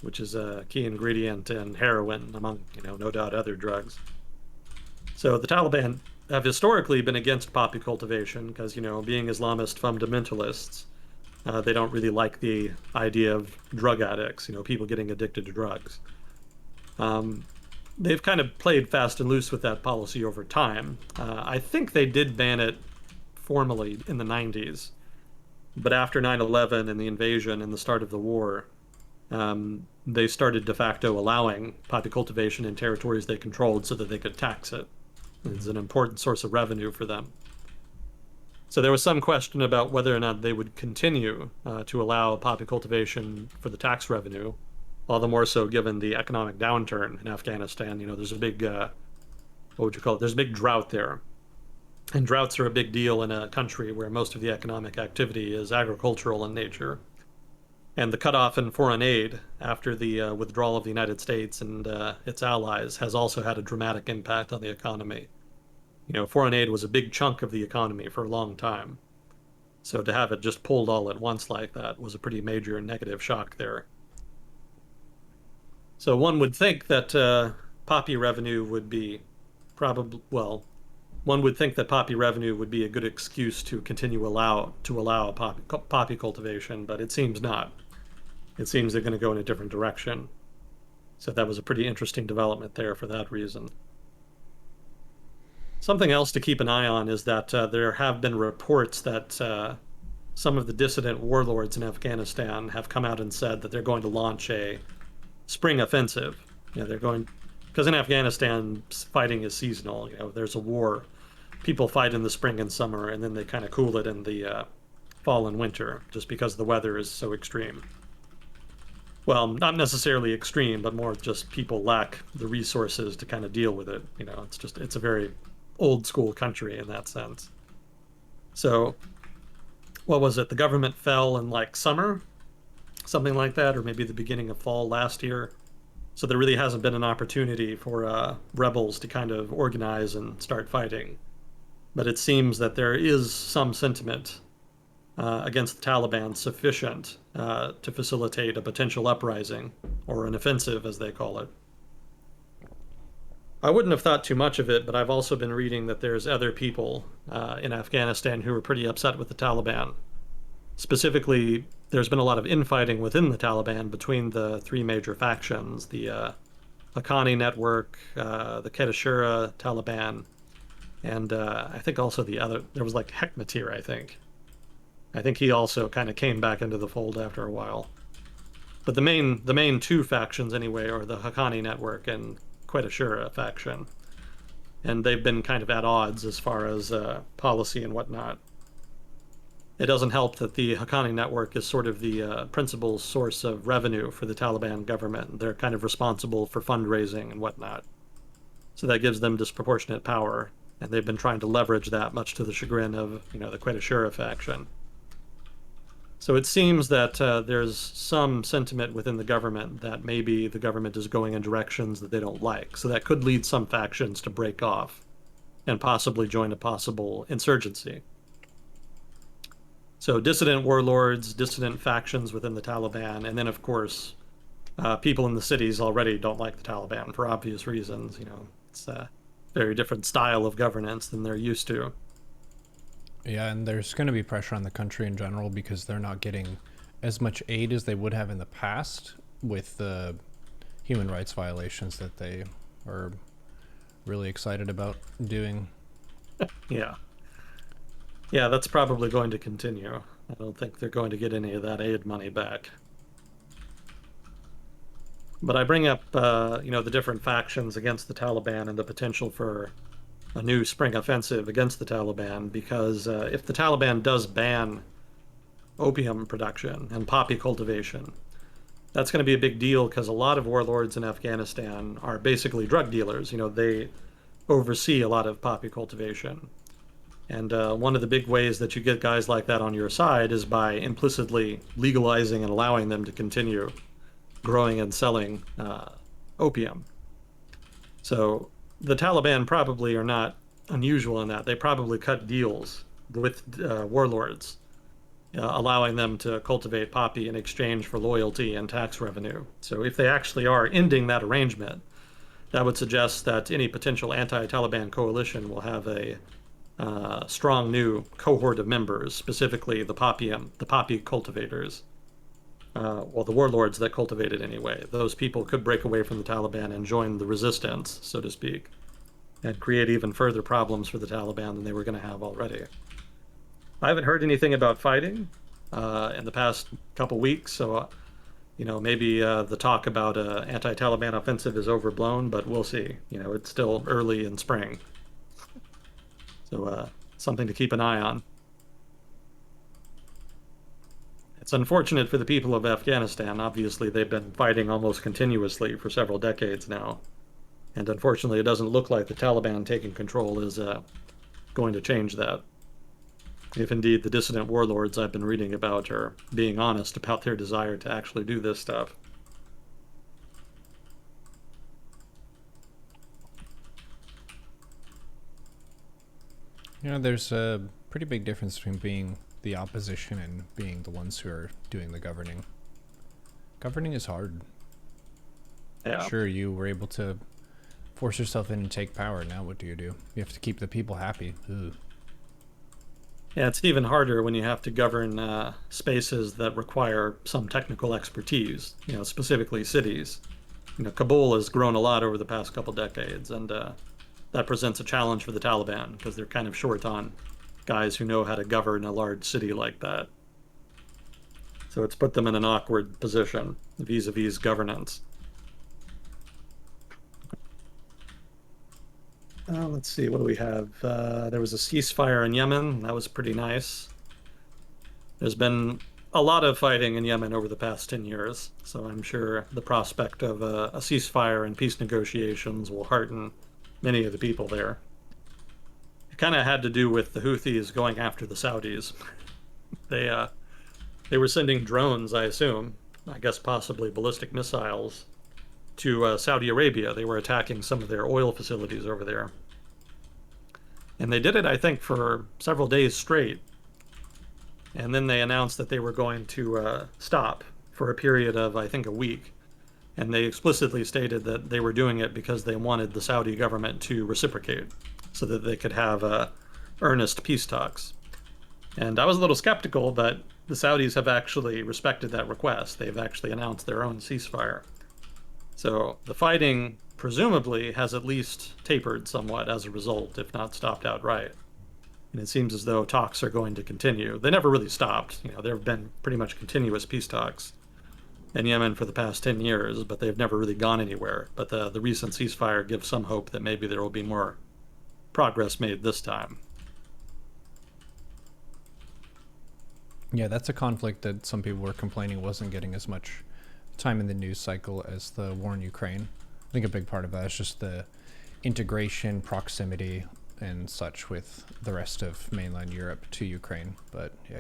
[SPEAKER 2] which is a key ingredient in heroin, among no doubt other drugs. So the Taliban have historically been against poppy cultivation because being Islamist fundamentalists, they don't really like the idea of drug addicts, people getting addicted to drugs. Um, they've kind of played fast and loose with that policy over time. I think they did ban it formally in the 90s, but after 9/11 and the invasion and the start of the war, they started de facto allowing poppy cultivation in territories they controlled so that they could tax it. It's an important source of revenue for them. So there was some question about whether or not they would continue to allow poppy cultivation for the tax revenue, all the more so given the economic downturn in Afghanistan. There's a big, what would you call it? There's a big drought there. And droughts are a big deal in a country where most of the economic activity is agricultural in nature. And the cutoff in foreign aid after the withdrawal of the United States and its allies has also had a dramatic impact on the economy. Foreign aid was a big chunk of the economy for a long time. So to have it just pulled all at once like that was a pretty major negative shock there. So one would think that poppy revenue would be probably, well, one would think that poppy revenue would be a good excuse to continue to allow poppy cultivation, but it seems not. It seems they're going to go in a different direction. So that was a pretty interesting development there for that reason. Something else to keep an eye on is that there have been reports that some of the dissident warlords in Afghanistan have come out and said that they're going to launch a spring offensive. They're going because in Afghanistan, fighting is seasonal. There's a war. People fight in the spring and summer, and then they kind of cool it in the fall and winter, just because the weather is so extreme. Well, not necessarily extreme, but more just people lack the resources to kind of deal with it. It's a very old school country in that sense. So, what was it? The government fell in like summer, something like that, or maybe the beginning of fall last year. So there really hasn't been an opportunity for rebels to kind of organize and start fighting. But it seems that there is some sentiment against the Taliban sufficient to facilitate a potential uprising, or an offensive, as they call it. I wouldn't have thought too much of it, but I've also been reading that there's other people in Afghanistan who are pretty upset with the Taliban. Specifically, there's been a lot of infighting within the Taliban between the three major factions, the Haqqani network, the Quetta Taliban, and I think also the other, there was like Hekmatyar, I think. I think he also kind of came back into the fold after a while. But the main two factions anyway are the Haqqani network and Quetta faction, and they've been kind of at odds as far as policy and whatnot. It doesn't help that the Haqqani network is sort of the principal source of revenue for the Taliban government. They're kind of responsible for fundraising and whatnot. So that gives them disproportionate power, and they've been trying to leverage that, much to the chagrin of, the Quetta faction. So it seems that there's some sentiment within the government that maybe the government is going in directions that they don't like. So that could lead some factions to break off and possibly join a possible insurgency. So dissident warlords, dissident factions within the Taliban, and then of course, people in the cities already don't like the Taliban for obvious reasons. It's a very different style of governance than they're used to.
[SPEAKER 1] Yeah, and there's going to be pressure on the country in general because they're not getting as much aid as they would have in the past with the human rights violations that they are really excited about doing.
[SPEAKER 2] Yeah. Yeah, that's probably going to continue. I don't think they're going to get any of that aid money back. But I bring up, the different factions against the Taliban and the potential for a new spring offensive against the Taliban because if the Taliban does ban opium production and poppy cultivation, that's going to be a big deal because a lot of warlords in Afghanistan are basically drug dealers. They oversee a lot of poppy cultivation. And one of the big ways that you get guys like that on your side is by implicitly legalizing and allowing them to continue growing and selling opium. So the Taliban probably are not unusual in that. They probably cut deals with warlords, allowing them to cultivate poppy in exchange for loyalty and tax revenue. So if they actually are ending that arrangement, that would suggest that any potential anti-Taliban coalition will have a strong new cohort of members, specifically the poppy cultivators. Well, the warlords that cultivate it anyway. Those people could break away from the Taliban and join the resistance, so to speak, and create even further problems for the Taliban than they were going to have already. I haven't heard anything about fighting in the past couple weeks, so maybe the talk about anti-Taliban offensive is overblown, but we'll see. It's still early in spring, so something to keep an eye on. It's unfortunate for the people of Afghanistan. Obviously, they've been fighting almost continuously for several decades now. And unfortunately, it doesn't look like the Taliban taking control is going to change that. If indeed the dissident warlords I've been reading about are being honest about their desire to actually do this stuff.
[SPEAKER 1] There's a pretty big difference between being the opposition and being the ones who are doing the governing. Governing is hard.
[SPEAKER 2] Yeah.
[SPEAKER 1] Sure, you were able to force yourself in and take power. Now what do? You have to keep the people happy. Ugh.
[SPEAKER 2] Yeah, it's even harder when you have to govern spaces that require some technical expertise, specifically cities. Kabul has grown a lot over the past couple decades, and that presents a challenge for the Taliban because they're kind of short on guys who know how to govern a large city like that. So it's put them in an awkward position vis-a-vis governance. Let's see, what do we have? There was a ceasefire in Yemen. That was pretty nice. There's been a lot of fighting in Yemen over the past 10 years, so I'm sure the prospect of a ceasefire and peace negotiations will hearten many of the people there. It kind of had to do with the Houthis going after the Saudis. They were sending drones, I assume, I guess possibly ballistic missiles, to Saudi Arabia. They were attacking some of their oil facilities over there. And they did it, I think, for several days straight. And then they announced that they were going to stop for a period of, I think, a week. And they explicitly stated that they were doing it because they wanted the Saudi government to reciprocate so that they could have earnest peace talks. And I was a little skeptical, but the Saudis have actually respected that request. They've actually announced their own ceasefire. So the fighting presumably has at least tapered somewhat as a result, if not stopped outright. And it seems as though talks are going to continue. They never really stopped. There have been pretty much continuous peace talks in Yemen for the past 10 years, but they've never really gone anywhere. But the recent ceasefire gives some hope that maybe there will be more progress made this time.
[SPEAKER 1] Yeah, that's a conflict that some people were complaining wasn't getting as much time in the news cycle as the war in Ukraine. I think a big part of that is just the integration, proximity, and such with the rest of mainland Europe to Ukraine. But yeah,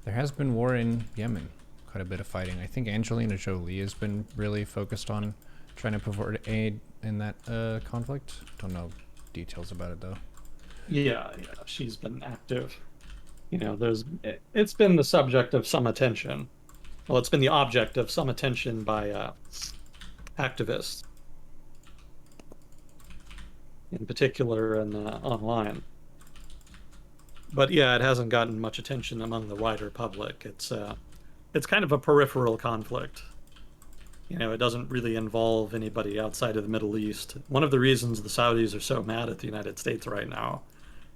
[SPEAKER 1] there has been war in Yemen, quite a bit of fighting. I think Angelina Jolie has been really focused on trying to provide aid in that conflict. Don't know details about it though.
[SPEAKER 2] Yeah, she's been active. It's been the subject of some attention. Well, it's been the object of some attention by activists, in particular and online. But yeah, it hasn't gotten much attention among the wider public. It's kind of a peripheral conflict. It doesn't really involve anybody outside of the Middle East. One of the reasons the Saudis are so mad at the United States right now,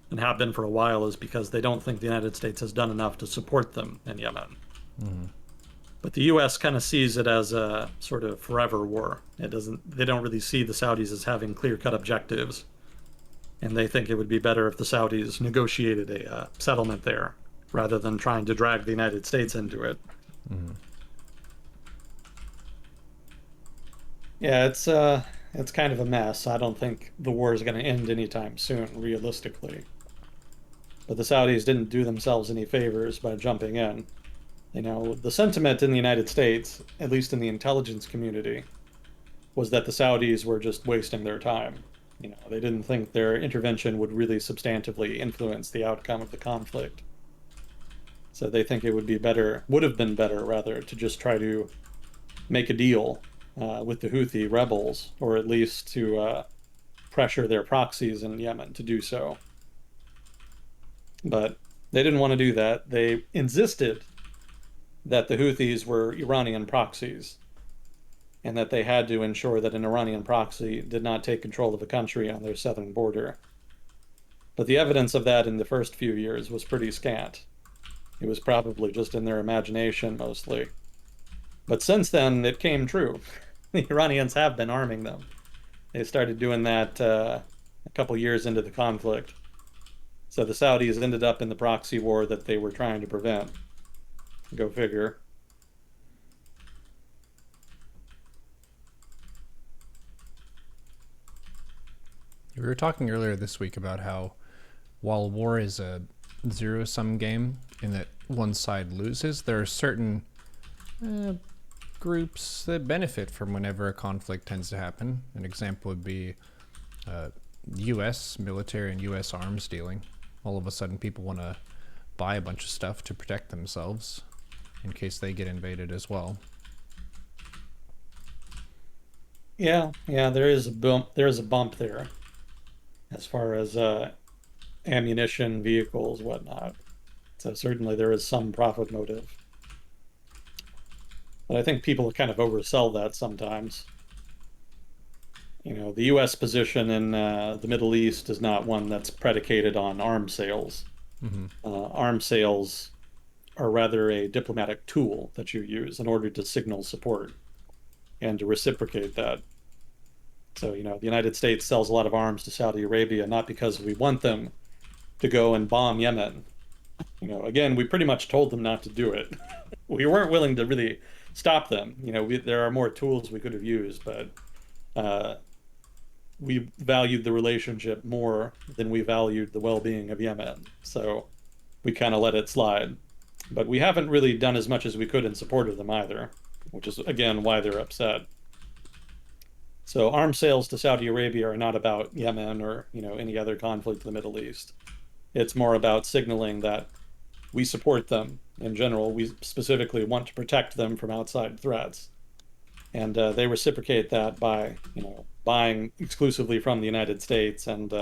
[SPEAKER 2] and have been for a while, is because they don't think the United States has done enough to support them in Yemen.
[SPEAKER 1] Mm-hmm.
[SPEAKER 2] But the U.S. kind of sees it as a sort of forever war. They don't really see the Saudis as having clear-cut objectives. And they think it would be better if the Saudis negotiated a settlement there rather than trying to drag the United States into it.
[SPEAKER 1] Mm-hmm.
[SPEAKER 2] Yeah, it's kind of a mess. I don't think the war is going to end anytime soon, realistically. But the Saudis didn't do themselves any favors by jumping in. The sentiment in the United States, at least in the intelligence community, was that the Saudis were just wasting their time. They didn't think their intervention would really substantively influence the outcome of the conflict. So they think it would have been better rather, to just try to make a deal with the Houthi rebels, or at least to pressure their proxies in Yemen to do so. But they didn't want to do that. They insisted that the Houthis were Iranian proxies, and that they had to ensure that an Iranian proxy did not take control of a country on their southern border. But the evidence of that in the first few years was pretty scant. It was probably just in their imagination mostly. But since then, it came true. The Iranians have been arming them. They started doing that a couple years into the conflict. So the Saudis ended up in the proxy war that they were trying to prevent. Go figure.
[SPEAKER 1] We were talking earlier this week about how while war is a zero-sum game in that one side loses, there are certain groups that benefit from whenever a conflict tends to happen. An example would be U.S. military and U.S. arms dealing. All of a sudden people want to buy a bunch of stuff to protect themselves in case they get invaded as well.
[SPEAKER 2] Yeah, there is a bump. There is a bump there, as far as ammunition, vehicles, whatnot. So certainly there is some profit motive. But I think people kind of oversell that sometimes. The U.S. position in the Middle East is not one that's predicated on arms sales.
[SPEAKER 1] Mm-hmm.
[SPEAKER 2] Arms sales are rather a diplomatic tool that you use in order to signal support and to reciprocate that. So, the United States sells a lot of arms to Saudi Arabia, not because we want them to go and bomb Yemen. Again, we pretty much told them not to do it. We weren't willing to really stop them. There are more tools we could have used, but we valued the relationship more than we valued the well-being of Yemen. So we kind of let it slide. But we haven't really done as much as we could in support of them either, which is, again, why they're upset. So arms sales to Saudi Arabia are not about Yemen or, any other conflict in the Middle East. It's more about signaling that we support them in general. We specifically want to protect them from outside threats. And they reciprocate that by, buying exclusively from the United States and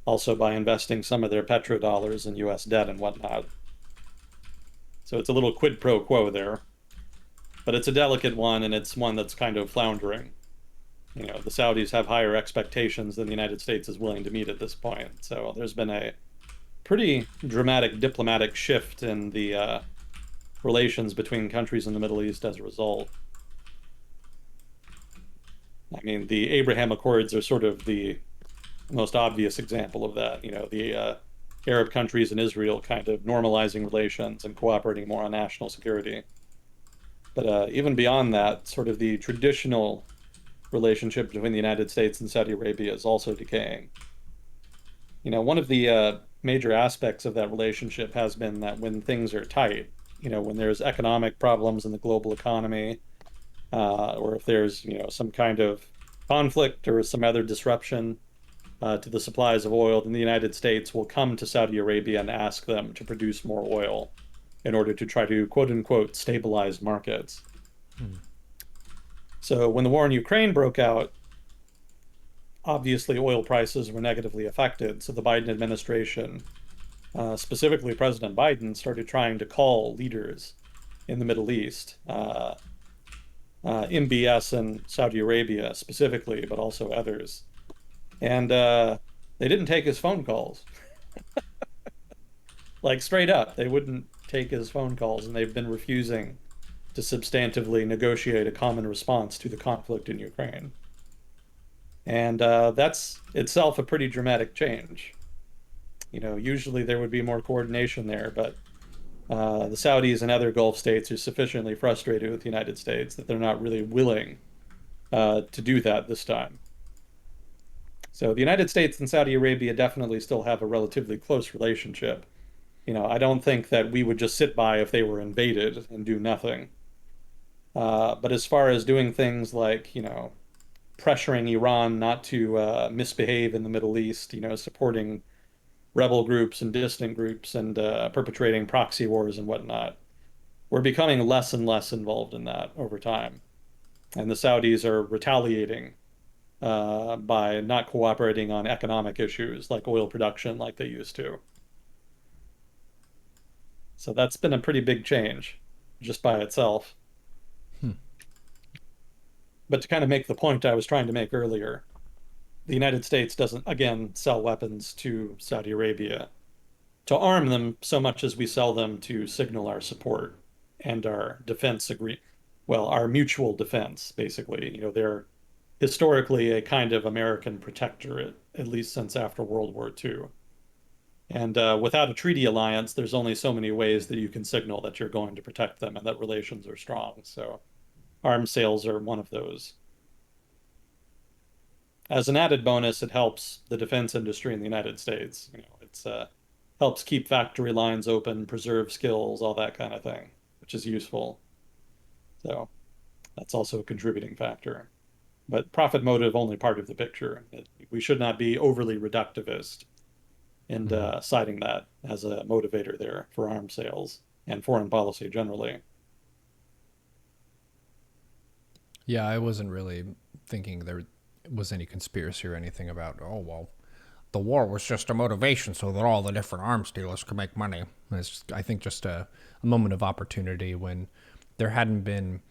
[SPEAKER 2] also by investing some of their petrodollars in US debt and whatnot. So it's a little quid pro quo there, but it's a delicate one and it's one that's kind of floundering. The Saudis have higher expectations than the United States is willing to meet at this point. So there's been a pretty dramatic diplomatic shift in the relations between countries in the Middle East as a result. I mean, the Abraham Accords are sort of the most obvious example of that. The Arab countries and Israel kind of normalizing relations and cooperating more on national security. But even beyond that, sort of the traditional relationship between the United States and Saudi Arabia is also decaying. One of the major aspects of that relationship has been that when things are tight, when there's economic problems in the global economy, or if there's, some kind of conflict or some other disruption to the supplies of oil, then the United States will come to Saudi Arabia and ask them to produce more oil in order to try to quote unquote stabilize markets.
[SPEAKER 1] Hmm.
[SPEAKER 2] So when the war in Ukraine broke out, obviously oil prices were negatively affected. So the Biden administration, specifically President Biden, started trying to call leaders in the Middle East, MBS and Saudi Arabia specifically, but also others. And they didn't take his phone calls. Like straight up, they wouldn't take his phone calls, and they've been refusing to substantively negotiate a common response to the conflict in Ukraine. And that's itself a pretty dramatic change. Usually there would be more coordination there, but the Saudis and other Gulf states are sufficiently frustrated with the United States that they're not really willing to do that this time. So the United States and Saudi Arabia definitely still have a relatively close relationship. I don't think that we would just sit by if they were invaded and do nothing. But as far as doing things like, pressuring Iran not to misbehave in the Middle East, supporting rebel groups and dissident groups and perpetrating proxy wars and whatnot, we're becoming less and less involved in that over time. And the Saudis are retaliating by not cooperating on economic issues like oil production like they used to. So that's been a pretty big change just by itself.
[SPEAKER 1] Hmm.
[SPEAKER 2] But to kind of make the point I was trying to make earlier, the United States doesn't, again, sell weapons to Saudi Arabia to arm them so much as we sell them to signal our support and our well, our mutual defense, basically. They're historically a kind of American protectorate, at least since after World War II. And without a treaty alliance, there's only so many ways that you can signal that you're going to protect them and that relations are strong. So arms sales are one of those. As an added bonus, it helps the defense industry in the United States. It's helps keep factory lines open, preserve skills, all that kind of thing, which is useful. So that's also a contributing factor. But profit motive only part of the picture. We should not be overly reductivist in
[SPEAKER 1] Hmm.
[SPEAKER 2] citing that as a motivator there for arms sales and foreign policy generally.
[SPEAKER 1] Yeah, I wasn't really thinking there was any conspiracy or anything about, oh, well, the war was just a motivation so that all the different arms dealers could make money. It's just, I think, just a moment of opportunity when there hadn't been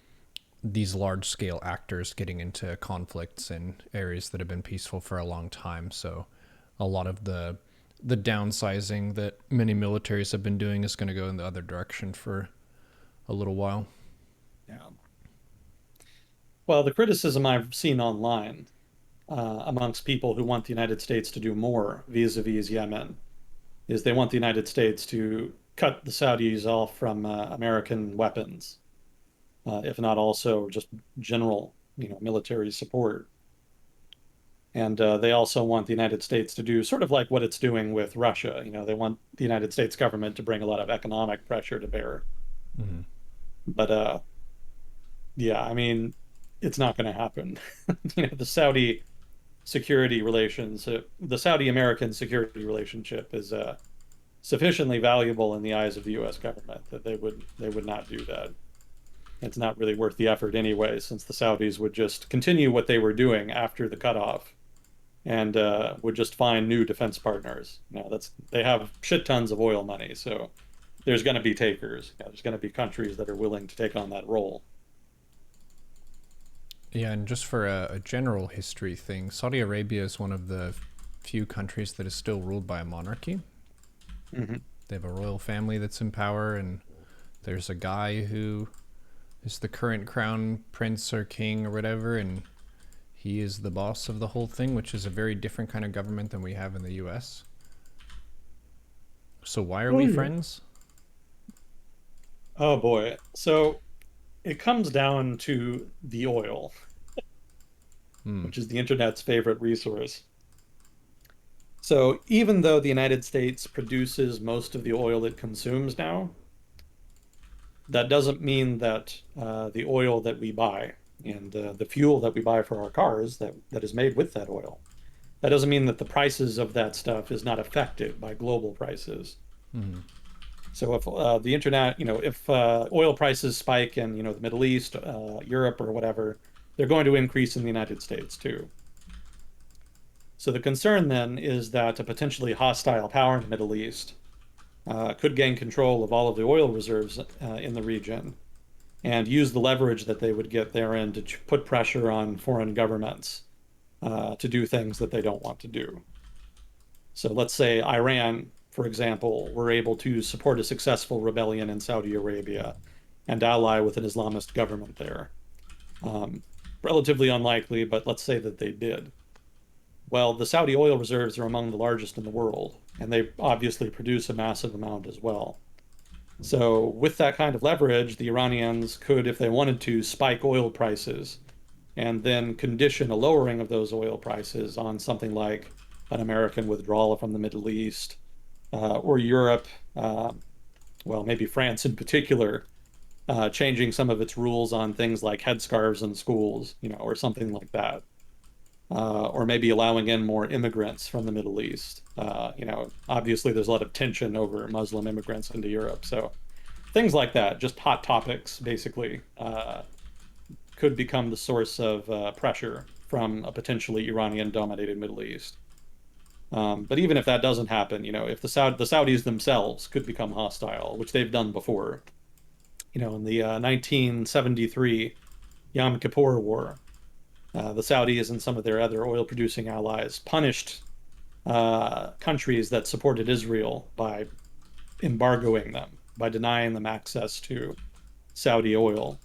[SPEAKER 1] these large scale actors getting into conflicts in areas that have been peaceful for a long time. So a lot of the downsizing that many militaries have been doing is going to go in the other direction for a little while.
[SPEAKER 2] Yeah. Well, the criticism I've seen online amongst people who want the United States to do more vis-a-vis Yemen is they want the United States to cut the Saudis off from American weapons, if not also just general, military support. And they also want the United States to do sort of like what it's doing with Russia. They want the United States government to bring a lot of economic pressure to bear.
[SPEAKER 1] Mm-hmm.
[SPEAKER 2] But yeah, I mean, it's not going to happen. The Saudi security relations, the Saudi-American security relationship is sufficiently valuable in the eyes of the U.S. government that they would not do that. It's not really worth the effort anyway, since the Saudis would just continue what they were doing after the cutoff and would just find new defense partners. That's they have shit tons of oil money, so there's going to be takers. There's going to be countries that are willing to take on that role.
[SPEAKER 1] Yeah, and just for a general history thing, Saudi Arabia is one of the few countries that is still ruled by a monarchy.
[SPEAKER 2] Hmm.
[SPEAKER 1] They have a royal family that's in power, and there's a guy who is the current crown prince or king or whatever, and he is the boss of the whole thing, which is a very different kind of government than we have in the US. So why are
[SPEAKER 2] Oh
[SPEAKER 1] we
[SPEAKER 2] yeah.
[SPEAKER 1] friends?
[SPEAKER 2] Oh boy. So it comes down to the oil,
[SPEAKER 1] Hmm.
[SPEAKER 2] which is the internet's favorite resource. So even though the United States produces most of the oil it consumes now, that doesn't mean that the oil that we buy and the fuel that we buy for our cars that is made with that oil, that doesn't mean that the prices of that stuff is not affected by global prices.
[SPEAKER 1] Hmm.
[SPEAKER 2] So if the internet, if oil prices spike in, the Middle East, Europe, or whatever, they're going to increase in the United States too. So the concern then is that a potentially hostile power in the Middle East could gain control of all of the oil reserves in the region and use the leverage that they would get therein to put pressure on foreign governments to do things that they don't want to do. So let's say Iran, for example, were able to support a successful rebellion in Saudi Arabia and ally with an Islamist government there. Um, Relatively unlikely, but let's say that they did. Well, the Saudi oil reserves are among the largest in the world, and they obviously produce a massive amount as well. So, with that kind of leverage, the Iranians could, if they wanted to, spike oil prices and then condition a lowering of those oil prices on something like an American withdrawal from the Middle East or Europe, uh, well, maybe France in particular, changing some of its rules on things like headscarves in schools, or something like that. Or maybe allowing in more immigrants from the Middle East. Obviously there's a lot of tension over Muslim immigrants into Europe. So things like that, just hot topics, basically, could become the source of pressure from a potentially Iranian-dominated Middle East. But even if that doesn't happen, if the Saudis themselves could become hostile, which they've done before, in the 1973 Yom Kippur War, the Saudis and some of their other oil-producing allies punished countries that supported Israel by embargoing them, by denying them access to Saudi oil,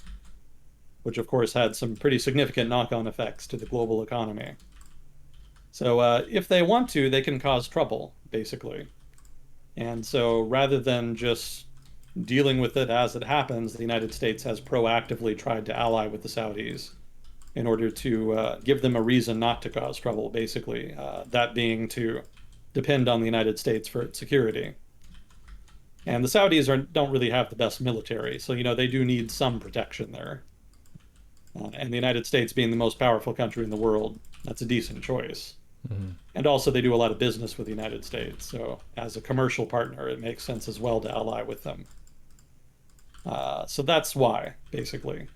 [SPEAKER 2] which of course had some pretty significant knock-on effects to the global economy. So if they want to, they can cause trouble, basically. And so rather than just dealing with it as it happens, the United States has proactively tried to ally with the Saudis in order to give them a reason not to cause trouble, basically. That being to depend on the United States for its security. And the Saudis don't really have the best military, so they do need some protection there. And the United States being the most powerful country in the world, that's a decent choice.
[SPEAKER 1] Hmm.
[SPEAKER 2] And also, they do a lot of business with the United States. So, as a commercial partner, it makes sense as well to ally with them. So that's why, basically.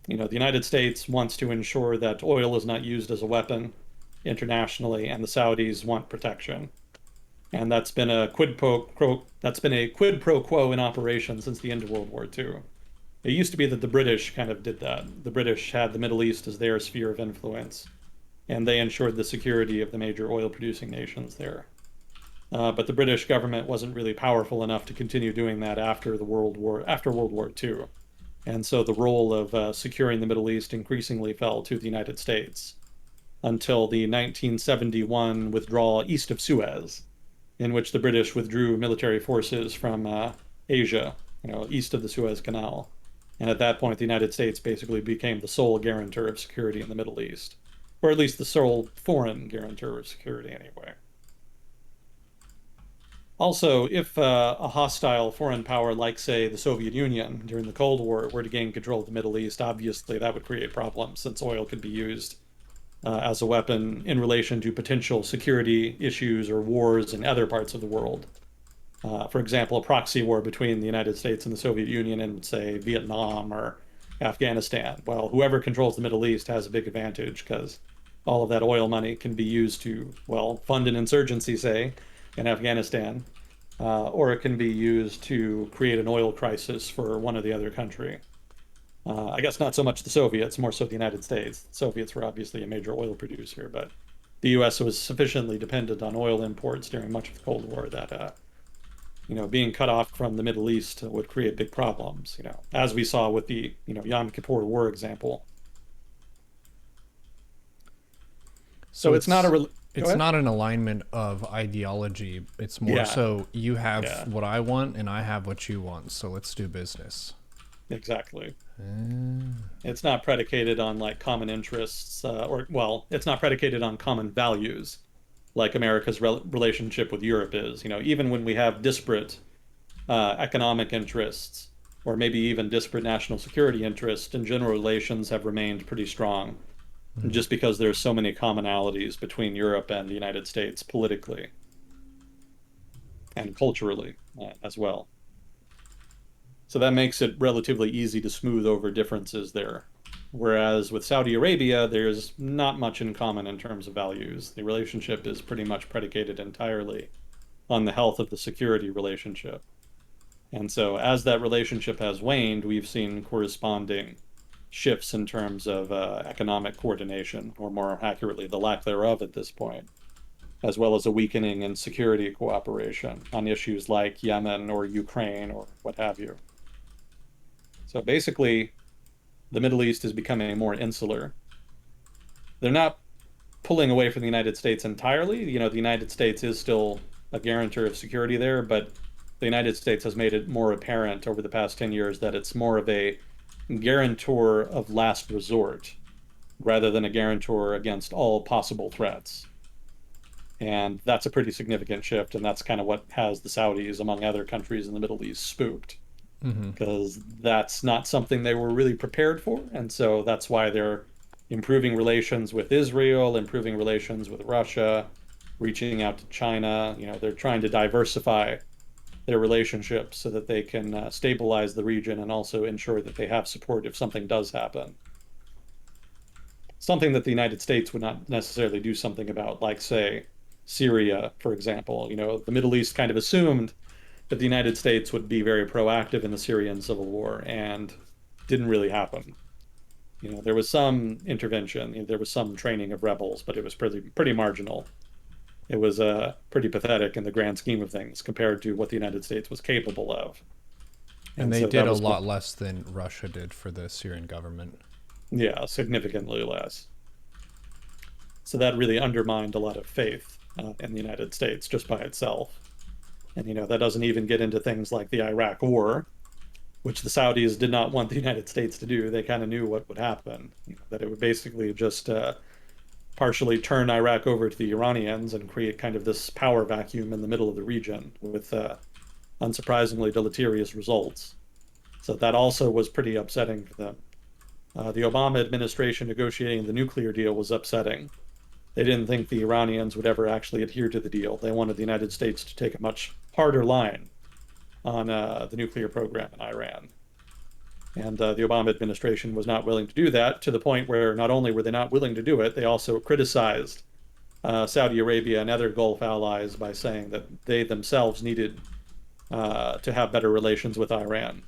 [SPEAKER 2] The United States wants to ensure that oil is not used as a weapon internationally, and the Saudis want protection. And that's been a quid pro quo in operation since the end of World War II. It used to be that the British kind of did that. The British had the Middle East as their sphere of influence, and they ensured the security of the major oil producing nations there. But the British government wasn't really powerful enough to continue doing that after World War II. And so the role of securing the Middle East increasingly fell to the United States until the 1971 withdrawal east of Suez, in which the British withdrew military forces from Asia, east of the Suez Canal. And at that point, the United States basically became the sole guarantor of security in the Middle East, or at least the sole foreign guarantor of security, anyway. Also, if a hostile foreign power like, say, the Soviet Union during the Cold War were to gain control of the Middle East, obviously that would create problems since oil could be used as a weapon in relation to potential security issues or wars in other parts of the world. For example, a proxy war between the United States and the Soviet Union in, say, Vietnam or Afghanistan. Well, whoever controls the Middle East has a big advantage because all of that oil money can be used to, well, fund an insurgency, say, in Afghanistan, or it can be used to create an oil crisis for one or the other country. I guess not so much the Soviets, more so the United States. The Soviets were obviously a major oil producer, but the US was sufficiently dependent on oil imports during much of the Cold War that being cut off from the Middle East would create big problems, as we saw with the, Yom Kippur War example. So
[SPEAKER 1] So
[SPEAKER 2] it's not a real. Go
[SPEAKER 1] it's
[SPEAKER 2] ahead.
[SPEAKER 1] not an alignment of ideology. It's more
[SPEAKER 2] Yeah,
[SPEAKER 1] so you have
[SPEAKER 2] yeah,
[SPEAKER 1] what I want and I have what you want. So let's do business.
[SPEAKER 2] exactly.
[SPEAKER 1] Uh,
[SPEAKER 2] It's not predicated on like common interests, or well, it's not predicated on common values like America's relationship with Europe is. Even when we have disparate economic interests, or maybe even disparate national security interests, in general relations have remained pretty strong, just because there's so many commonalities between Europe and the United States politically and culturally as well. So that makes it relatively easy to smooth over differences there. Whereas with Saudi Arabia, there's not much in common in terms of values. The relationship is pretty much predicated entirely on the health of the security relationship. And so as that relationship has waned, we've seen corresponding shifts in terms of economic coordination, or more accurately, the lack thereof at this point, as well as a weakening in security cooperation on issues like Yemen or Ukraine or what have you. So basically, the Middle East is becoming more insular. They're not pulling away from the United States entirely. The United States is still a guarantor of security there, but the United States has made it more apparent over the past 10 years that it's more of a guarantor of last resort rather than a guarantor against all possible threats. And that's a pretty significant shift. And that's kind of what has the Saudis, among other countries in the Middle East, spooked because that's not something they were really prepared for. And so that's why they're improving relations with Israel, improving relations with Russia, reaching out to China. They're trying to diversify their relationships so that they can stabilize the region and also ensure that they have support if something does happen. Something that the United States would not necessarily do something about, like, say, Syria, for example. The Middle East kind of assumed that the United States would be very proactive in the Syrian civil war and didn't really happen. There was some intervention, there was some training of rebels, but it was pretty marginal. It was pretty pathetic in the grand scheme of things compared to what the United States was capable of.
[SPEAKER 1] and
[SPEAKER 2] And
[SPEAKER 1] they
[SPEAKER 2] so
[SPEAKER 1] did
[SPEAKER 2] that
[SPEAKER 1] a
[SPEAKER 2] was,
[SPEAKER 1] lot less than Russia did for the Syrian government.
[SPEAKER 2] yeah, significantly less. So that really undermined a lot of faith in the United States just by itself. And, that doesn't even get into things like the Iraq War, which the Saudis did not want the United States to do. They kind of knew what would happen, that it would basically just partially turn Iraq over to the Iranians and create kind of this power vacuum in the middle of the region with unsurprisingly deleterious results. So that also was pretty upsetting for them. The Obama administration negotiating the nuclear deal was upsetting. They didn't think the Iranians would ever actually adhere to the deal. They wanted the United States to take a much harder line on the nuclear program in Iran. And the Obama administration was not willing to do that, to the point where not only were they not willing to do it, they also criticized Saudi Arabia and other Gulf allies by saying that they themselves needed to have better relations with Iran.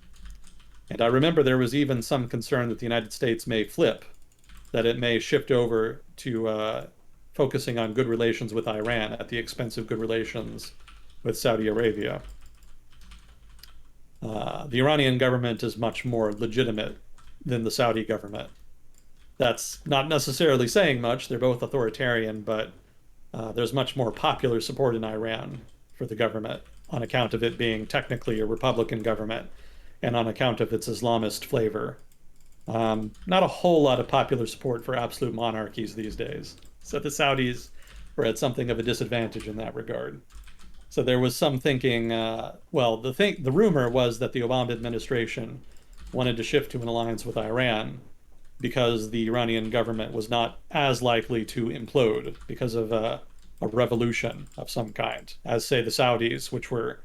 [SPEAKER 2] And I remember there was even some concern that the United States may flip, that it may shift over to focusing on good relations with Iran at the expense of good relations with Saudi Arabia. The Iranian government is much more legitimate than the Saudi government. That's not necessarily saying much. They're both authoritarian, but there's much more popular support in Iran for the government on account of it being technically a Republican government and on account of its Islamist flavor. Not a whole lot of popular support for absolute monarchies these days. So the Saudis are at something of a disadvantage in that regard. So there was some thinking, well, the rumor was that the Obama administration wanted to shift to an alliance with Iran because the Iranian government was not as likely to implode because of a revolution of some kind, as say the Saudis, which were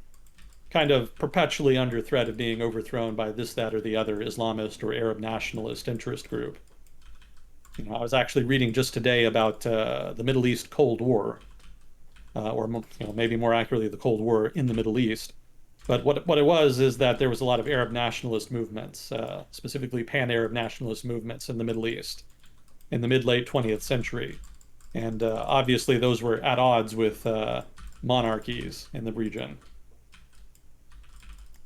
[SPEAKER 2] kind of perpetually under threat of being overthrown by this, that, or the other Islamist or Arab nationalist interest group. I was actually reading just today about the Middle East Cold War, or maybe more accurately, the Cold War in the Middle East. But what it was is that there was a lot of Arab nationalist movements, specifically pan-Arab nationalist movements in the Middle East in the mid-late 20th century. And obviously, those were at odds with monarchies in the region.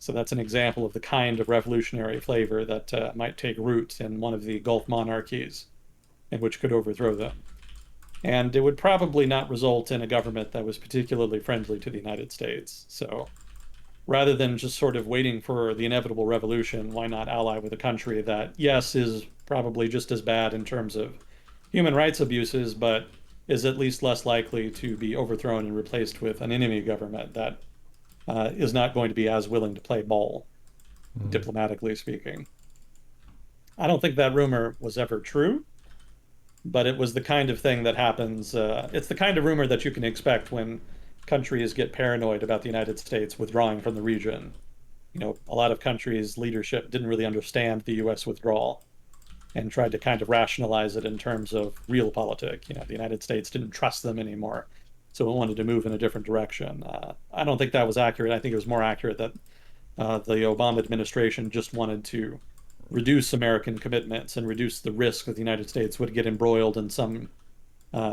[SPEAKER 2] So that's an example of the kind of revolutionary flavor that might take root in one of the Gulf monarchies and which could overthrow them. And it would probably not result in a government that was particularly friendly to the United States. So rather than just sort of waiting for the inevitable revolution, why not ally with a country that, yes, is probably just as bad in terms of human rights abuses, but is at least less likely to be overthrown and replaced with an enemy government that is not going to be as willing to play ball,
[SPEAKER 1] Mm.
[SPEAKER 2] diplomatically speaking. I don't think that rumor was ever true, but it was the kind of thing that happens. It's the kind of rumor that you can expect when countries get paranoid about the United States withdrawing from the region. A lot of countries' leadership didn't really understand the US withdrawal and tried to kind of rationalize it in terms of realpolitik. The United States didn't trust them anymore, so it wanted to move in a different direction. I don't think that was accurate. I think it was more accurate that the Obama administration just wanted to reduce American commitments and reduce the risk that the United States would get embroiled in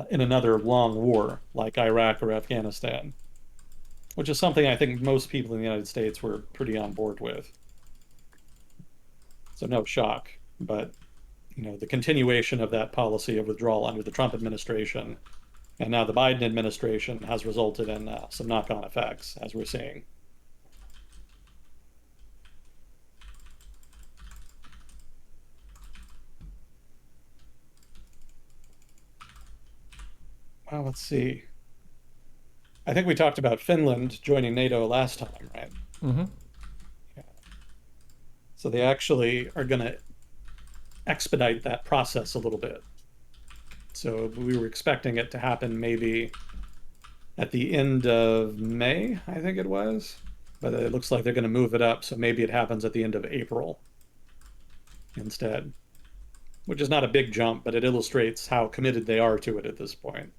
[SPEAKER 2] in another long war like Iraq or Afghanistan, which is something I think most people in the United States were pretty on board with. So no shock, but the continuation of that policy of withdrawal under the Trump administration and now the Biden administration has resulted in some knock-on effects, as we're seeing. Well, let's see. I think we talked about Finland joining NATO last time, right?
[SPEAKER 1] Mm-hmm.
[SPEAKER 2] Yeah. So they actually are going to expedite that process a little bit. So we were expecting it to happen maybe at the end of May, I think it was. But it looks like they're going to move it up. So maybe it happens at the end of April instead, which is not a big jump, but it illustrates how committed they are to it at this point.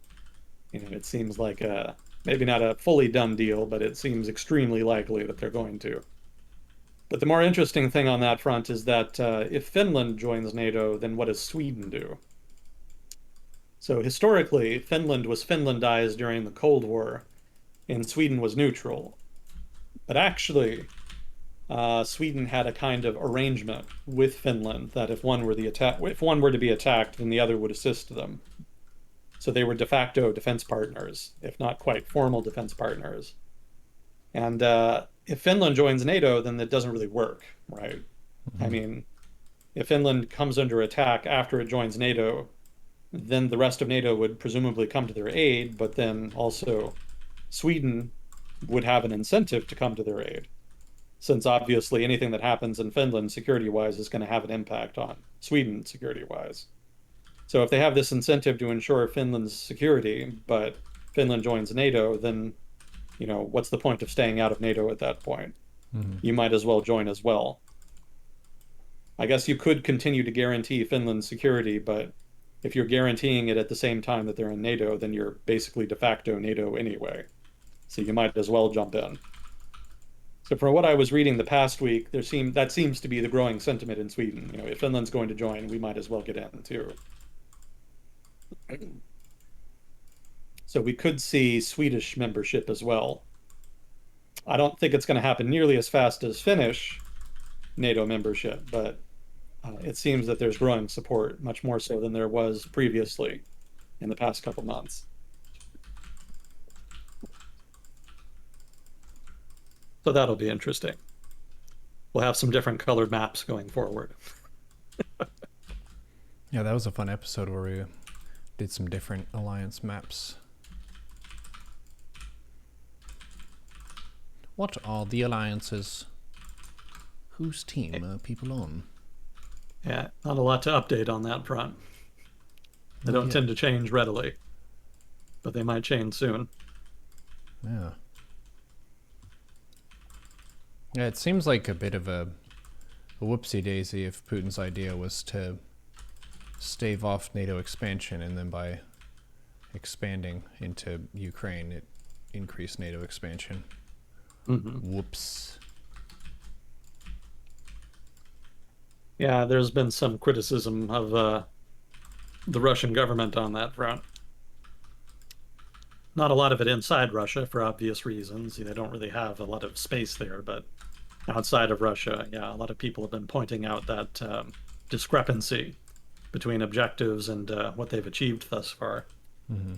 [SPEAKER 2] It seems like maybe not a fully done deal, but it seems extremely likely that they're going to. But the more interesting thing on that front is that if Finland joins NATO, then what does Sweden do? So historically, Finland was Finlandized during the Cold War, and Sweden was neutral. But actually, Sweden had a kind of arrangement with Finland that if if one were to be attacked, then the other would assist them. So they were de facto defense partners, if not quite formal defense partners. And if Finland joins NATO, then it doesn't really work, right? I
[SPEAKER 1] Mm-hmm.
[SPEAKER 2] mean, if Finland comes under attack after it joins NATO, then the rest of NATO would presumably come to their aid, but then also Sweden would have an incentive to come to their aid, since obviously anything that happens in Finland security-wise is going to have an impact on Sweden security-wise. So if they have this incentive to ensure Finland's security, but Finland joins NATO, then, what's the point of staying out of NATO at that point?
[SPEAKER 1] Mm-hmm.
[SPEAKER 2] You might as well join as well. I guess you could continue to guarantee Finland's security, but if you're guaranteeing it at the same time that they're in NATO, then you're basically de facto NATO anyway. So you might as well jump in. So from what I was reading the past week, that seems to be the growing sentiment in Sweden. If Finland's going to join, we might as well get in too. So we could see Swedish membership as well. I don't think it's going to happen nearly as fast as Finnish NATO membership, but it seems that there's growing support, much more so than there was previously in the past couple months. So that'll be interesting. We'll have some different colored maps going forward.
[SPEAKER 1] Yeah, that was a fun episode where we did some different alliance maps. What are the alliances? Whose team are people on?
[SPEAKER 2] Yeah, not a lot to update on that front. They
[SPEAKER 1] Not
[SPEAKER 2] don't
[SPEAKER 1] yet.
[SPEAKER 2] tend to change readily, but they might change soon.
[SPEAKER 1] Yeah. Yeah, it seems like a bit of a whoopsie daisy if Putin's idea was to stave off NATO expansion, and then by expanding into Ukraine, it increased NATO expansion.
[SPEAKER 2] Hmm.
[SPEAKER 1] Whoops.
[SPEAKER 2] Yeah, there's been some criticism of the Russian government on that front. Not a lot of it inside Russia for obvious reasons. They don't really have a lot of space there, but outside of Russia, yeah, a lot of people have been pointing out that discrepancy between objectives and what they've achieved thus far.
[SPEAKER 1] Mm-hmm.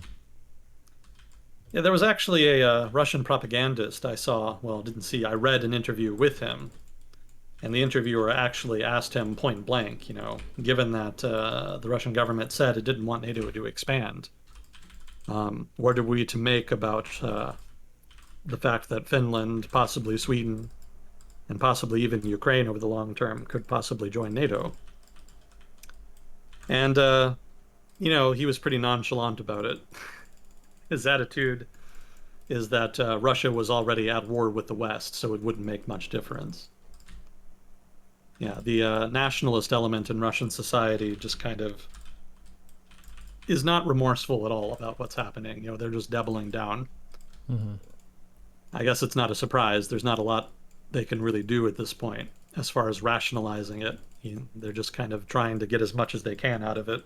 [SPEAKER 2] Yeah, there was actually a Russian propagandist I saw, well, didn't see, I read an interview with him, and the interviewer actually asked him point blank, given that the Russian government said it didn't want NATO to expand, what are we to make about the fact that Finland, possibly Sweden, and possibly even Ukraine over the long term could possibly join NATO? And, he was pretty nonchalant about it. His attitude is that Russia was already at war with the West, so it wouldn't make much difference. Yeah, the nationalist element in Russian society just kind of is not remorseful at all about what's happening. They're just doubling down.
[SPEAKER 1] Mm-hmm.
[SPEAKER 2] I guess it's not a surprise. There's not a lot they can really do at this point as far as rationalizing it. They're just kind of trying to get as much as they can out of it.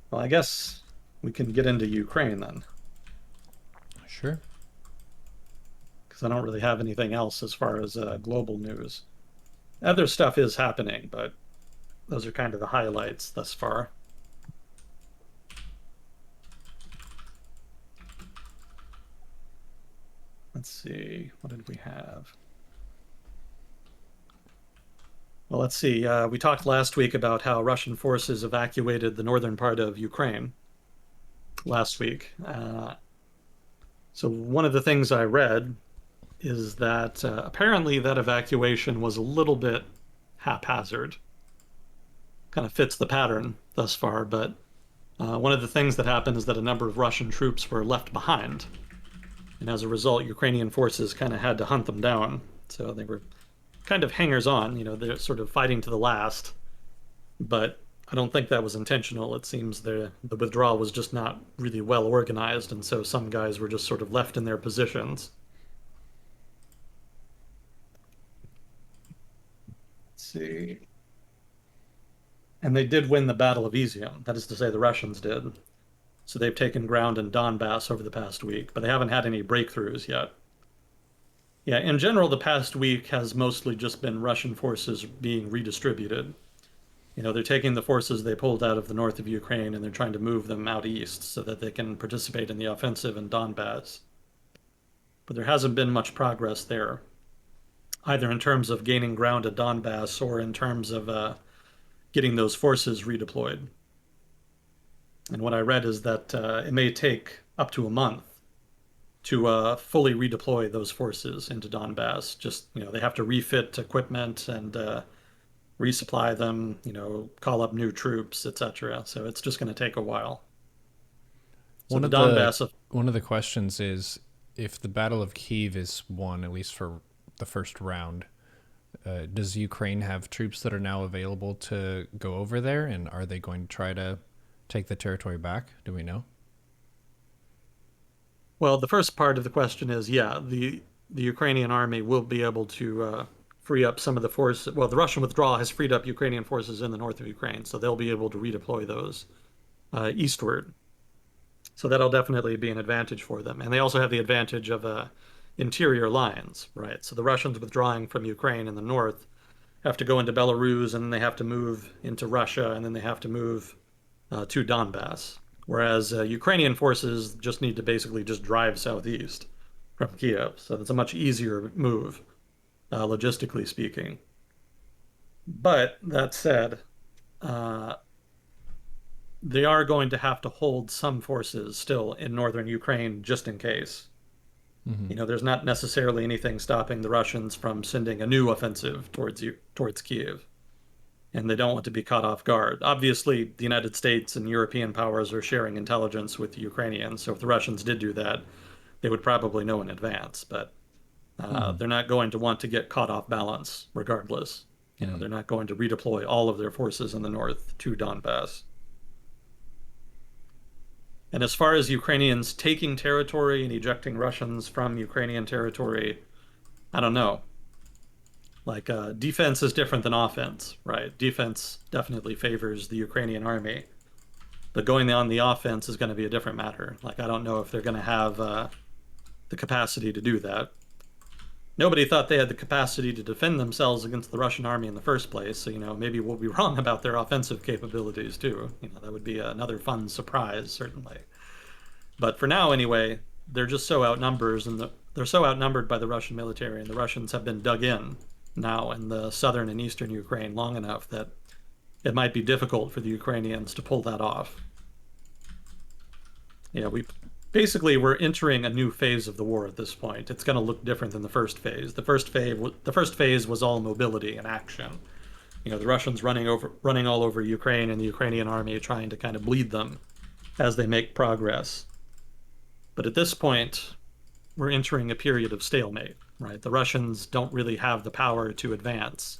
[SPEAKER 2] Well, I guess we can get into Ukraine then,
[SPEAKER 1] Sure.
[SPEAKER 2] because I don't really have anything else as far as global news. Other stuff is happening, but those are kind of the highlights thus far. Let's see, what did we have? Well, let's see. We talked last week about how Russian forces evacuated the northern part of Ukraine last week. So one of the things I read is that apparently that evacuation was a little bit haphazard. Kind of fits the pattern thus far, but one of the things that happened is that a number of Russian troops were left behind. And as a result, Ukrainian forces kind of had to hunt them down. So they were kind of hangers on, they're sort of fighting to the last. But I don't think that was intentional. It seems the withdrawal was just not really well organized, and so some guys were just sort of left in their positions. Let's see. And they did win the Battle of Izium. That is to say, the Russians did. So they've taken ground in Donbass over the past week, but they haven't had any breakthroughs yet. Yeah, in general, the past week has mostly just been Russian forces being redistributed. They're taking the forces they pulled out of the north of Ukraine and they're trying to move them out east so that they can participate in the offensive in Donbass. But there hasn't been much progress there, either in terms of gaining ground at Donbass or in terms of getting those forces redeployed. And what I read is that it may take up to a month to fully redeploy those forces into Donbass. Just, they have to refit equipment and resupply them, call up new troops, etc. So it's just going to take a while. So
[SPEAKER 1] One
[SPEAKER 2] the
[SPEAKER 1] of the
[SPEAKER 2] Donbass,
[SPEAKER 1] one of the questions is if the Battle of Kiev is won, at least for the first round. Does Ukraine have troops that are now available to go over there, and are they going to try to take the territory back? Do we know?
[SPEAKER 2] well, the first part of the question is, yeah, the Ukrainian army will be able to free up some of the force. Well, the Russian withdrawal has freed up Ukrainian forces in the north of Ukraine, so they'll be able to redeploy those eastward. So that'll definitely be an advantage for them. And they also have the advantage of interior lines, right? So the Russians withdrawing from Ukraine in the north have to go into Belarus, and then they have to move into Russia, and then they have to move to Donbass. Whereas Ukrainian forces just need to basically just drive southeast from Kiev. So it's a much easier move, logistically speaking. But that said, uh, they are going to have to hold some forces still in northern Ukraine just in case.
[SPEAKER 1] Hmm.
[SPEAKER 2] There's not necessarily anything stopping the Russians from sending a new offensive towards Kiev, and they don't want to be caught off guard. Obviously, the United States and European powers are sharing intelligence with the Ukrainians, so if the Russians did do that, they would probably know in advance, but
[SPEAKER 1] Hmm.
[SPEAKER 2] they're not going to want to get caught off balance regardless.
[SPEAKER 1] Hmm.
[SPEAKER 2] They're not going to redeploy all of their forces in the north to Donbass. And as far as Ukrainians taking territory and ejecting Russians from Ukrainian territory, I don't know. Like defense is different than offense, right? Defense definitely favors the Ukrainian army, but going on the offense is going to be a different matter. Like I don't know if they're going to have the capacity to do that. Nobody thought they had the capacity to defend themselves against the Russian army in the first place. So, maybe we'll be wrong about their offensive capabilities too. That would be another fun surprise, certainly. But for now, anyway, they're just so outnumbered, and they're so outnumbered by the Russian military, and the Russians have been dug in now in the southern and eastern Ukraine long enough that it might be difficult for the Ukrainians to pull that off. We basically we're entering a new phase of the war at this point. It's going to look different than the first phase. The first phase was all mobility and action. The Russians running all over Ukraine, and the Ukrainian army trying to kind of bleed them as they make progress. But at this point, we're entering a period of stalemate, right? The Russians don't really have the power to advance,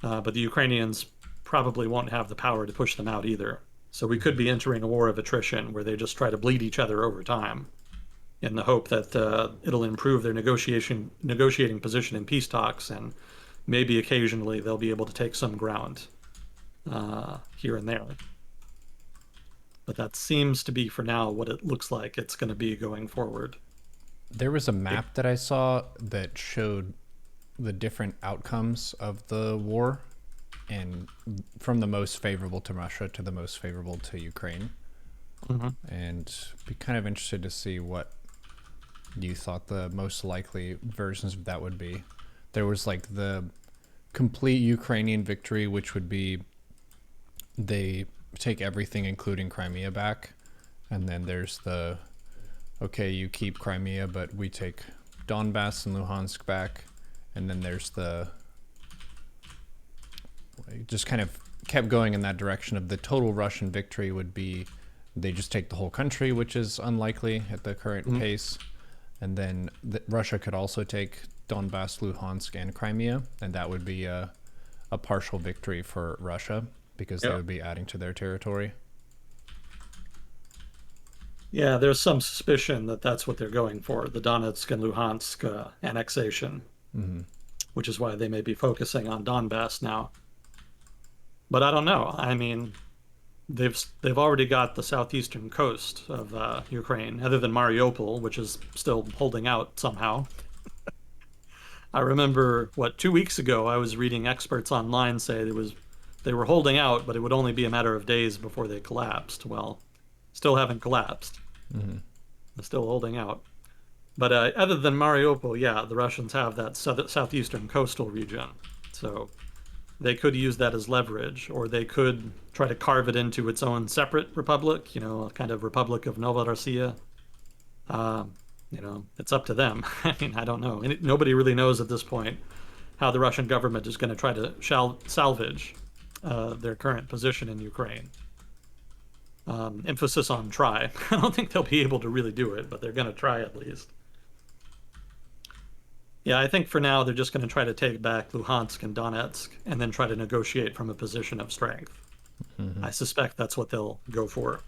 [SPEAKER 2] but the Ukrainians probably won't have the power to push them out either. So we could be entering a war of attrition where they just try to bleed each other over time in the hope that it'll improve their negotiating position in peace talks, and maybe occasionally they'll be able to take some ground here and there. But that seems to be, for now, what it looks like it's going to be going forward.
[SPEAKER 1] There was a map that I saw that showed the different outcomes of the war, and from the most favorable to Russia to the most favorable to Ukraine.
[SPEAKER 2] Mhm.
[SPEAKER 1] And be kind of interested to see what you thought the most likely versions of that would be. There was like the complete Ukrainian victory, which would be they take everything, including Crimea, back. And then there's the okay, you keep Crimea, but we take Donbass and Luhansk back. And then there's the just kind of kept going in that direction of the total Russian victory would be they just take the whole country, which is unlikely at the current
[SPEAKER 2] Mhm.
[SPEAKER 1] pace. And then Russia could also take Donbass, Luhansk, and Crimea, and that would be a partial victory for Russia because they
[SPEAKER 2] Yeah.
[SPEAKER 1] would be adding to their territory.
[SPEAKER 2] Yeah, there's some suspicion that that's what they're going for, the Donetsk and Luhansk annexation,
[SPEAKER 1] Mm-hmm.
[SPEAKER 2] which is why they may be focusing on Donbass now. But I don't know. I mean, they've already got the southeastern coast of Ukraine, other than Mariupol, which is still holding out somehow. I remember, 2 weeks ago, I was reading experts online say they were holding out, but it would only be a matter of days before they collapsed. Well, still haven't collapsed.
[SPEAKER 1] Mm-hmm.
[SPEAKER 2] They're still holding out. But other than Mariupol, yeah, the Russians have that southeastern coastal region. So they could use that as leverage, or they could try to carve it into its own separate republic, a kind of Republic of Novorossiya. Um, it's up to them. I mean, I don't know. Nobody really knows at this point how the Russian government is going to try to salvage their current position in Ukraine. Emphasis on try. I don't think they'll be able to really do it, but they're going to try at least. Yeah, I think for now they're just going to try to take back Luhansk and Donetsk and then try to negotiate from a position of strength.
[SPEAKER 1] Mm-hmm.
[SPEAKER 2] I suspect that's what they'll go for.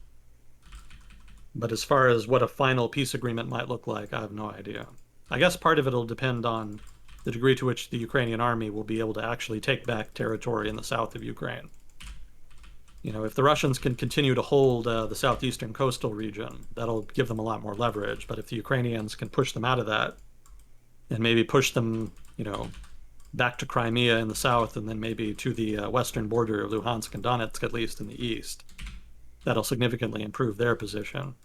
[SPEAKER 2] But as far as what a final peace agreement might look like, I have no idea. I guess part of it will depend on the degree to which the Ukrainian army will be able to actually take back territory in the south of Ukraine. If the Russians can continue to hold the southeastern coastal region, that'll give them a lot more leverage. But if the Ukrainians can push them out of that and maybe push them, back to Crimea in the south and then maybe to the western border of Luhansk and Donetsk, at least in the east, that'll significantly improve their position.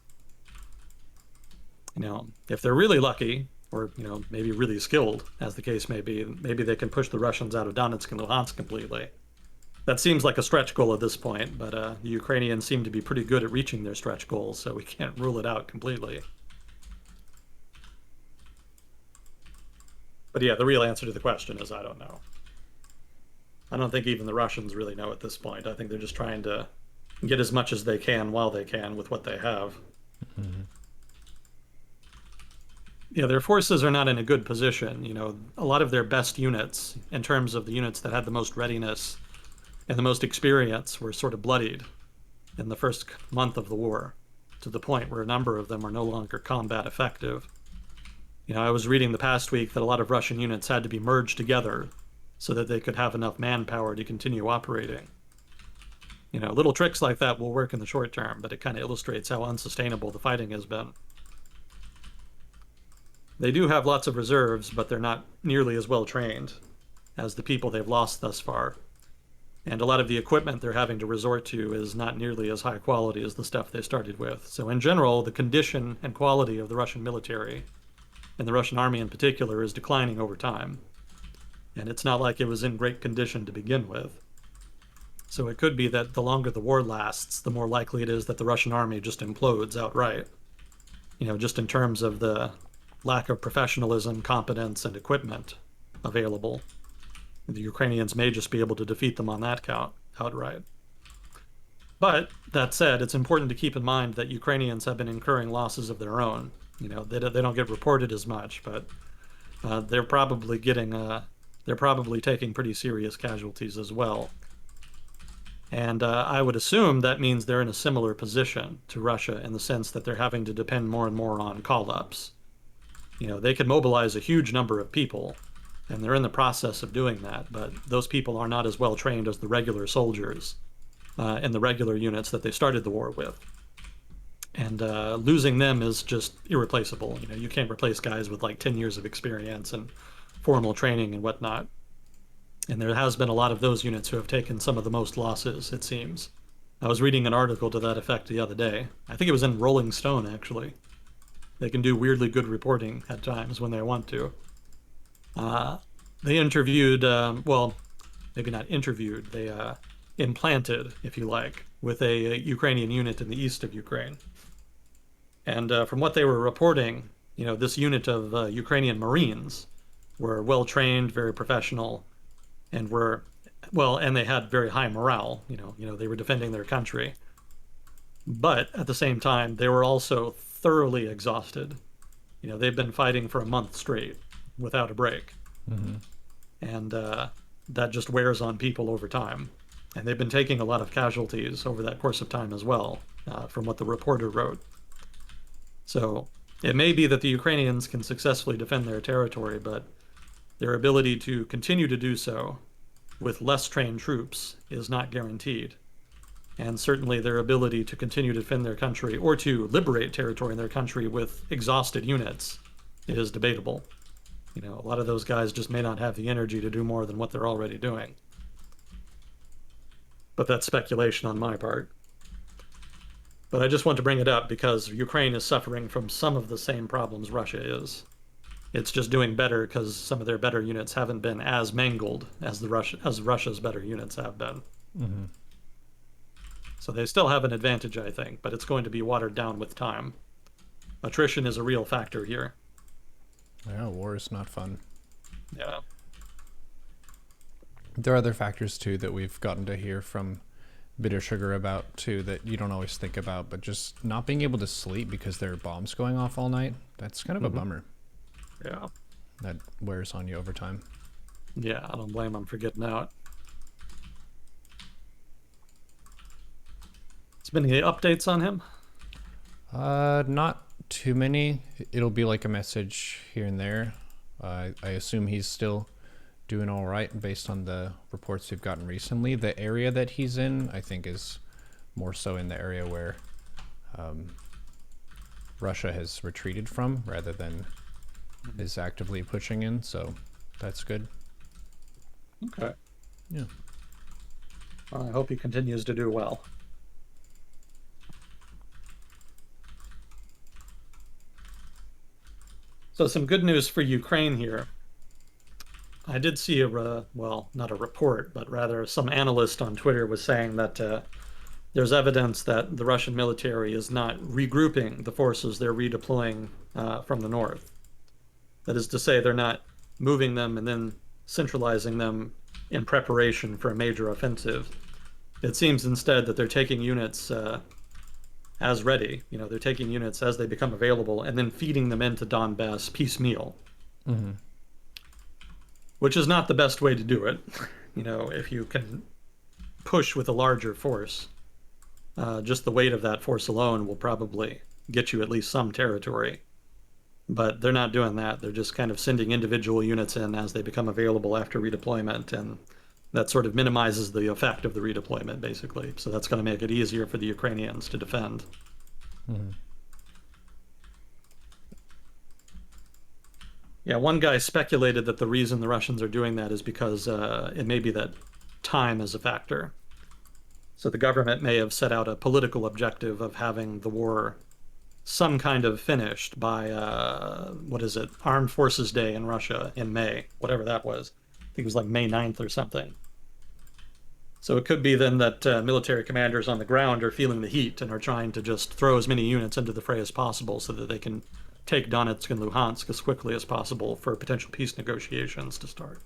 [SPEAKER 2] If they're really lucky, or maybe really skilled, as the case may be, maybe they can push the Russians out of Donetsk and Luhansk completely. That seems like a stretch goal at this point, but the Ukrainians seem to be pretty good at reaching their stretch goals, so we can't rule it out completely. But yeah, the real answer to the question is I don't know. I don't think even the Russians really know at this point. I think they're just trying to get as much as they can while they can with what they have.
[SPEAKER 1] Mm-hmm.
[SPEAKER 2] Yeah, their forces are not in a good position. A lot of their best units, in terms of the units that had the most readiness and the most experience, were sort of bloodied in the first month of the war, to the point where a number of them are no longer combat effective. I was reading the past week that a lot of Russian units had to be merged together so that they could have enough manpower to continue operating. Little tricks like that will work in the short term, but it kind of illustrates how unsustainable the fighting has been. They do have lots of reserves, but they're not nearly as well trained as the people they've lost thus far. And a lot of the equipment they're having to resort to is not nearly as high quality as the stuff they started with. So, in general, the condition and quality of the Russian military, and the Russian army in particular, is declining over time. And it's not like it was in great condition to begin with. So it could be that the longer the war lasts, the more likely it is that the Russian army just implodes outright. Just in terms of the lack of professionalism, competence, and equipment available. The Ukrainians may just be able to defeat them on that count outright. But that said, it's important to keep in mind that Ukrainians have been incurring losses of their own. They don't get reported as much, but they're probably taking pretty serious casualties as well. And I would assume that means they're in a similar position to Russia in the sense that they're having to depend more and more on call-ups. They can mobilize a huge number of people, and they're in the process of doing that, but those people are not as well trained as the regular soldiers and the regular units that they started the war with. And losing them is just irreplaceable. You can't replace guys with like 10 years of experience and formal training and whatnot. And there has been a lot of those units who have taken some of the most losses, it seems. I was reading an article to that effect the other day. I think it was in Rolling Stone, actually. They can do weirdly good reporting at times when they want to. They interviewed, well, maybe not interviewed, they implanted, if you like, with a Ukrainian unit in the east of Ukraine. And from what they were reporting, this unit of Ukrainian Marines were well trained, very professional, and and they had very high morale. They were defending their country. But at the same time, they were also thoroughly exhausted. They've been fighting for a month straight without a break.
[SPEAKER 1] Mm-hmm.
[SPEAKER 2] And that just wears on people over time. And they've been taking a lot of casualties over that course of time as well, from what the reporter wrote. So it may be that the Ukrainians can successfully defend their territory, but their ability to continue to do so with less trained troops is not guaranteed. And certainly their ability to continue to defend their country or to liberate territory in their country with exhausted units is debatable. A lot of those guys just may not have the energy to do more than what they're already doing. But that's speculation on my part. But I just want to bring it up because Ukraine is suffering from some of the same problems Russia is. It's just doing better because some of their better units haven't been as mangled as Russia's better units have been.
[SPEAKER 1] Mm-hmm.
[SPEAKER 2] So they still have an advantage, I think, but it's going to be watered down with time. Attrition is a real factor here.
[SPEAKER 1] Yeah, war is not fun.
[SPEAKER 2] Yeah.
[SPEAKER 1] There are other factors too that we've gotten to hear from Bitter Sugar about too that you don't always think about, but just not being able to sleep because there are bombs going off all night. That's kind of a bummer.
[SPEAKER 2] Yeah.
[SPEAKER 1] That wears on you over time.
[SPEAKER 2] Yeah, I don't blame them for getting out. Has been any updates on him?
[SPEAKER 1] Not too many. It'll be like a message here and there. I assume he's still doing all right based on the reports we've gotten recently. The area that he's in, I think, is more so in the area where Russia has retreated from rather than is actively pushing in. So that's good.
[SPEAKER 2] Okay.
[SPEAKER 1] Yeah.
[SPEAKER 2] Well, I hope he continues to do well. So some good news for Ukraine here. I did see well, not a report, but rather some analyst on Twitter was saying that there's evidence that the Russian military is not regrouping the forces they're redeploying from the north. That is to say, they're not moving them and then centralizing them in preparation for a major offensive. It seems instead that they're taking units as ready. They're taking units as they become available and then feeding them into Donbass piecemeal,
[SPEAKER 1] Mm-hmm.
[SPEAKER 2] which is not the best way to do it. If you can push with a larger force, just the weight of that force alone will probably get you at least some territory. But they're not doing that. They're just kind of sending individual units in as they become available after redeployment, and that sort of minimizes the effect of the redeployment, basically. So that's going to make it easier for the Ukrainians to defend.
[SPEAKER 1] Mm-hmm.
[SPEAKER 2] Yeah, one guy speculated that the reason the Russians are doing that is because it may be that time is a factor. So the government may have set out a political objective of having the war some kind of finished by, what is it, Armed Forces Day in Russia in May, whatever that was. I think it was like May 9th or something. So it could be then that military commanders on the ground are feeling the heat and are trying to just throw as many units into the fray as possible so that they can take Donetsk and Luhansk as quickly as possible for potential peace negotiations to start.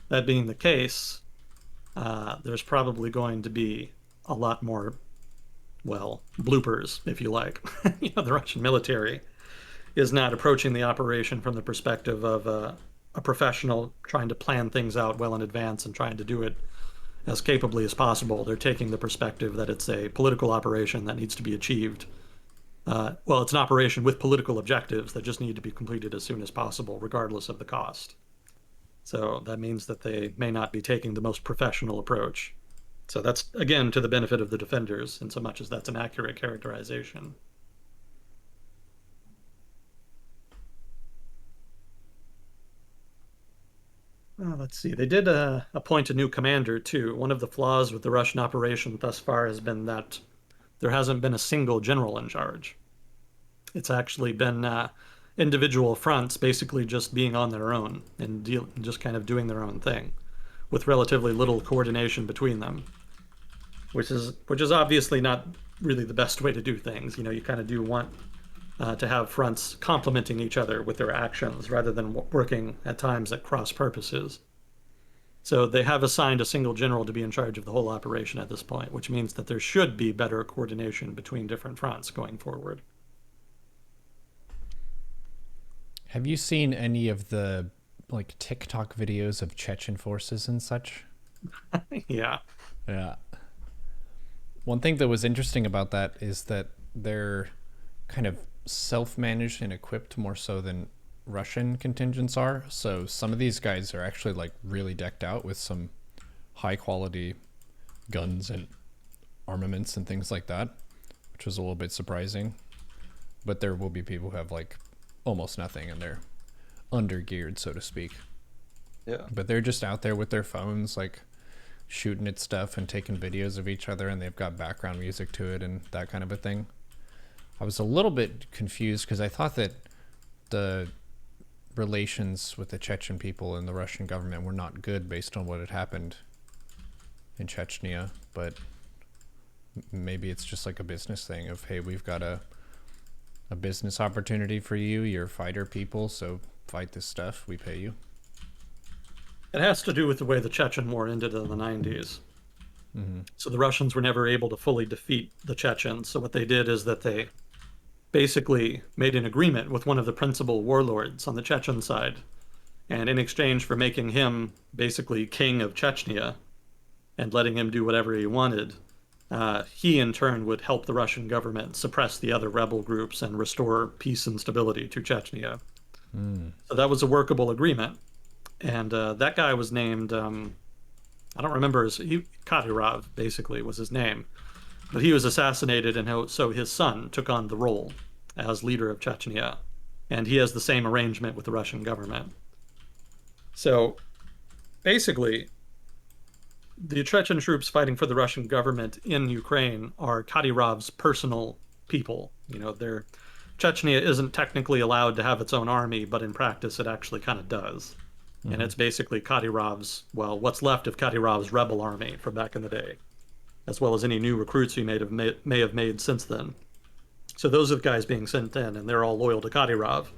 [SPEAKER 2] That being the case, there's probably going to be a lot more, well, bloopers, if you like. The Russian military is not approaching the operation from the perspective of a professional trying to plan things out well in advance and trying to do it as capably as possible. They're taking the perspective that it's a political operation that needs to be achieved. Well, it's an operation with political objectives that just need to be completed as soon as possible, regardless of the cost. So that means that they may not be taking the most professional approach. So that's, again, to the benefit of the defenders, in so much as that's an accurate characterization. Let's see. They did appoint a new commander, too. One of the flaws with the Russian operation thus far has been that there hasn't been a single general in charge. It's actually been individual fronts basically just being on their own and just kind of doing their own thing with relatively little coordination between them, which is obviously not really the best way to do things. You kind of do want to have fronts complementing each other with their actions rather than working at times at cross purposes. So they have assigned a single general to be in charge of the whole operation at this point, which means that there should be better coordination between different fronts going forward.
[SPEAKER 1] Have you seen any of the like TikTok videos of Chechen forces and such?
[SPEAKER 2] Yeah.
[SPEAKER 1] Yeah. One thing that was interesting about that is that they're kind of self-managed and equipped more so than Russian contingents are. So some of these guys are actually like really decked out with some high quality guns and armaments and things like that, which was a little bit surprising. But there will be people who have like almost nothing and they're undergeared, so to speak.
[SPEAKER 2] Yeah.
[SPEAKER 1] But they're just out there with their phones, like shooting at stuff and taking videos of each other, and they've got background music to it and that kind of a thing. I was a little bit confused because I thought that the relations with the Chechen people and the Russian government were not good based on what had happened in Chechnya, but maybe it's just like a business thing of, hey, we've got a business opportunity for you, you're fighter people, so fight this stuff, we pay you.
[SPEAKER 2] It has to do with the way the Chechen War ended in the 90s.
[SPEAKER 1] Mm-hmm.
[SPEAKER 2] So the Russians were never able to fully defeat the Chechens. So what they did is that they basically made an agreement with one of the principal warlords on the Chechen side. And in exchange for making him basically king of Chechnya and letting him do whatever he wanted, he in turn would help the Russian government suppress the other rebel groups and restore peace and stability to Chechnya.
[SPEAKER 1] Mm.
[SPEAKER 2] So that was a workable agreement. And that guy was named, I don't remember, Kadyrov basically was his name. But he was assassinated, and so his son took on the role as leader of Chechnya. And he has the same arrangement with the Russian government. So basically, the Chechen troops fighting for the Russian government in Ukraine are Kadyrov's personal people. They're Chechnya isn't technically allowed to have its own army, but in practice it actually kind of does. And
[SPEAKER 1] Hmm.
[SPEAKER 2] it's basically Kadyrov's, well, what's left of Kadyrov's rebel army from back in the day, as well as any new recruits he may have made since then. So those are the guys being sent in, and they're all loyal to Kadyrov.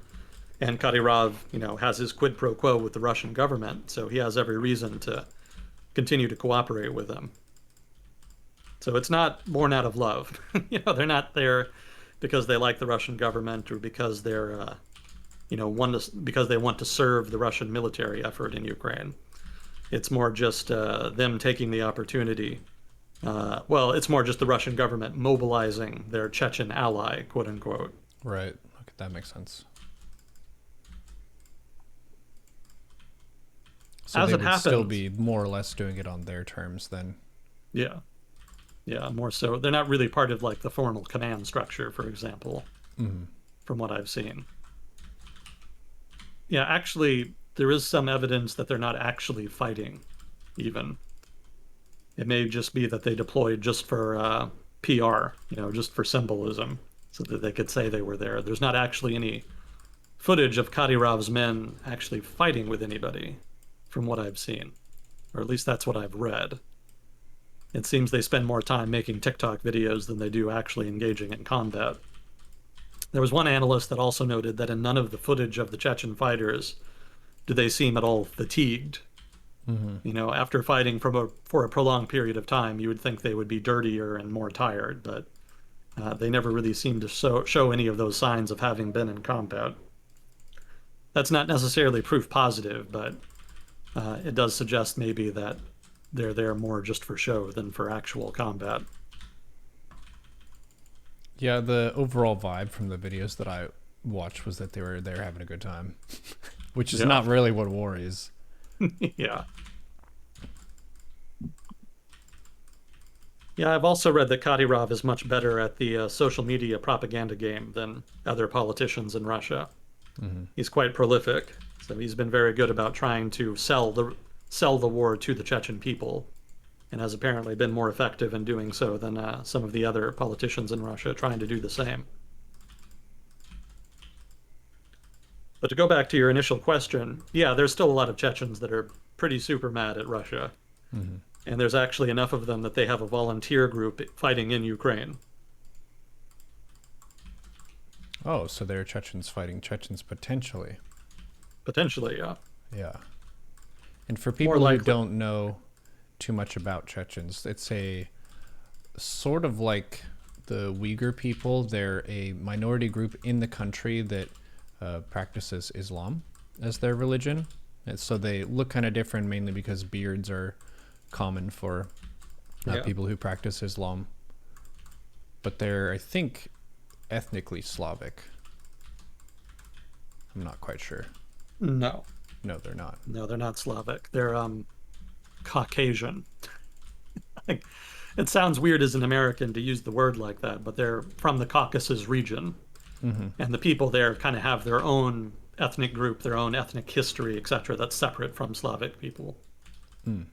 [SPEAKER 2] And Kadyrov, has his quid pro quo with the Russian government, so he has every reason to continue to cooperate with them. So it's not born out of love. They're not there because they like the Russian government or because because they want to serve the Russian military effort in Ukraine. It's more just them taking the opportunity. Well, it's more just the Russian government mobilizing their Chechen ally, quote unquote.
[SPEAKER 1] Right. Okay, that makes sense. So
[SPEAKER 2] As
[SPEAKER 1] they
[SPEAKER 2] it
[SPEAKER 1] would still
[SPEAKER 2] happens,
[SPEAKER 1] be more or less doing it on their terms then.
[SPEAKER 2] yeah, yeah, more so. They're not really part of like the formal command structure, for example,
[SPEAKER 1] Hmm.
[SPEAKER 2] from what I've seen. Yeah, actually, there is some evidence that they're not actually fighting, even. It may just be that they deployed just for PR, just for symbolism, so that they could say they were there. There's not actually any footage of Kadyrov's men actually fighting with anybody, from what I've seen, or at least that's what I've read. It seems they spend more time making TikTok videos than they do actually engaging in combat. There was one analyst that also noted that in none of the footage of the Chechen fighters do they seem at all fatigued.
[SPEAKER 1] Hmm.
[SPEAKER 2] After fighting for a prolonged period of time, you would think they would be dirtier and more tired, but they never really seem to show any of those signs of having been in combat. That's not necessarily proof positive, but it does suggest maybe that they're there more just for show than for actual combat.
[SPEAKER 1] Yeah, the overall vibe from the videos that I watched was that they were having a good time, which is
[SPEAKER 2] Yeah,
[SPEAKER 1] not really what war is.
[SPEAKER 2] yeah. Yeah, I've also read that Kadyrov is much better at the social media propaganda game than other politicians in Russia.
[SPEAKER 1] Hmm.
[SPEAKER 2] He's quite prolific, so he's been very good about trying to sell the war to the Chechen people, and has apparently been more effective in doing so than some of the other politicians in Russia trying to do the same. But to go back to your initial question, yeah, there's still a lot of Chechens that are pretty super mad at Russia,
[SPEAKER 1] Hmm.
[SPEAKER 2] and there's actually enough of them that they have a volunteer group fighting in Ukraine.
[SPEAKER 1] Oh, so they're Chechens fighting Chechens potentially.
[SPEAKER 2] Potentially, yeah.
[SPEAKER 1] Yeah. And for
[SPEAKER 2] More
[SPEAKER 1] people who
[SPEAKER 2] likely.
[SPEAKER 1] don't know too much about Chechens, it's a sort of like the Uyghur people. They're a minority group in the country that practices Islam as their religion. And so they look kind of different, mainly because beards are common for
[SPEAKER 2] Yeah.
[SPEAKER 1] people who practice Islam. But they're, I think, ethnically Slavic. I'm not quite sure.
[SPEAKER 2] No,
[SPEAKER 1] No, they're not.
[SPEAKER 2] no, they're not Slavic. They're Caucasian. It sounds weird as an American to use the word like that, but they're from the Caucasus region.
[SPEAKER 1] Hmm.
[SPEAKER 2] And the people there kind of have their own ethnic group, their own ethnic history, etc., that's separate from Slavic people.
[SPEAKER 1] Mm.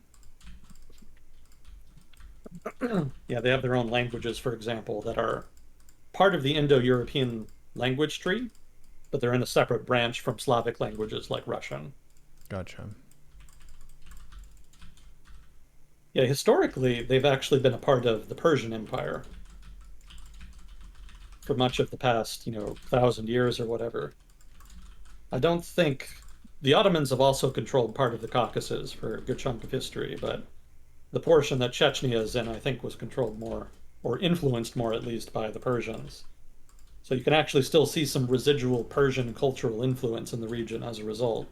[SPEAKER 2] Yeah, they have their own languages, for example, that are part of the Indo-European language tree, but they're in a separate branch from Slavic languages like Russian.
[SPEAKER 1] Gotcha.
[SPEAKER 2] Yeah, historically, they've actually been a part of the Persian Empire for much of the past, 1,000 years or whatever. I don't think the Ottomans have also controlled part of the Caucasus for a good chunk of history, but the portion that Chechnya is in, I think, was controlled more, or influenced more at least, by the Persians. So you can actually still see some residual Persian cultural influence in the region as a result.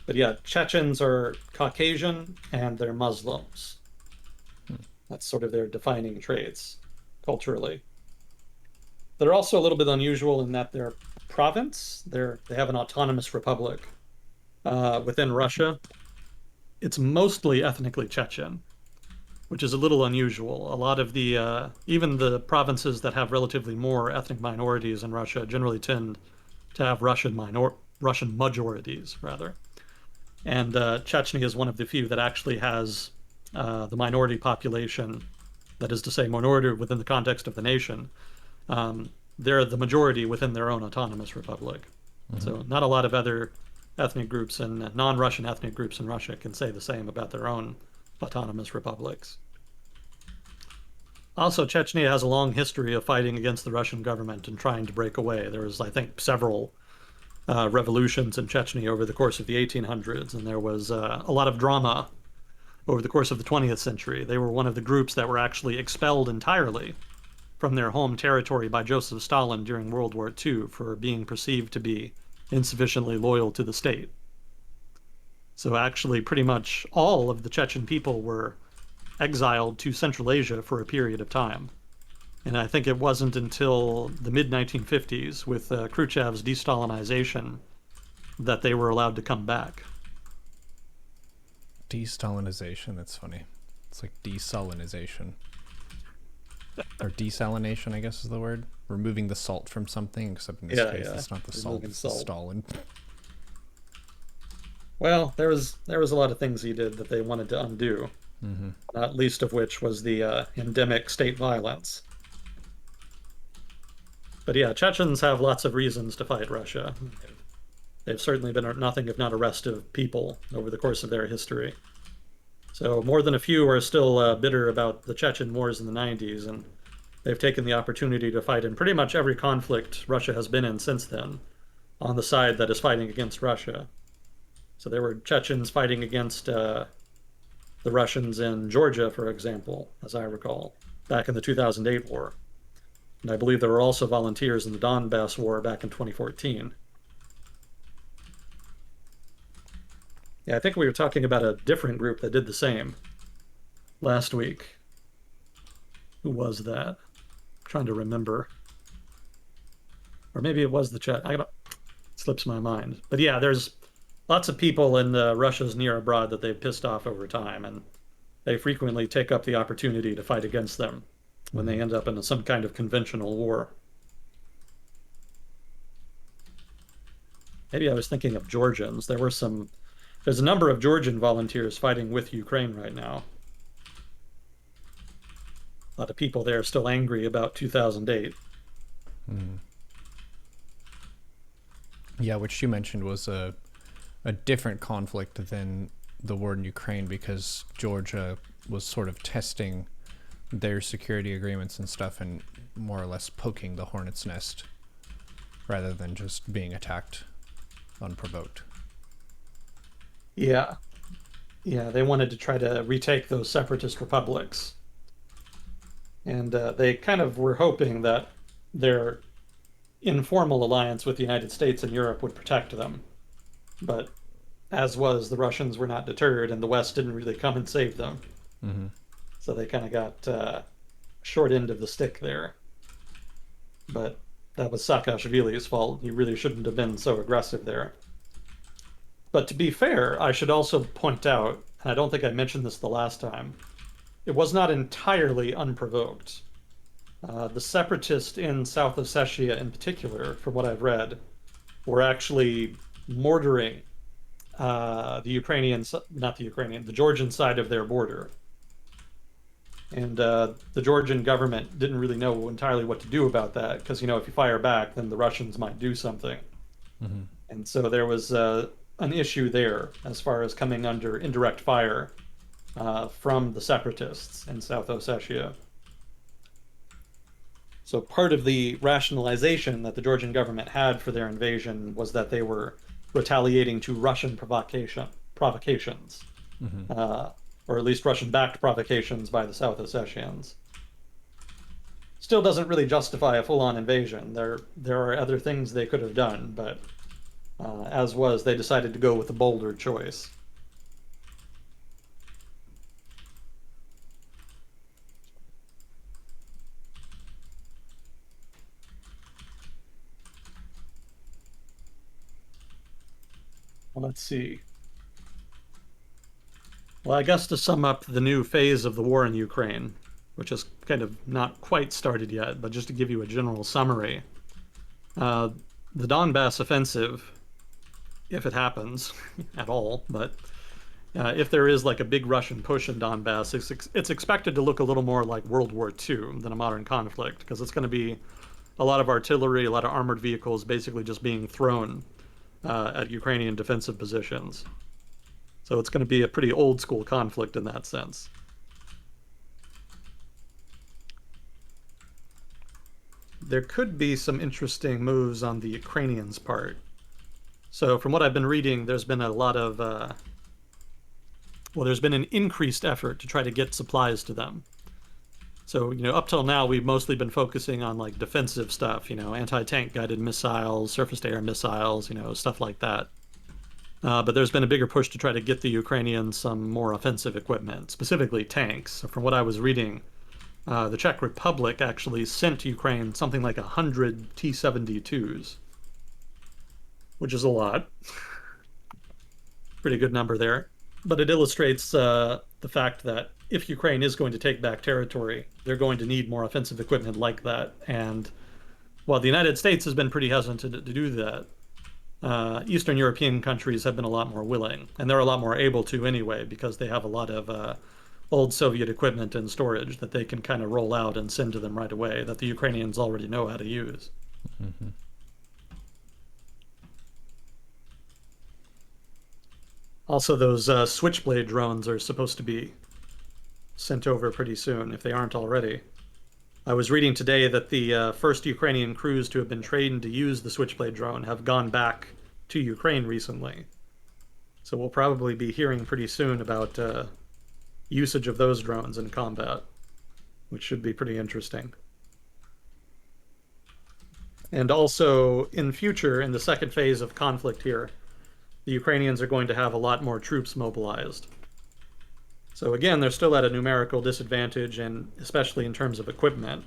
[SPEAKER 2] But yeah, Chechens are Caucasian and they're Muslims. That's sort of their defining traits culturally. They're also a little bit unusual in that they're a province. They have an autonomous republic within Russia. It's mostly ethnically Chechen, which is a little unusual. A lot of the even the provinces that have relatively more ethnic minorities in Russia generally tend to have Russian majorities rather. And Chechnya is one of the few that actually has the minority population that is to say, minority within the context of the nation, they're the majority within their own autonomous republic.
[SPEAKER 1] Mm-hmm.
[SPEAKER 2] So not a lot of other ethnic groups and non-Russian ethnic groups in Russia can say the same about their own autonomous republics. Also, Chechnya has a long history of fighting against the Russian government and trying to break away. There was, I think, several revolutions in Chechnya over the course of the 1800s, and there was a lot of drama over the course of the 20th century. They were one of the groups that were actually expelled entirely from their home territory by Joseph Stalin during World War II for being perceived to be insufficiently loyal to the state. So actually, pretty much all of the Chechen people were exiled to Central Asia for a period of time. And I think it wasn't until the mid 1950s, with Khrushchev's de-Stalinization, that they were allowed to come back.
[SPEAKER 1] De-Stalinization, that's funny. It's like desalinization. Or desalination, I guess is the word. Removing the salt from something, except in this case, it's not the salt, it's the Stalin.
[SPEAKER 2] Well, there was a lot of things he did that they wanted to undo, not least of which was the endemic state violence. But yeah, Chechens have lots of reasons to fight Russia. They've certainly been nothing if not a restive people over the course of their history. So more than a few are still bitter about the Chechen wars in the 90s, and they've taken the opportunity to fight in pretty much every conflict Russia has been in since then, on the side that is fighting against Russia. So there were Chechens fighting against the Russians in Georgia, for example, as I recall, back in the 2008 war. And I believe there were also volunteers in the Donbass war back in 2014. Yeah, I think we were talking about a different group that did the same last week. Who was that? I'm trying to remember. Or maybe it was the chat. It slips my mind. But yeah, there's lots of people in Russia's near abroad that they've pissed off over time, and they frequently take up the opportunity to fight against them when they end up in some kind of conventional war. Maybe I was thinking of Georgians. There's a number of Georgian volunteers fighting with Ukraine right now. A lot of people there are still angry about 2008.
[SPEAKER 1] Yeah, which you mentioned was a different conflict than the war in Ukraine, because Georgia was sort of testing their security agreements and stuff and more or less poking the hornet's nest rather than just being attacked unprovoked.
[SPEAKER 2] Yeah. Yeah, they wanted to try to retake those separatist republics. And they kind of were hoping that their informal alliance with the United States and Europe would protect them. But as was, the Russians were not deterred, and the West didn't really come and save them.
[SPEAKER 1] Mm-hmm.
[SPEAKER 2] So they kind of got short end of the stick there. But that was Saakashvili's fault. He really shouldn't have been so aggressive there. But to be fair, I should also point out, and I don't think I mentioned this the last time, it was not entirely unprovoked. The separatists in South Ossetia in particular, from what I've read, were actually mortaring the Georgian side of their border. And the Georgian government didn't really know entirely what to do about that, because, if you fire back, then the Russians might do something.
[SPEAKER 1] Mm-hmm.
[SPEAKER 2] And so there was an issue there as far as coming under indirect fire from the separatists in South Ossetia. So part of the rationalization that the Georgian government had for their invasion was that they were retaliating to Russian provocations, or at least Russian-backed provocations by the South Ossetians. Still doesn't really justify a full-on invasion. There are other things they could have done, but as was, they decided to go with a bolder choice. Well, let's see. Well, I guess to sum up the new phase of the war in Ukraine, which is kind of not quite started yet, but just to give you a general summary, the Donbass offensive, if it happens at all, but If there is like a big Russian push in Donbass, it's expected to look a little more like World War II than a modern conflict because it's going to be a lot of artillery, a lot of armored vehicles basically just being thrown at Ukrainian defensive positions. So it's going to be a pretty old school conflict in that sense. There could be some interesting moves on the Ukrainians' part. So, from what I've been reading, there's been a lot of, there's been an increased effort to try to get supplies to them. So, up till now, we've mostly been focusing on like defensive stuff, anti-tank guided missiles, surface-to-air missiles, stuff like that. But there's been a bigger push to try to get the Ukrainians some more offensive equipment, specifically tanks. So from what I was reading, the Czech Republic actually sent Ukraine something like 100 T-72s, which is a lot. Pretty good number there. But it illustrates the fact that if Ukraine is going to take back territory, they're going to need more offensive equipment like that. And while the United States has been pretty hesitant to do that, Eastern European countries have been a lot more willing, and they're a lot more able to anyway, because they have a lot of old Soviet equipment and storage that they can kind of roll out and send to them right away that the Ukrainians already know how to use.
[SPEAKER 1] Mm-hmm.
[SPEAKER 2] Also, those Switchblade drones are supposed to be sent over pretty soon, if they aren't already. I was reading today that the first Ukrainian crews to have been trained to use the Switchblade drone have gone back to Ukraine recently. So we'll probably be hearing pretty soon about usage of those drones in combat, which should be pretty interesting. And also, in future, in the second phase of conflict here, the Ukrainians are going to have a lot more troops mobilized. So again, they're still at a numerical disadvantage, and especially in terms of equipment.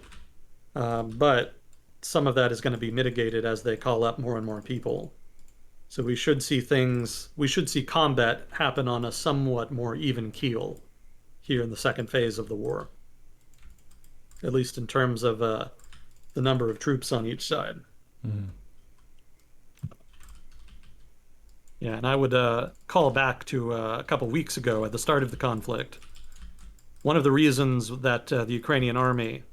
[SPEAKER 2] But some of that is going to be mitigated as they call up more and more people. So we should see combat happen on a somewhat more even keel here in the second phase of the war, at least in terms of the number of troops on each side.
[SPEAKER 1] Mm-hmm.
[SPEAKER 2] Yeah, and I would call back to a couple weeks ago at the start of the conflict. One of the reasons that the Ukrainian army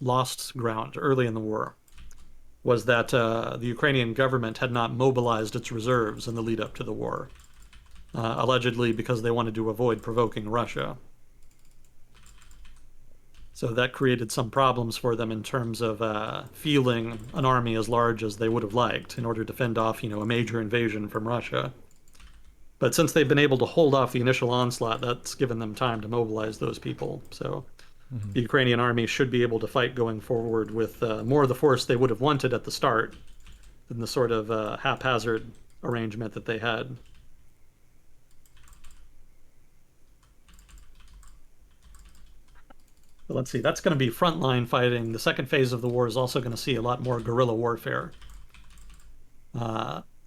[SPEAKER 2] lost ground early in the war was that the Ukrainian government had not mobilized its reserves in the lead up to the war, allegedly because they wanted to avoid provoking Russia. So that created some problems for them in terms of fielding an army as large as they would have liked in order to fend off, a major invasion from Russia. But since they've been able to hold off the initial onslaught, that's given them time to mobilize those people. So
[SPEAKER 1] Mm-hmm.
[SPEAKER 2] the Ukrainian army should be able to fight going forward with more of the force they would have wanted at the start than the sort of haphazard arrangement that they had. But let's see, that's going to be frontline fighting. The second phase of the war is also going to see a lot more guerrilla warfare.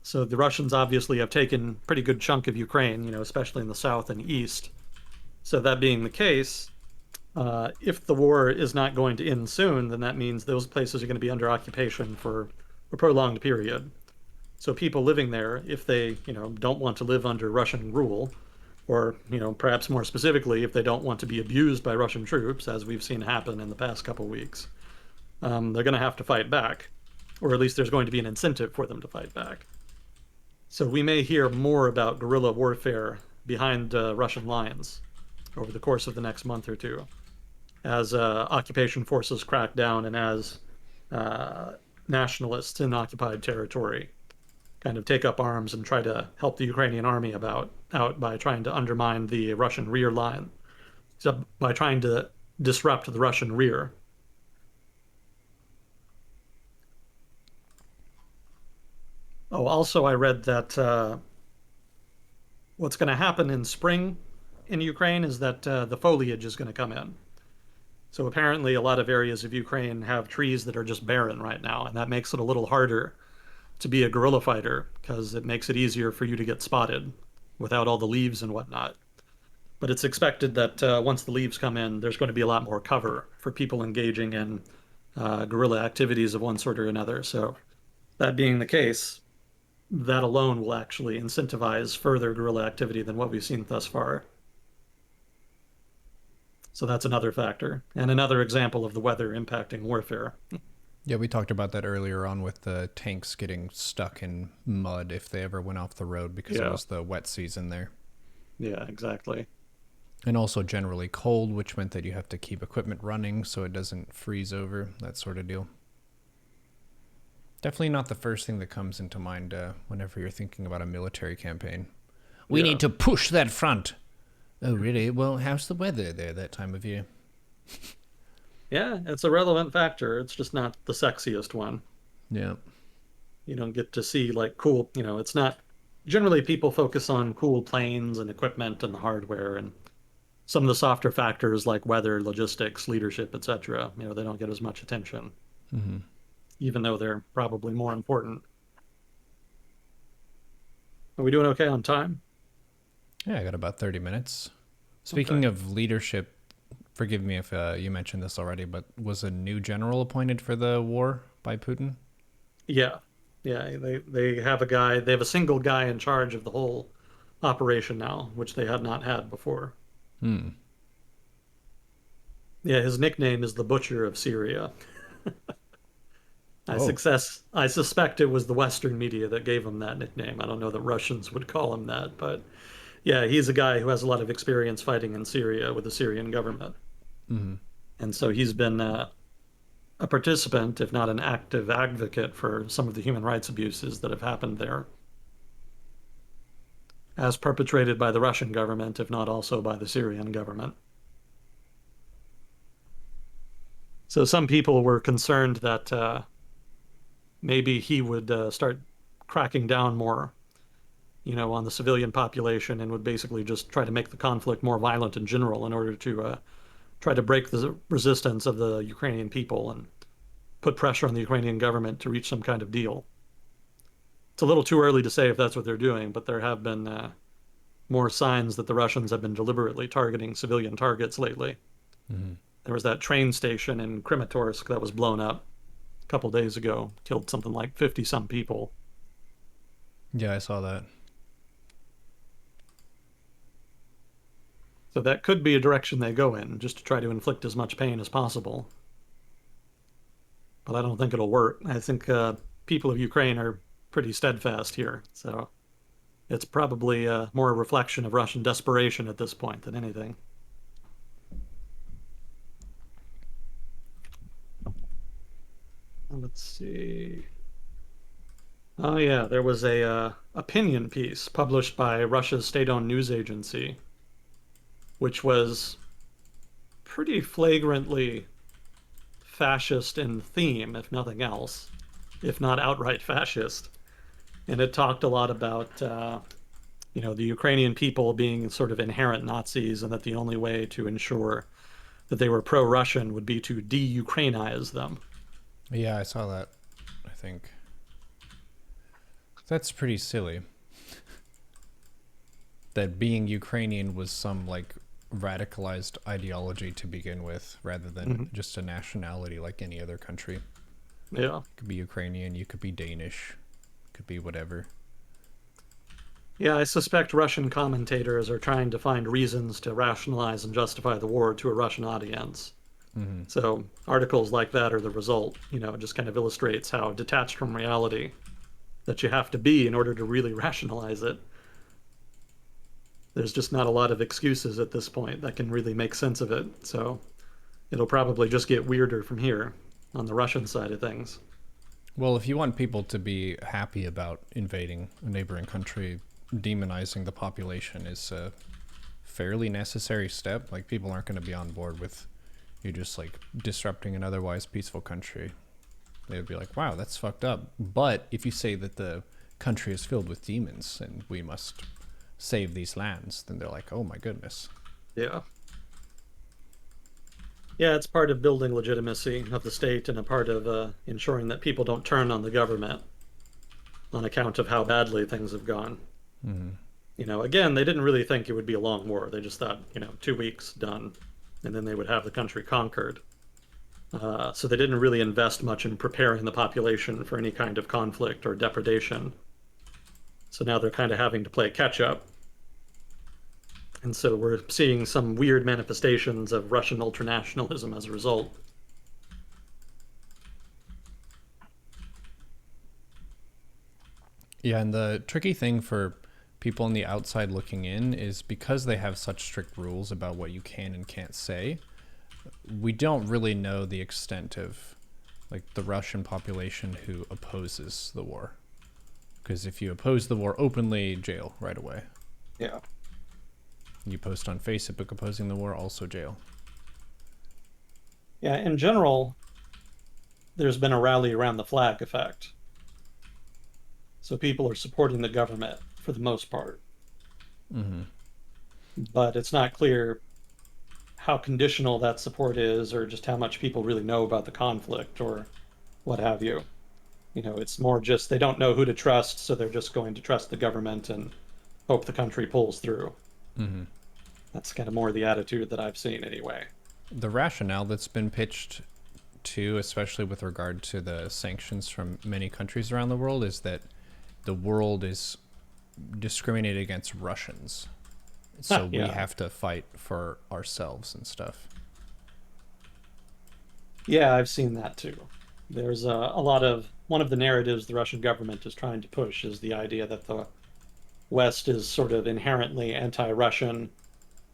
[SPEAKER 2] So the Russians obviously have taken a pretty good chunk of Ukraine, especially in the south and east. So that being the case, if the war is not going to end soon, then that means those places are going to be under occupation for a prolonged period. So people living there, if they, don't want to live under Russian rule, or, perhaps more specifically, if they don't want to be abused by Russian troops, as we've seen happen in the past couple weeks, they're going to have to fight back, or at least there's going to be an incentive for them to fight back. So we may hear more about guerrilla warfare behind Russian lines over the course of the next month or two, as occupation forces crack down and as nationalists in occupied territory kind of take up arms and try to help the Ukrainian army out by trying to undermine the Russian rear line, so by trying to disrupt the Russian rear. Oh, also, I read that what's going to happen in spring in Ukraine is that the foliage is going to come in. So apparently, a lot of areas of Ukraine have trees that are just barren right now, and that makes it a little harder to be a guerrilla fighter because it makes it easier for you to get spotted without all the leaves and whatnot. But it's expected that once the leaves come in, there's going to be a lot more cover for people engaging in guerrilla activities of one sort or another. So that being the case, that alone will actually incentivize further guerrilla activity than what we've seen thus far. So that's another factor, and another example of the weather impacting warfare.
[SPEAKER 1] Yeah, we talked about that earlier on with the tanks getting stuck in mud if they ever went off the road because it
[SPEAKER 2] Yeah,
[SPEAKER 1] was the wet season there.
[SPEAKER 2] yeah, exactly.
[SPEAKER 1] And also generally cold, which meant that you have to keep equipment running so it doesn't freeze over, that sort of deal. Definitely not the first thing that comes into mind whenever you're thinking about a military campaign. We
[SPEAKER 2] Yeah.
[SPEAKER 1] need to push that front. Oh, really? Well, how's the weather there that time of year?
[SPEAKER 2] Yeah, it's a relevant factor. It's just not the sexiest one.
[SPEAKER 1] Yeah.
[SPEAKER 2] You don't get to see like cool, it's not generally people focus on cool planes and equipment and the hardware and some of the softer factors like weather, logistics, leadership, etc. They don't get as much attention,
[SPEAKER 1] Mm-hmm.
[SPEAKER 2] even though they're probably more important. Are we doing okay on time?
[SPEAKER 1] Yeah, I got about 30 minutes.
[SPEAKER 2] Okay.
[SPEAKER 1] Speaking of leadership, forgive me if you mentioned this already, but was a new general appointed for the war by Putin?
[SPEAKER 2] Yeah. Yeah, they have a guy, they have a single guy in charge of the whole operation now, which they had not had before.
[SPEAKER 1] Hmm.
[SPEAKER 2] Yeah, his nickname is the Butcher of Syria.
[SPEAKER 1] Oh.
[SPEAKER 2] I suspect it was the Western media that gave him that nickname. I don't know that Russians would call him that, but yeah, he's a guy who has a lot of experience fighting in Syria with the Syrian government.
[SPEAKER 1] Mm-hmm.
[SPEAKER 2] And so he's been a participant, if not an active advocate, for some of the human rights abuses that have happened there, as perpetrated by the Russian government, if not also by the Syrian government. So some people were concerned that maybe he would start cracking down more, on the civilian population and would basically just try to make the conflict more violent in general in order to try to break the resistance of the Ukrainian people and put pressure on the Ukrainian government to reach some kind of deal. It's a little too early to say if that's what they're doing, but there have been more signs that the Russians have been deliberately targeting civilian targets lately.
[SPEAKER 1] Mm-hmm.
[SPEAKER 2] There was that train station in Kramatorsk that was blown up a couple days ago, killed something like 50 some people.
[SPEAKER 1] Yeah, I saw that.
[SPEAKER 2] So that could be a direction they go in, just to try to inflict as much pain as possible. But I don't think it'll work. I think people of Ukraine are pretty steadfast here. So it's probably more a reflection of Russian desperation at this point than anything. Let's see. Oh yeah, there was a opinion piece published by Russia's state-owned news agency, which was pretty flagrantly fascist in theme, if nothing else, if not outright fascist. And it talked a lot about the Ukrainian people being sort of inherent Nazis, and that the only way to ensure that they were pro-Russian would be to de-Ukrainize them.
[SPEAKER 1] Yeah, I saw that. I think that's pretty silly. That being Ukrainian was some like radicalized ideology to begin with, rather than
[SPEAKER 2] Mhm.
[SPEAKER 1] just a nationality like any other country. You
[SPEAKER 2] Yeah.
[SPEAKER 1] could be Ukrainian, you could be Danish, could be whatever.
[SPEAKER 2] Yeah, I suspect Russian commentators are trying to find reasons to rationalize and justify the war to a Russian audience.
[SPEAKER 1] Mm-hmm.
[SPEAKER 2] So articles like that are the result. It just kind of illustrates how detached from reality that you have to be in order to really rationalize it. There's just not a lot of excuses at this point that can really make sense of it. So it'll probably just get weirder from here on the Russian side of things.
[SPEAKER 1] Well, if you want people to be happy about invading a neighboring country, demonizing the population is a fairly necessary step. Like, people aren't going to be on board with you just like disrupting an otherwise peaceful country. They would be like, wow, that's fucked up. But if you say that the country is filled with demons and we must save these lands, then they're like, oh my goodness.
[SPEAKER 2] Yeah. Yeah, it's part of building legitimacy of the state and a part of ensuring that people don't turn on the government on account of how badly things have gone.
[SPEAKER 1] Mm-hmm.
[SPEAKER 2] Again, they didn't really think it would be a long war. They just thought, 2 weeks done, and then they would have the country conquered. So they didn't really invest much in preparing the population for any kind of conflict or depredation. So now they're kind of having to play catch up. And so we're seeing some weird manifestations of Russian ultranationalism as a result.
[SPEAKER 1] Yeah, and the tricky thing for people on the outside looking in is because they have such strict rules about what you can and can't say, we don't really know the extent of like the Russian population who opposes the war. Because if you oppose the war openly, jail right away.
[SPEAKER 2] Yeah.
[SPEAKER 1] You post on Facebook opposing the war, also jail.
[SPEAKER 2] Yeah, in general, there's been a rally around the flag effect. So people are supporting the government for the most part.
[SPEAKER 1] Mm-hmm.
[SPEAKER 2] But it's not clear how conditional that support is or just how much people really know about the conflict or what have you. It's more just they don't know who to trust, so they're just going to trust the government and hope the country pulls through.
[SPEAKER 1] Mm-hmm.
[SPEAKER 2] That's kind of more the attitude that I've seen anyway.
[SPEAKER 1] The rationale that's been pitched to, especially with regard to the sanctions from many countries around the world, is that the world is discriminated against Russians. So we
[SPEAKER 2] Yeah.
[SPEAKER 1] have to fight for ourselves and stuff.
[SPEAKER 2] Yeah, I've seen that too. There's a lot of one of the narratives the Russian government is trying to push is the idea that the West is sort of inherently anti-Russian,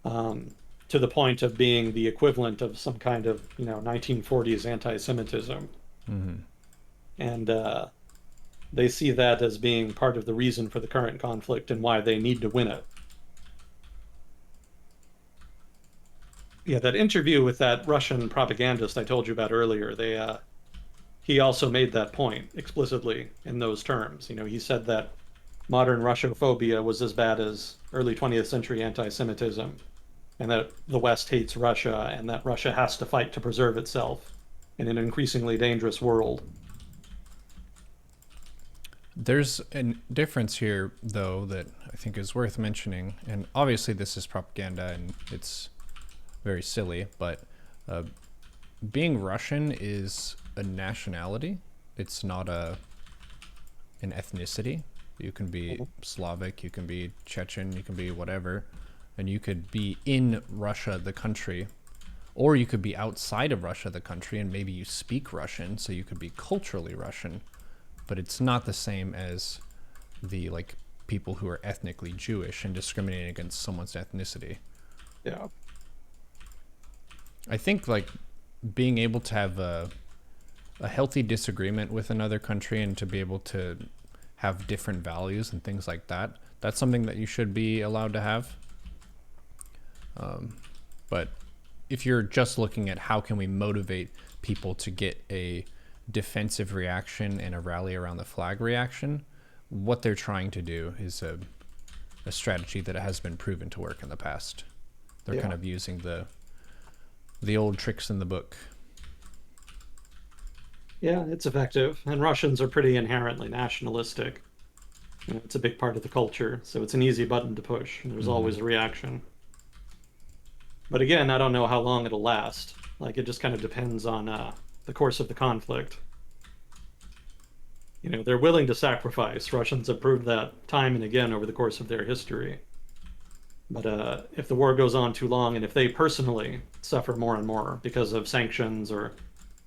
[SPEAKER 2] um, to the point of being the equivalent of some kind of, 1940s anti-Semitism.
[SPEAKER 1] Mm-hmm.
[SPEAKER 2] And they see that as being part of the reason for the current conflict and why they need to win it. Yeah, that interview with that Russian propagandist I told you about earlier, he also made that point explicitly in those terms. He said that modern Russophobia was as bad as early 20th century anti-Semitism, and that the West hates Russia, and that Russia has to fight to preserve itself in an increasingly dangerous world.
[SPEAKER 1] There's a difference here, though, that I think is worth mentioning. And obviously, this is propaganda and it's very silly, but uh, being Russian is a nationality. It's not an ethnicity. You can be Slavic, you can be Chechen, you can be whatever, and you could be in Russia, the country, or you could be outside of Russia, the country, and maybe you speak Russian, so you could be culturally Russian, but it's not the same as the like people who are ethnically Jewish and discriminating against someone's ethnicity.
[SPEAKER 2] Yeah.
[SPEAKER 1] I think like being able to have a healthy disagreement with another country and to be able to have different values and things like that, that's something that you should be allowed to have. But if you're just looking at how can we motivate people to get a defensive reaction and a rally around the flag reaction, what they're trying to do is a strategy that has been proven to work in the past. They're
[SPEAKER 2] Yeah.
[SPEAKER 1] kind of using the old tricks in the book.
[SPEAKER 2] Yeah, it's effective. And Russians are pretty inherently nationalistic. It's a big part of the culture, so it's an easy button to push. And there's
[SPEAKER 1] Mm-hmm.
[SPEAKER 2] always a reaction. But again, I don't know how long it'll last. Like, it just kind of depends on the course of the conflict. They're willing to sacrifice. Russians have proved that time and again over the course of their history. But if the war goes on too long, and if they personally suffer more and more because of sanctions or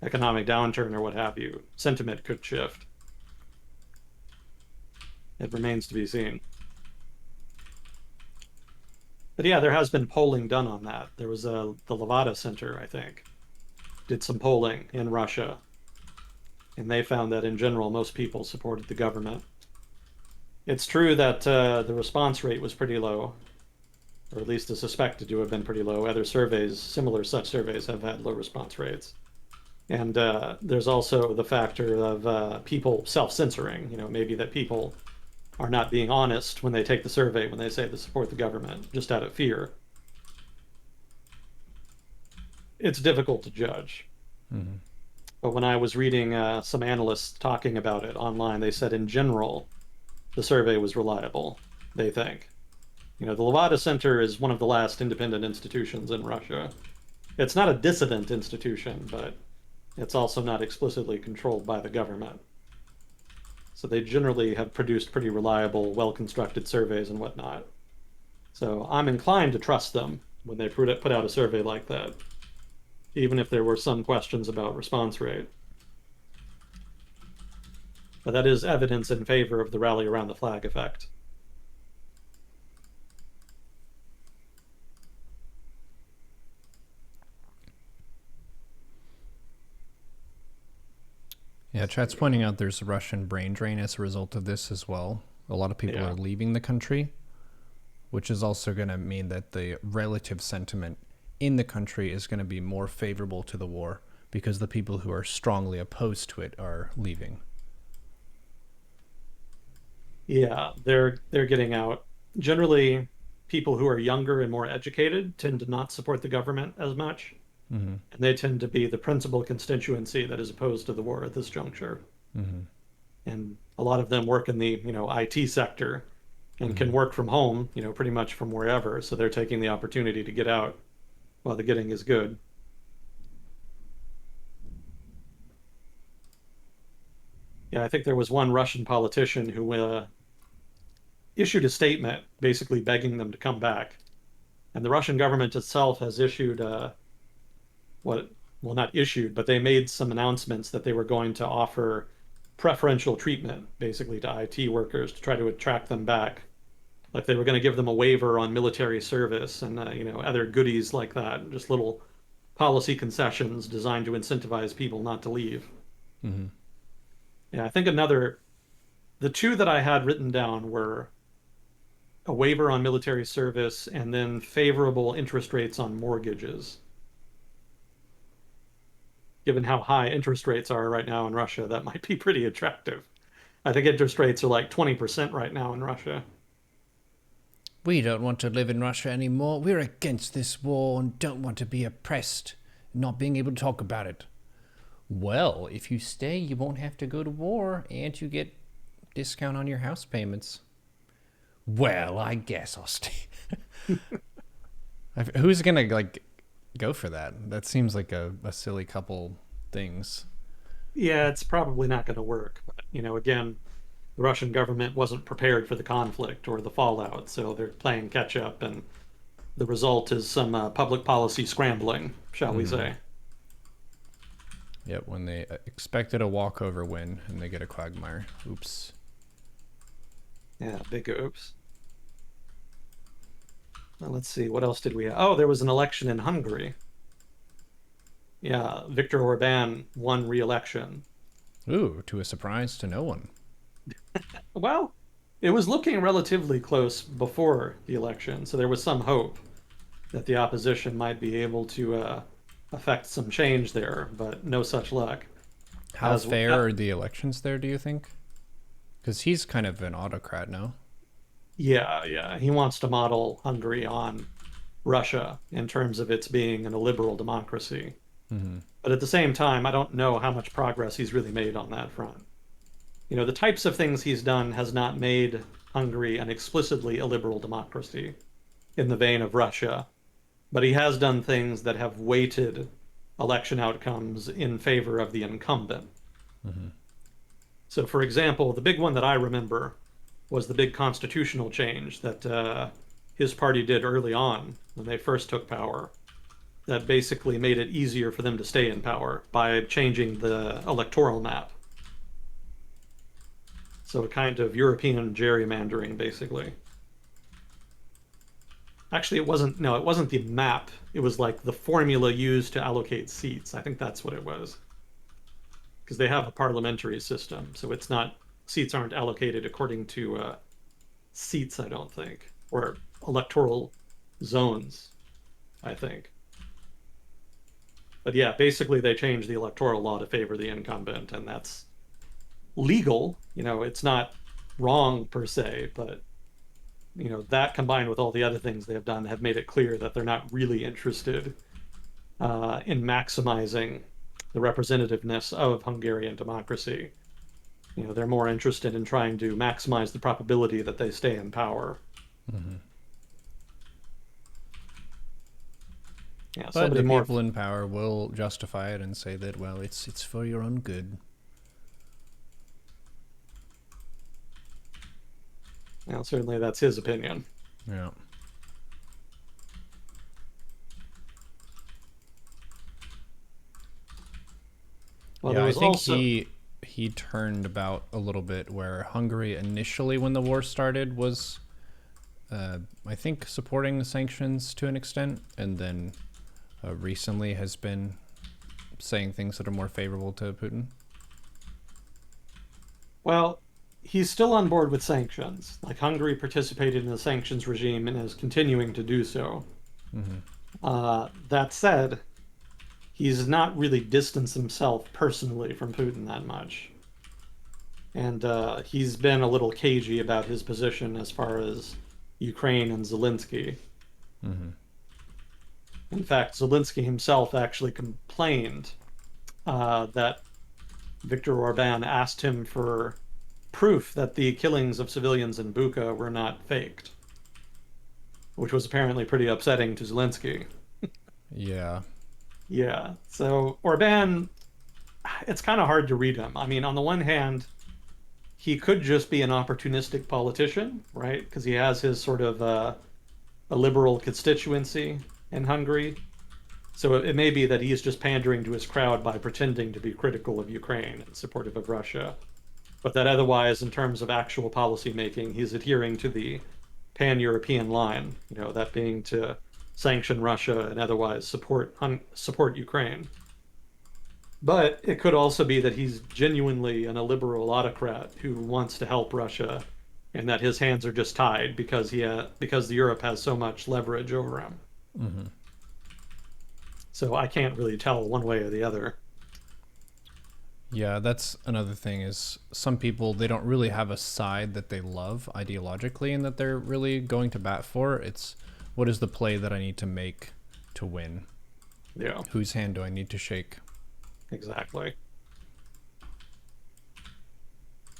[SPEAKER 2] economic downturn or what have you, sentiment could shift. It remains to be seen. But yeah, there has been polling done on that. There was the Levada Center, I think, did some polling in Russia, and they found that in general, most people supported the government. It's true that the response rate was pretty low, or at least is suspected to have been pretty low. Other surveys, similar such surveys, have had low response rates. And there's also the factor of people self-censoring. Maybe that people are not being honest when they take the survey, when they say they support the government, just out of fear. It's difficult to judge.
[SPEAKER 1] Mm-hmm.
[SPEAKER 2] But when I was reading some analysts talking about it online, they said in general, the survey was reliable, they think. The Levada Center is one of the last independent institutions in Russia. It's not a dissident institution, but it's also not explicitly controlled by the government. So they generally have produced pretty reliable, well-constructed surveys and whatnot. So I'm inclined to trust them when they put out a survey like that, even if there were some questions about response rate. But that is evidence in favor of the rally around the flag effect.
[SPEAKER 1] Yeah, chat's pointing out there's a Russian brain drain as a result of this as well. A lot of people
[SPEAKER 2] Yeah.
[SPEAKER 1] are leaving the country, which is also going to mean that the relative sentiment in the country is going to be more favorable to the war because the people who are strongly opposed to it are leaving.
[SPEAKER 2] Yeah, they're getting out. Generally, people who are younger and more educated tend to not support the government as much,
[SPEAKER 1] Mm-hmm.
[SPEAKER 2] and they tend to be the principal constituency that is opposed to the war at this juncture.
[SPEAKER 1] Mm-hmm.
[SPEAKER 2] And a lot of them work in the, IT sector and
[SPEAKER 1] Mm-hmm.
[SPEAKER 2] can work from home, pretty much from wherever. So they're taking the opportunity to get out while the getting is good. Yeah, I think there was one Russian politician who issued a statement basically begging them to come back. And the Russian government itself has issued what, well, not issued, but they made some announcements that they were going to offer preferential treatment basically to IT workers to try to attract them back. Like they were going to give them a waiver on military service and other goodies like that, just little policy concessions designed to incentivize people not to leave.
[SPEAKER 1] Mm-hmm.
[SPEAKER 2] Yeah, I think the two that I had written down were a waiver on military service and then favorable interest rates on mortgages. Given how high interest rates are right now in Russia, that might be pretty attractive. I think interest rates are like 20% right now in Russia.
[SPEAKER 1] We don't want to live in Russia anymore. We're against this war and don't want to be oppressed, not being able to talk about it. Well, if you stay, you won't have to go to war and you get discount on your house payments. Well, I guess I'll stay. Who's gonna go for that? That seems like a silly couple things.
[SPEAKER 2] Yeah, it's probably not going to work. But, again, the Russian government wasn't prepared for the conflict or the fallout, so they're playing catch up, and the result is some public policy scrambling, shall we
[SPEAKER 1] Mm-hmm.
[SPEAKER 2] say.
[SPEAKER 1] Yep, when they expected a walkover win and they get a quagmire. Oops.
[SPEAKER 2] Yeah, big oops. Now, let's see, what else did we have? Oh, there was an election in Hungary. Yeah, Viktor Orban won re-election.
[SPEAKER 1] Ooh, to a surprise to no one.
[SPEAKER 2] Well, it was looking relatively close before the election, so there was some hope that the opposition might be able to affect some change there, but no such luck.
[SPEAKER 1] How
[SPEAKER 2] As
[SPEAKER 1] fair are the elections there, do you think? Because he's kind of an autocrat now.
[SPEAKER 2] Yeah, yeah, he wants to model Hungary on Russia in terms of its being an illiberal democracy.
[SPEAKER 1] Mm-hmm.
[SPEAKER 2] But at the same time, I don't know how much progress he's really made on that front. The types of things he's done has not made Hungary an explicitly illiberal democracy in the vein of Russia, but he has done things that have weighted election outcomes in favor of the incumbent.
[SPEAKER 1] Mm-hmm.
[SPEAKER 2] So, for example, the big one that I remember was the big constitutional change that his party did early on when they first took power, that basically made it easier for them to stay in power by changing the electoral map. So, a kind of European gerrymandering, basically. Actually, it wasn't, no, it wasn't the map. It was like the formula used to allocate seats. I think that's what it was. Because they have a parliamentary system. So it's not, seats aren't allocated according to seats, I don't think, or electoral zones, I think. But yeah, basically they changed the electoral law to favor the incumbent, and that's legal. It's not wrong per se, but that combined with all the other things they have done have made it clear that they're not really interested in maximizing the representativeness of Hungarian democracy. They're more interested in trying to maximize the probability that they stay in power.
[SPEAKER 1] Mm-hmm.
[SPEAKER 2] Yeah,
[SPEAKER 1] But
[SPEAKER 2] somebody
[SPEAKER 1] the
[SPEAKER 2] more.
[SPEAKER 1] people in power will justify it and say that, well, it's for your own good.
[SPEAKER 2] certainly that's his opinion.
[SPEAKER 1] Yeah.
[SPEAKER 2] Well,
[SPEAKER 1] Yeah,
[SPEAKER 2] there
[SPEAKER 1] I
[SPEAKER 2] was
[SPEAKER 1] think
[SPEAKER 2] also,
[SPEAKER 1] he turned about a little bit where Hungary initially when the war started was I think supporting the sanctions to an extent, and then recently has been saying things that are more favorable to Putin.
[SPEAKER 2] well, he's still on board with sanctions. Like Hungary participated in the sanctions regime and is continuing to do so.
[SPEAKER 1] Mm-hmm.
[SPEAKER 2] That said, he's not really distanced himself personally from Putin that much. And he's been a little cagey about his position as far as Ukraine and Zelensky.
[SPEAKER 1] Mm-hmm.
[SPEAKER 2] In fact, Zelensky himself actually complained that Viktor Orban asked him for proof that the killings of civilians in Bucha were not faked, which was apparently pretty upsetting to Zelensky.
[SPEAKER 1] Yeah.
[SPEAKER 2] Yeah, so Orban, it's kind of hard to read him. I mean, on the one hand, he could just be an opportunistic politician, right? Because he has his sort of a liberal constituency in Hungary. So it may be that he's just pandering to his crowd by pretending to be critical of Ukraine and supportive of Russia, but that otherwise, in terms of actual policy making, he's adhering to the pan-European line, that being to sanction Russia and otherwise support Ukraine. But it could also be that he's genuinely an illiberal autocrat who wants to help Russia, and that his hands are just tied because Europe has so much leverage over him.
[SPEAKER 1] Mm-hmm.
[SPEAKER 2] So I can't really tell one way or the other.
[SPEAKER 1] Yeah, that's another thing is some people they don't really have a side that they love ideologically and that they're really going to bat for. It's what is the play that I need to make to win?
[SPEAKER 2] Yeah,
[SPEAKER 1] Whose hand do I need to shake?
[SPEAKER 2] exactly.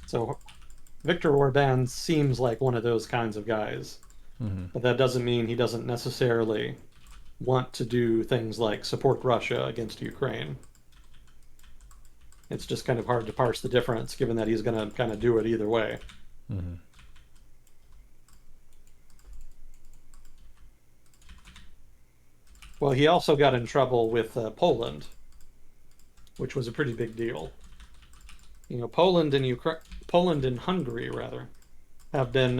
[SPEAKER 2] So Viktor Orban seems like one of those kinds of guys,
[SPEAKER 1] Mm-hmm.
[SPEAKER 2] but that doesn't mean he doesn't necessarily want to do things like support Russia against Ukraine. It's just kind of hard to parse the difference, given that he's going to kind of do it either way.
[SPEAKER 1] Mm-hmm.
[SPEAKER 2] Well, he also got in trouble with Poland, which was a pretty big deal. Poland and Hungary, rather, have been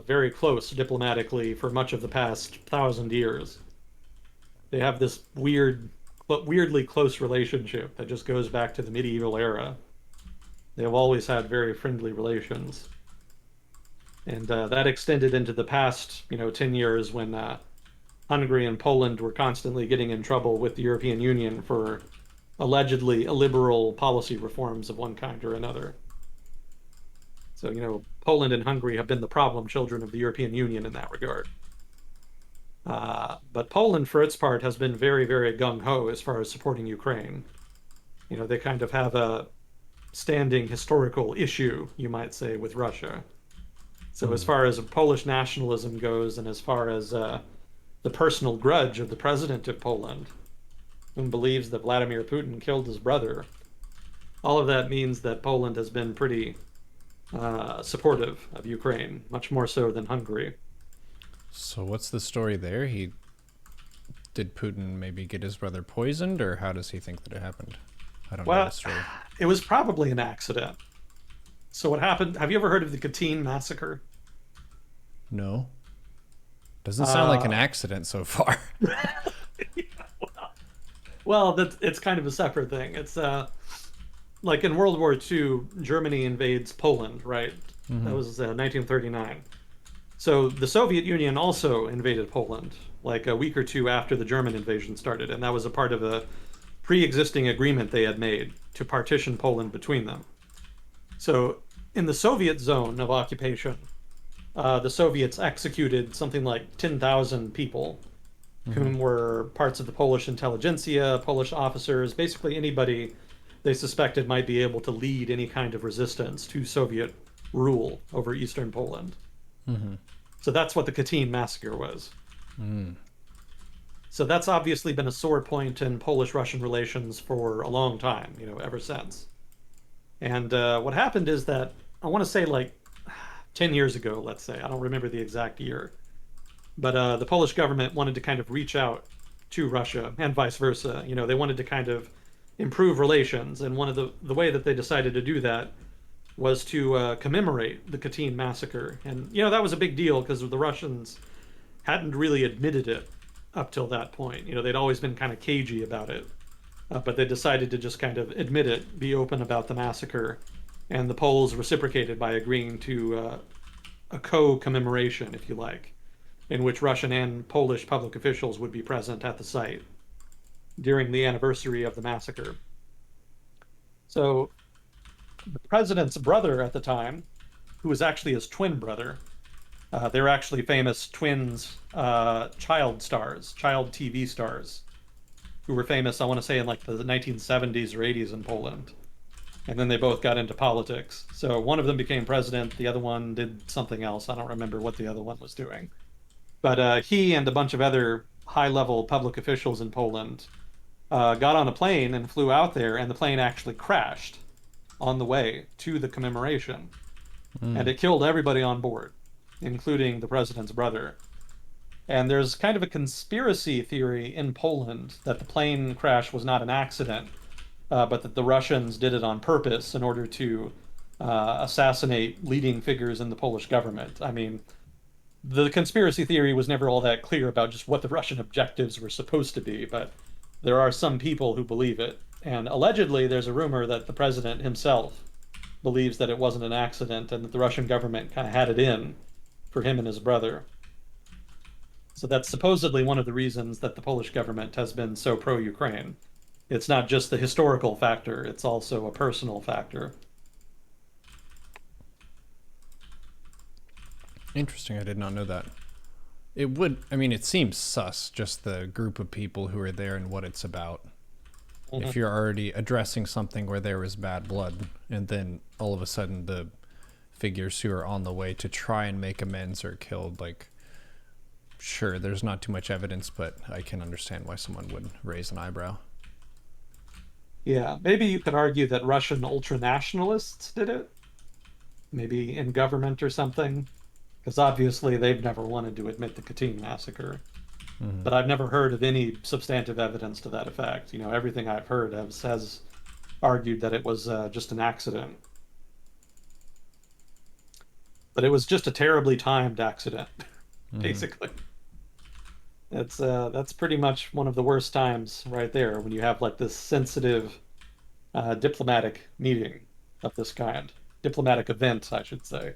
[SPEAKER 2] very close diplomatically for much of the past 1,000 years. They have this weirdly close relationship that just goes back to the medieval era. They have always had very friendly relations. And that extended into the past, 10 years when Hungary and Poland were constantly getting in trouble with the European Union for allegedly illiberal policy reforms of one kind or another. So, Poland and Hungary have been the problem children of the European Union in that regard. But Poland, for its part, has been very, very gung ho as far as supporting Ukraine. They kind of have a standing historical issue, you might say, with Russia. So, as
[SPEAKER 1] Mm-hmm.
[SPEAKER 2] far as Polish nationalism goes, and as far as the personal grudge of the president of Poland, who believes that Vladimir Putin killed his brother, all of that means that Poland has been pretty supportive of Ukraine, much more so than Hungary.
[SPEAKER 1] So what's the story there? He did Putin maybe get his brother poisoned, or how does he think that it happened? I don't know the
[SPEAKER 2] Well,
[SPEAKER 1] story.
[SPEAKER 2] it was probably an accident. So, what happened? Have you ever heard of the Katyn massacre?
[SPEAKER 1] No, doesn't sound like an
[SPEAKER 2] Uh,
[SPEAKER 1] accident so far.
[SPEAKER 2] well, it's kind of a separate thing. It's like in World War II, Germany invades Poland, right? That
[SPEAKER 1] Mm-hmm.
[SPEAKER 2] was 1939. So the Soviet Union also invaded Poland like a week or two after the German invasion started, and that was a part of a pre-existing agreement they had made to partition Poland between them. So in the Soviet zone of occupation, the Soviets executed something like 10,000 people,
[SPEAKER 1] Mm-hmm.
[SPEAKER 2] whom were parts of the Polish intelligentsia, Polish officers, basically anybody they suspected might be able to lead any kind of resistance to Soviet rule over Eastern Poland.
[SPEAKER 1] Mm-hmm.
[SPEAKER 2] So that's what the Katyn massacre was.
[SPEAKER 1] Mm.
[SPEAKER 2] So that's obviously been a sore point in Polish-Russian relations for a long time, ever since. And what happened is that I want to say like 10 years ago, let's say. I don't remember the exact year. But the Polish government wanted to kind of reach out to Russia and vice versa. They wanted to kind of improve relations. And one of the way that they decided to do that was to commemorate the Katyn massacre. And, that was a big deal because the Russians hadn't really admitted it up till that point. They'd always been kind of cagey about it. But they decided to just kind of admit it, be open about the massacre. And the Poles reciprocated by agreeing to a co-commemoration, if you like, in which Russian and Polish public officials would be present at the site during the anniversary of the massacre. So the president's brother at the time, who was actually his twin brother, they're actually famous twins, child stars, child TV stars, who were famous, I want to say, in like the 1970s or 80s in Poland. And then they both got into politics. So one of them became president, the other one did something else. I don't remember what the other one was doing. But he and a bunch of other high-level public officials in Poland got on a plane and flew out there, and the plane actually crashed on the way to the commemoration. And it killed everybody on board, including the president's brother. And there's kind of a conspiracy theory in Poland that the plane crash was not an accident, but that the Russians did it on purpose in order to assassinate leading figures in the Polish government. I mean, the conspiracy theory was never all that clear about just what the Russian objectives were supposed to be, but there are some people who believe it. And allegedly, there's a rumor that the president himself believes that it wasn't an accident and that the Russian government kind of had it in for him and his brother. So that's supposedly one of the reasons that the Polish government has been so pro-Ukraine. It's not just the historical factor, it's also a personal factor.
[SPEAKER 1] Interesting. I did not know that. It would, I mean, it seems sus, just the group of people who are there and what it's about.
[SPEAKER 2] Mm-hmm.
[SPEAKER 1] If you're already addressing something where there was bad blood, and then all of a sudden the figures who are on the way to try and make amends are killed, like, sure, there's not too much evidence, but I can understand why someone would raise an eyebrow.
[SPEAKER 2] Yeah, maybe you could argue that Russian ultranationalists did it, maybe in government or something, because obviously they've never wanted to admit the Katyn massacre.
[SPEAKER 1] Mm-hmm.
[SPEAKER 2] But I've never heard of any substantive evidence to that effect. Everything I've heard has argued that it was just an accident. But it was just a terribly timed accident, basically. That's pretty much one of the worst times right there when you have like this sensitive diplomatic meeting of this kind, diplomatic event, I should say.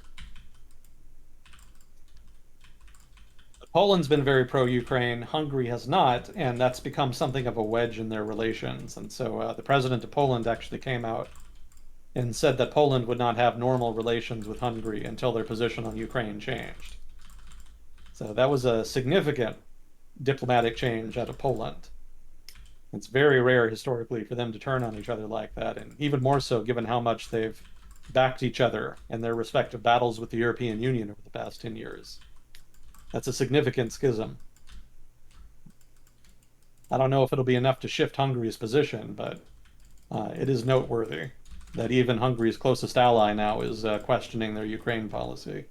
[SPEAKER 2] Poland's been very pro-Ukraine. Hungary has not, and that's become something of a wedge in their relations. And so the president of Poland actually came out and said that Poland would not have normal relations with Hungary until their position on Ukraine changed. So that was a significant diplomatic change out of Poland. It's very rare historically for them to turn on each other like that, and even more so given how much they've backed each other in their respective battles with the European Union over the past 10 years. That's a significant schism. I don't know if it'll be enough to shift Hungary's position, but it is noteworthy that even Hungary's closest ally now is questioning their Ukraine policy.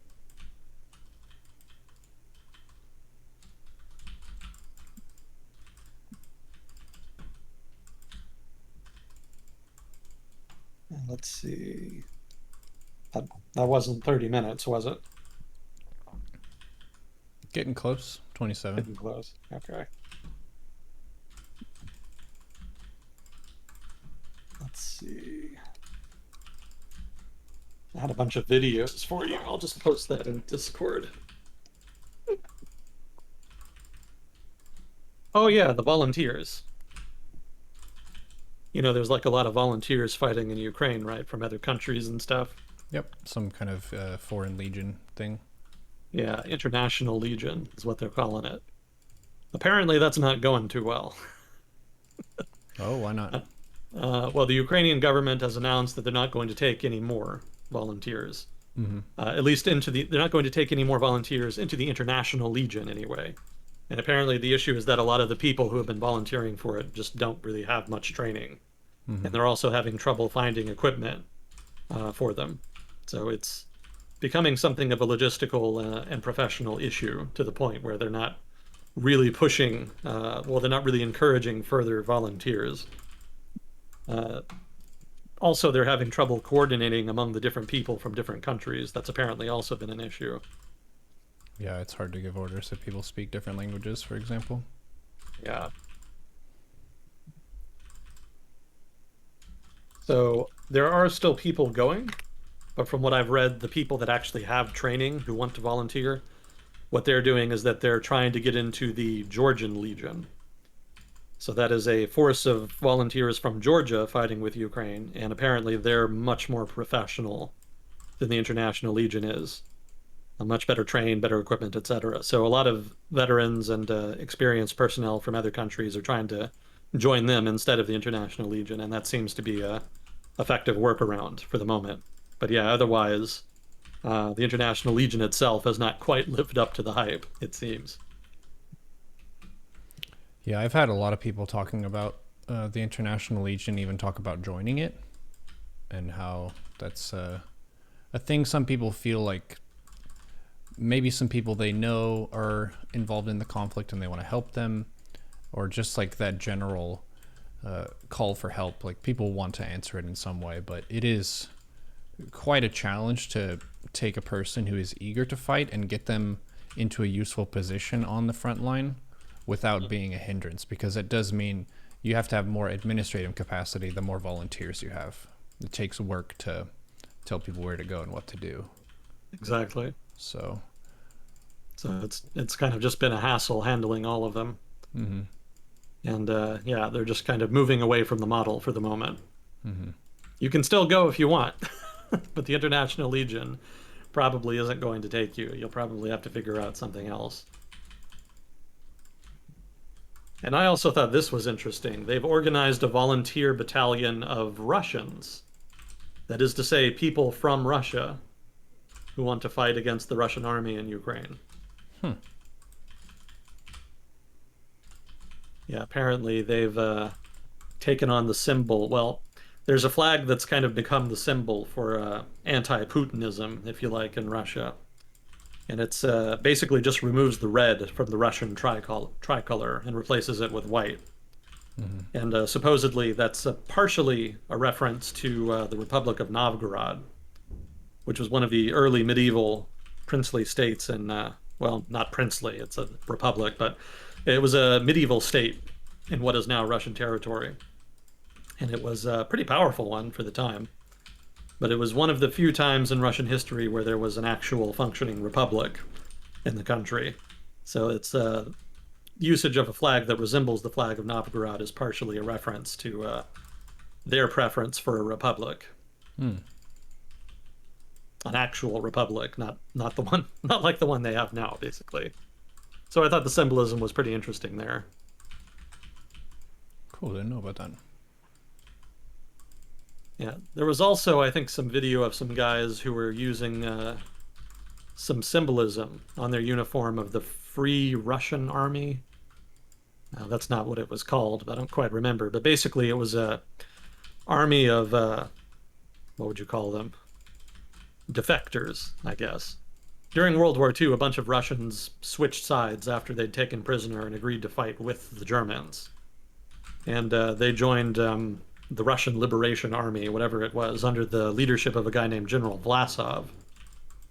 [SPEAKER 2] Let's see. That wasn't 30 minutes, was it?
[SPEAKER 1] Getting close. 27.
[SPEAKER 2] Getting close. Okay. Let's see. I had a bunch of videos for you. I'll just post that in Discord. Oh yeah, the volunteers. There's like a lot of volunteers fighting in Ukraine, right, from other countries and stuff.
[SPEAKER 1] Yep, some kind of foreign legion thing.
[SPEAKER 2] Yeah, International Legion is what they're calling it. Apparently, that's not going too well.
[SPEAKER 1] Oh, why not?
[SPEAKER 2] Well, the Ukrainian government has announced that they're not going to take any more volunteers.
[SPEAKER 1] Mm-hmm.
[SPEAKER 2] At least they're not going to take any more volunteers into the International Legion anyway. And apparently the issue is that a lot of the people who have been volunteering for it just don't really have much training.
[SPEAKER 1] Mm-hmm.
[SPEAKER 2] And they're also having trouble finding equipment for them. So it's becoming something of a logistical and professional issue to the point where they're not really pushing, well, they're not really encouraging further volunteers. Uh, Also, they're having trouble coordinating among the different people from different countries. That's apparently also been an issue.
[SPEAKER 1] Yeah, it's hard to give orders if people speak different languages, for example.
[SPEAKER 2] Yeah. So there are still people going, but from what I've read, the people that actually have training who want to volunteer, what they're doing is that they're trying to get into the Georgian Legion. So that is a force of volunteers from Georgia fighting with Ukraine, and apparently they're much more professional than the International Legion is. Much better trained, better equipment, etc. So a lot of veterans and experienced personnel from other countries are trying to join them instead of the International Legion, and that seems to be a effective workaround for the moment. But yeah, otherwise, the International Legion itself has not quite lived up to the hype, it seems.
[SPEAKER 1] Yeah, I've had a lot of people talking about the International Legion, even talk about joining it, and how that's a thing some people feel like maybe some people they know are involved in the conflict and they want to help them, or just like that general call for help. Like people want to answer it in some way, but it is quite a challenge to take a person who is eager to fight and get them into a useful position on the front line without being a hindrance, because it does mean you have to have more administrative capacity the more volunteers you have. It takes work to tell people where to go and what to do.
[SPEAKER 2] Exactly.
[SPEAKER 1] So,
[SPEAKER 2] So it's kind of just been a hassle handling all of them.
[SPEAKER 1] mm-hmm,
[SPEAKER 2] And yeah, they're just kind of moving away from the model for the moment.
[SPEAKER 1] mm-hmm.
[SPEAKER 2] You can still go if you want, but the International Legion probably isn't going to take you. You'll probably have to figure out something else. And I also thought this was interesting. They've organized a volunteer battalion of Russians. That is to say, people from Russia who want to fight against the Russian army in Ukraine.
[SPEAKER 1] Hmm.
[SPEAKER 2] Yeah, apparently they've taken on the symbol. Well, there's a flag that's kind of become the symbol for anti-Putinism, if you like, in Russia. And it's basically just removes the red from the Russian tricolor and replaces it with white.
[SPEAKER 1] Mm-hmm.
[SPEAKER 2] And supposedly that's partially a reference to the Republic of Novgorod, which was one of the early medieval princely states in, well, not princely, it's a republic, but it was a medieval state in what is now Russian territory. And it was a pretty powerful one for the time. But it was one of the few times in Russian history where there was an actual functioning republic in the country. So its usage of a flag that resembles the flag of Novgorod is partially a reference to their preference for a republic,
[SPEAKER 1] Hmm.
[SPEAKER 2] an actual republic, not the one, not like the one they have now, basically. So I thought the symbolism was pretty interesting there.
[SPEAKER 1] Cool, didn't know about that.
[SPEAKER 2] Yeah, there was also, I think, some video of some guys who were using some symbolism on their uniform of the Free Russian Army. Now, that's not what it was called, but I don't quite remember. But basically, it was a army of what would you call them? Defectors, I guess. During World War II, a bunch of Russians switched sides after they'd taken prisoner and agreed to fight with the Germans. And they joined the Russian Liberation Army, whatever it was, under the leadership of a guy named General Vlasov,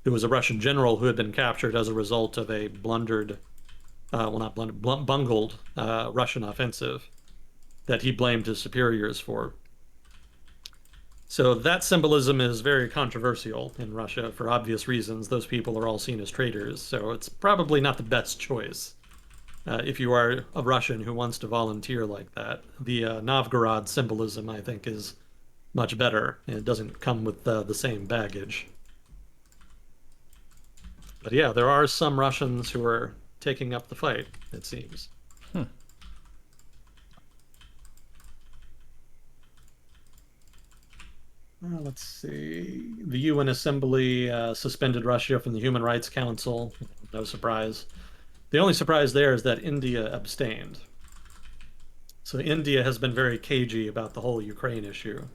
[SPEAKER 2] who was a Russian general who had been captured as a result of a blundered, well, not blundered, bungled Russian offensive that he blamed his superiors for. So that symbolism is very controversial in Russia for obvious reasons. Those people are all seen as traitors, so it's probably not the best choice if you are a Russian who wants to volunteer like that. The Novgorod symbolism, I think, is much better. It doesn't come with the same baggage. But yeah, there are some Russians who are taking up the fight, it seems.
[SPEAKER 1] Hmm.
[SPEAKER 2] Let's see. The UN Assembly suspended Russia from the Human Rights Council. No surprise. The only surprise there is that India abstained. So India has been very cagey about the whole Ukraine issue.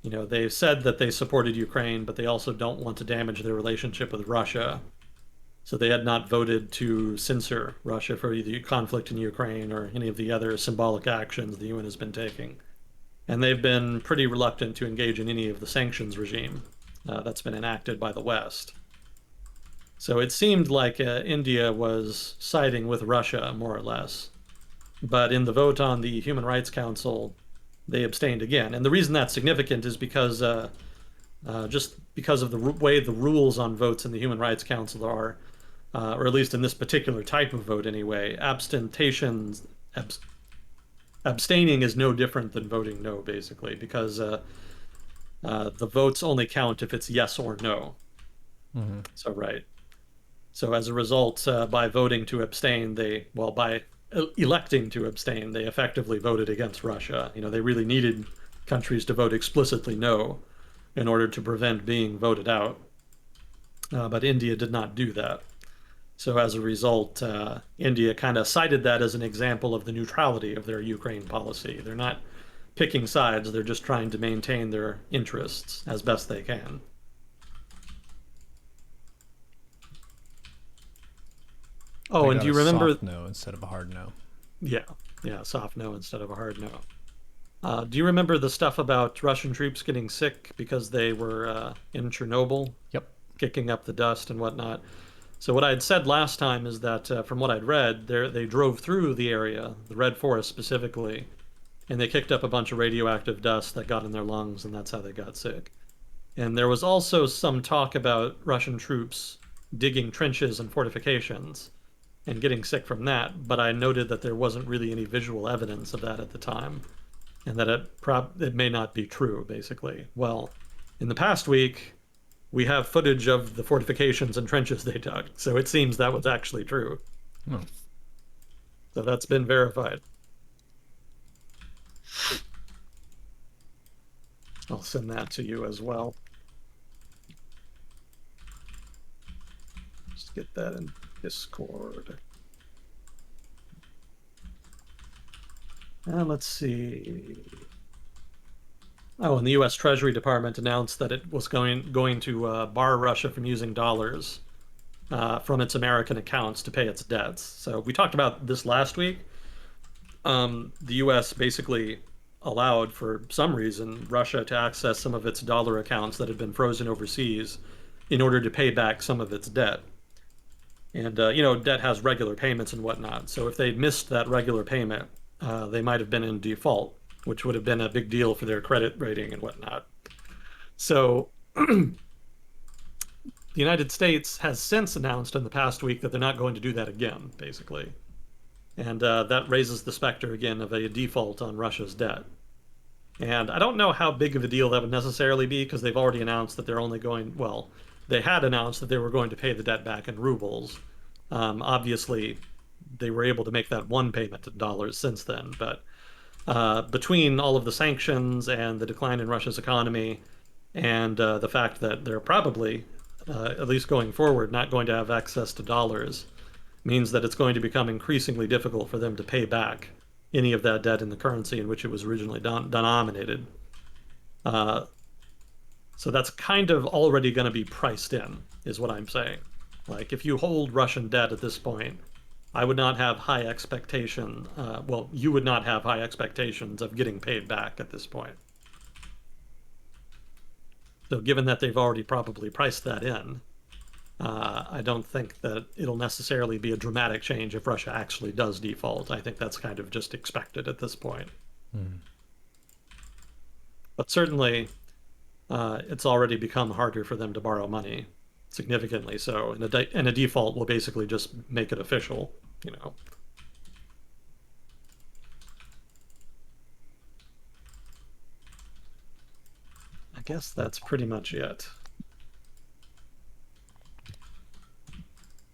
[SPEAKER 2] They said that they supported Ukraine, but they also don't want to damage their relationship with Russia. So they had not voted to censor Russia for the conflict in Ukraine or any of the other symbolic actions the UN has been taking. And they've been pretty reluctant to engage in any of the sanctions regime that's been enacted by the West. So it seemed like India was siding with Russia, more or less. But in the vote on the Human Rights Council, they abstained again. And the reason that's significant is because just because of the way the rules on votes in the Human Rights Council are, or at least in this particular type of vote anyway, abstaining is no different than voting no, basically, because the votes only count if it's yes or no.
[SPEAKER 1] Mm-hmm.
[SPEAKER 2] So, right. So as a result, by voting to abstain, by electing to abstain, they effectively voted against Russia. They really needed countries to vote explicitly no in order to prevent being voted out. But India did not do that. So as a result, India kind of cited that as an example of the neutrality of their Ukraine policy. They're not picking sides, they're just trying to maintain their interests as best they can.
[SPEAKER 1] They
[SPEAKER 2] Oh, and do
[SPEAKER 1] got a
[SPEAKER 2] you remember?
[SPEAKER 1] soft no instead of a hard no.
[SPEAKER 2] Yeah, yeah, soft no instead of a hard no. Do you remember the stuff about Russian troops getting sick because they were in Chernobyl,
[SPEAKER 1] Yep.
[SPEAKER 2] kicking up the dust and whatnot? So what I had said last time is that from what I'd read, they drove through the area, the Red Forest specifically, and they kicked up a bunch of radioactive dust that got in their lungs, and that's how they got sick. And there was also some talk about Russian troops digging trenches and fortifications and getting sick from that, but I noted that there wasn't really any visual evidence of that at the time, and that it may not be true, basically. Well, in the past week, we have footage of the fortifications and trenches they dug, so it seems that was actually true.
[SPEAKER 1] Oh.
[SPEAKER 2] So that's been verified. I'll send that to you as well. Just get that in Discord. And let's see. Oh, and the U.S. Treasury Department announced that it was going to bar Russia from using dollars from its American accounts to pay its debts. So we talked about this last week. The U.S. basically allowed, for some reason, Russia to access some of its dollar accounts that had been frozen overseas in order to pay back some of its debt. And debt has regular payments and whatnot. So if they'd missed that regular payment, they might have been in default, which would have been a big deal for their credit rating and whatnot. So the United States has since announced in the past week that they're not going to do that again, basically. And that raises the specter again of a default on Russia's debt. And I don't know how big of a deal that would necessarily be because they've already announced that they're only going, well, they had announced that they were going to pay the debt back in rubles. Obviously, they were able to make that one payment in dollars since then. But between all of the sanctions and the decline in Russia's economy and the fact that they're probably, at least going forward, not going to have access to dollars, means that it's going to become increasingly difficult for them to pay back any of that debt in the currency in which it was originally denominated. So that's kind of already going to be priced in, is what I'm saying. Like, if you hold Russian debt at this point, I would not have high expectation. Well, you would not have high expectations of getting paid back at this point. So given that they've already probably priced that in, I don't think that it'll necessarily be a dramatic change if Russia actually does default. I think that's kind of just expected at this point.
[SPEAKER 1] Mm.
[SPEAKER 2] But certainly, it's already become harder for them to borrow money, significantly so. And a default will basically just make it official, I guess that's pretty much it.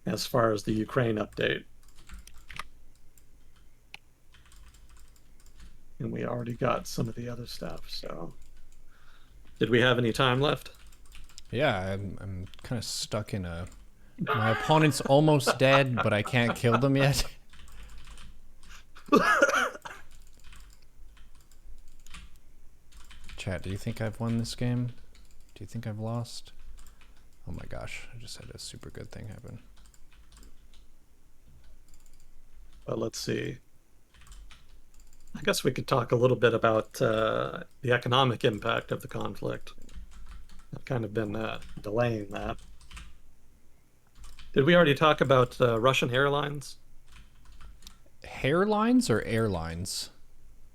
[SPEAKER 2] As far as the Ukraine update. And we already got some of the other stuff, so. Did we have any time left?
[SPEAKER 1] Yeah, I'm kind of stuck in a. My opponent's almost dead, but I can't kill them yet. Chat, do you think I've won this game? Do you think I've lost? Oh my gosh, I just had a super good thing happen.
[SPEAKER 2] But let's see. I guess we could talk a little bit about the economic impact of the conflict. I've kind of been delaying that. Did we already talk about Russian airlines?
[SPEAKER 1] Hairlines or airlines?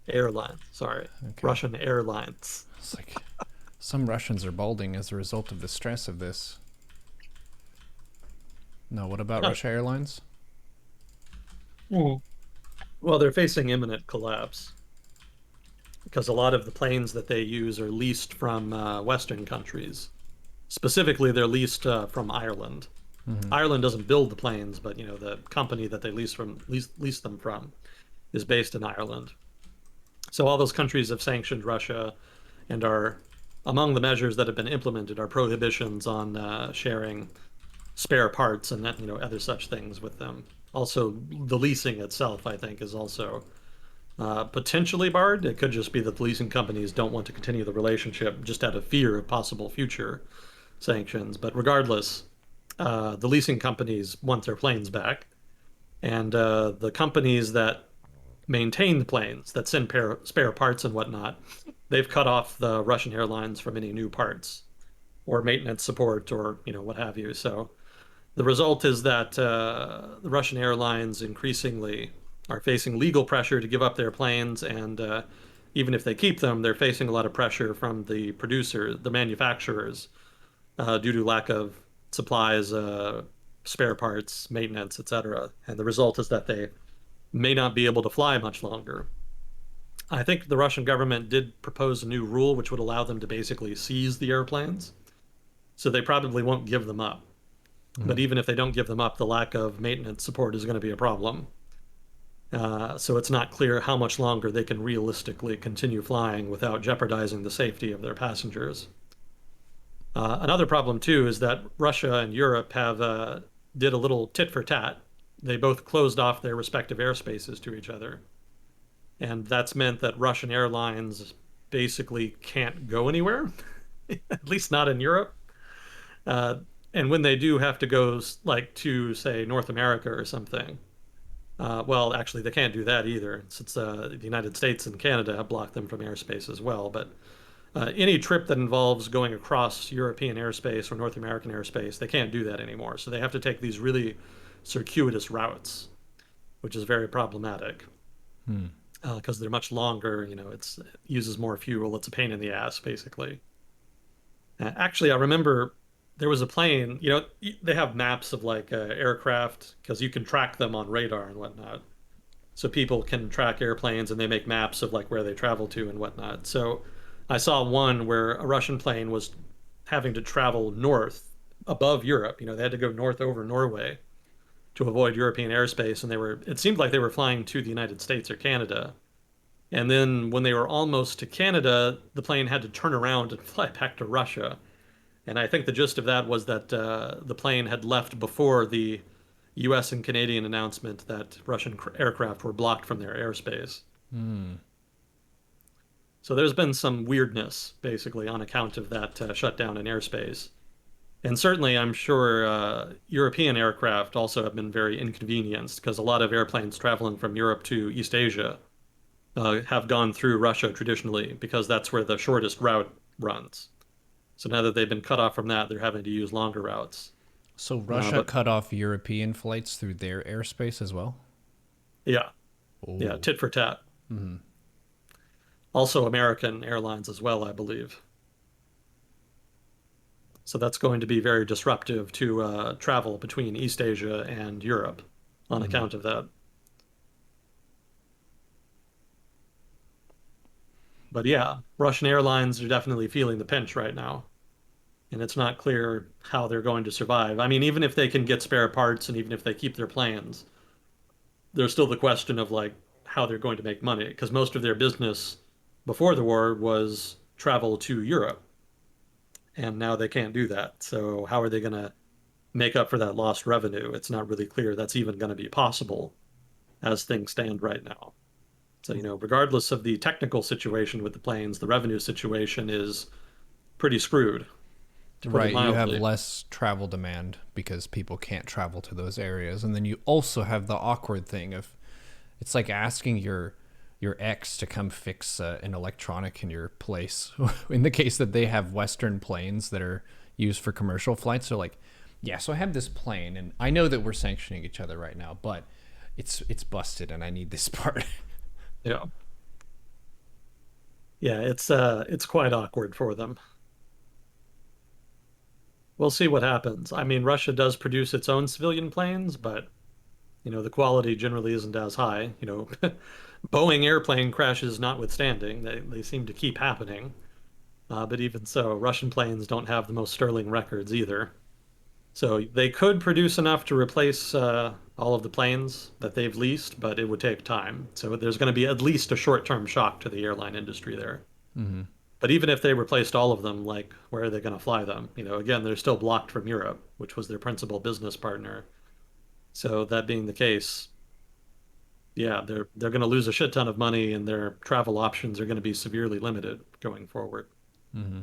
[SPEAKER 2] Airlines, sorry.
[SPEAKER 1] Okay.
[SPEAKER 2] Russian airlines.
[SPEAKER 1] It's like some Russians are balding as a result of the stress of this. No, what about
[SPEAKER 2] Huh.
[SPEAKER 1] Russia Airlines?
[SPEAKER 2] Mm. Well, they're facing imminent collapse because a lot of the planes that they use are leased from Western countries. Specifically, they're leased from Ireland.
[SPEAKER 1] Mm-hmm.
[SPEAKER 2] Ireland doesn't build the planes, but the company that they lease them from is based in Ireland. So all those countries have sanctioned Russia and are among the measures that have been implemented are prohibitions on sharing spare parts and other such things with them. Also, the leasing itself, I think, is also potentially barred. It could just be that the leasing companies don't want to continue the relationship just out of fear of possible future sanctions. But regardless, the leasing companies want their planes back, and the companies that maintain the planes, that send spare parts and whatnot, they've cut off the Russian airlines from any new parts or maintenance support or what have you. So the result is that the Russian airlines increasingly are facing legal pressure to give up their planes, and even if they keep them, they're facing a lot of pressure from the producers, the manufacturers, due to lack of supplies, spare parts, maintenance, etc. And the result is that they may not be able to fly much longer. I think the Russian government did propose a new rule which would allow them to basically seize the airplanes. So they probably won't give them up. But
[SPEAKER 1] Mm.
[SPEAKER 2] even if they don't give them up, the lack of maintenance support is going to be a problem. So it's not clear how much longer they can realistically continue flying without jeopardizing the safety of their passengers. Another problem too is that Russia and Europe have did a little tit for tat. They both closed off their respective airspaces to each other, and that's meant that Russian airlines basically can't go anywhere, at least not in Europe. Uh, and when they do have to go, like to say North America or something, well, actually they can't do that either, since the United States and Canada have blocked them from airspace as well. But any trip that involves going across European airspace or North American airspace, they can't do that anymore. So they have to take these really circuitous routes, which is very problematic
[SPEAKER 1] Hmm.
[SPEAKER 2] because they're much longer. It uses more fuel. It's a pain in the ass, basically. Actually, I remember there was a plane. They have maps of like aircraft because you can track them on radar and whatnot. So people can track airplanes and they make maps of like where they travel to and whatnot. So I saw one where a Russian plane was having to travel north above Europe. They had to go north over Norway to avoid European airspace, and it seemed like they were flying to the United States or Canada. And then when they were almost to Canada, the plane had to turn around and fly back to Russia. And I think the gist of that was that the plane had left before the US and Canadian announcement that Russian aircraft were blocked from their airspace.
[SPEAKER 1] Hmm.
[SPEAKER 2] So there's been some weirdness, basically, on account of that shutdown in airspace. And certainly, I'm sure European aircraft also have been very inconvenienced because a lot of airplanes traveling from Europe to East Asia have gone through Russia traditionally because that's where the shortest route runs. So now that they've been cut off from that, they're having to use longer routes.
[SPEAKER 1] So
[SPEAKER 2] Uh,
[SPEAKER 1] Russia
[SPEAKER 2] but
[SPEAKER 1] cut off European flights through their airspace as well?
[SPEAKER 2] yeah, yeah,
[SPEAKER 1] Oh.
[SPEAKER 2] tit for tat.
[SPEAKER 1] Hmm.
[SPEAKER 2] Also American airlines as well, I believe. So that's going to be very disruptive to travel between East Asia and Europe on
[SPEAKER 1] Hmm.
[SPEAKER 2] account of that. But yeah, Russian airlines are definitely feeling the pinch right now, and it's not clear how they're going to survive. I mean, even if they can get spare parts and even if they keep their planes, there's still the question of like how they're going to make money because most of their business before the war was travel to Europe, and now they can't do that. So how are they going to make up for that lost revenue? It's not really clear that's even going to be possible as things stand right now. So, regardless of the technical situation with the planes, the revenue situation is pretty screwed, to put it
[SPEAKER 1] Right, you have
[SPEAKER 2] mildly.
[SPEAKER 1] less travel demand because people can't travel to those areas, and then you also have the awkward thing of it's like asking your ex to come fix an electronic in your place. In the case that they have Western planes that are used for commercial flights, they're like, yeah, so I have this plane, and I know that we're sanctioning each other right now, but it's busted, and I need this part.
[SPEAKER 2] Yeah. Yeah, it's quite awkward for them. We'll see what happens. I mean, Russia does produce its own civilian planes, but the quality generally isn't as high. Boeing airplane crashes notwithstanding, they seem to keep happening. But even so, Russian planes don't have the most sterling records either. So they could produce enough to replace all of the planes that they've leased, but it would take time. So there's going to be at least a short-term shock to the airline industry there.
[SPEAKER 1] Mm-hmm.
[SPEAKER 2] But even if they replaced all of them, like where are they going to fly them? Again, they're still blocked from Europe, which was their principal business partner. So that being the case, yeah, they're going to lose a shit ton of money, and their travel options are going to be severely limited going forward.
[SPEAKER 1] Mm-hmm.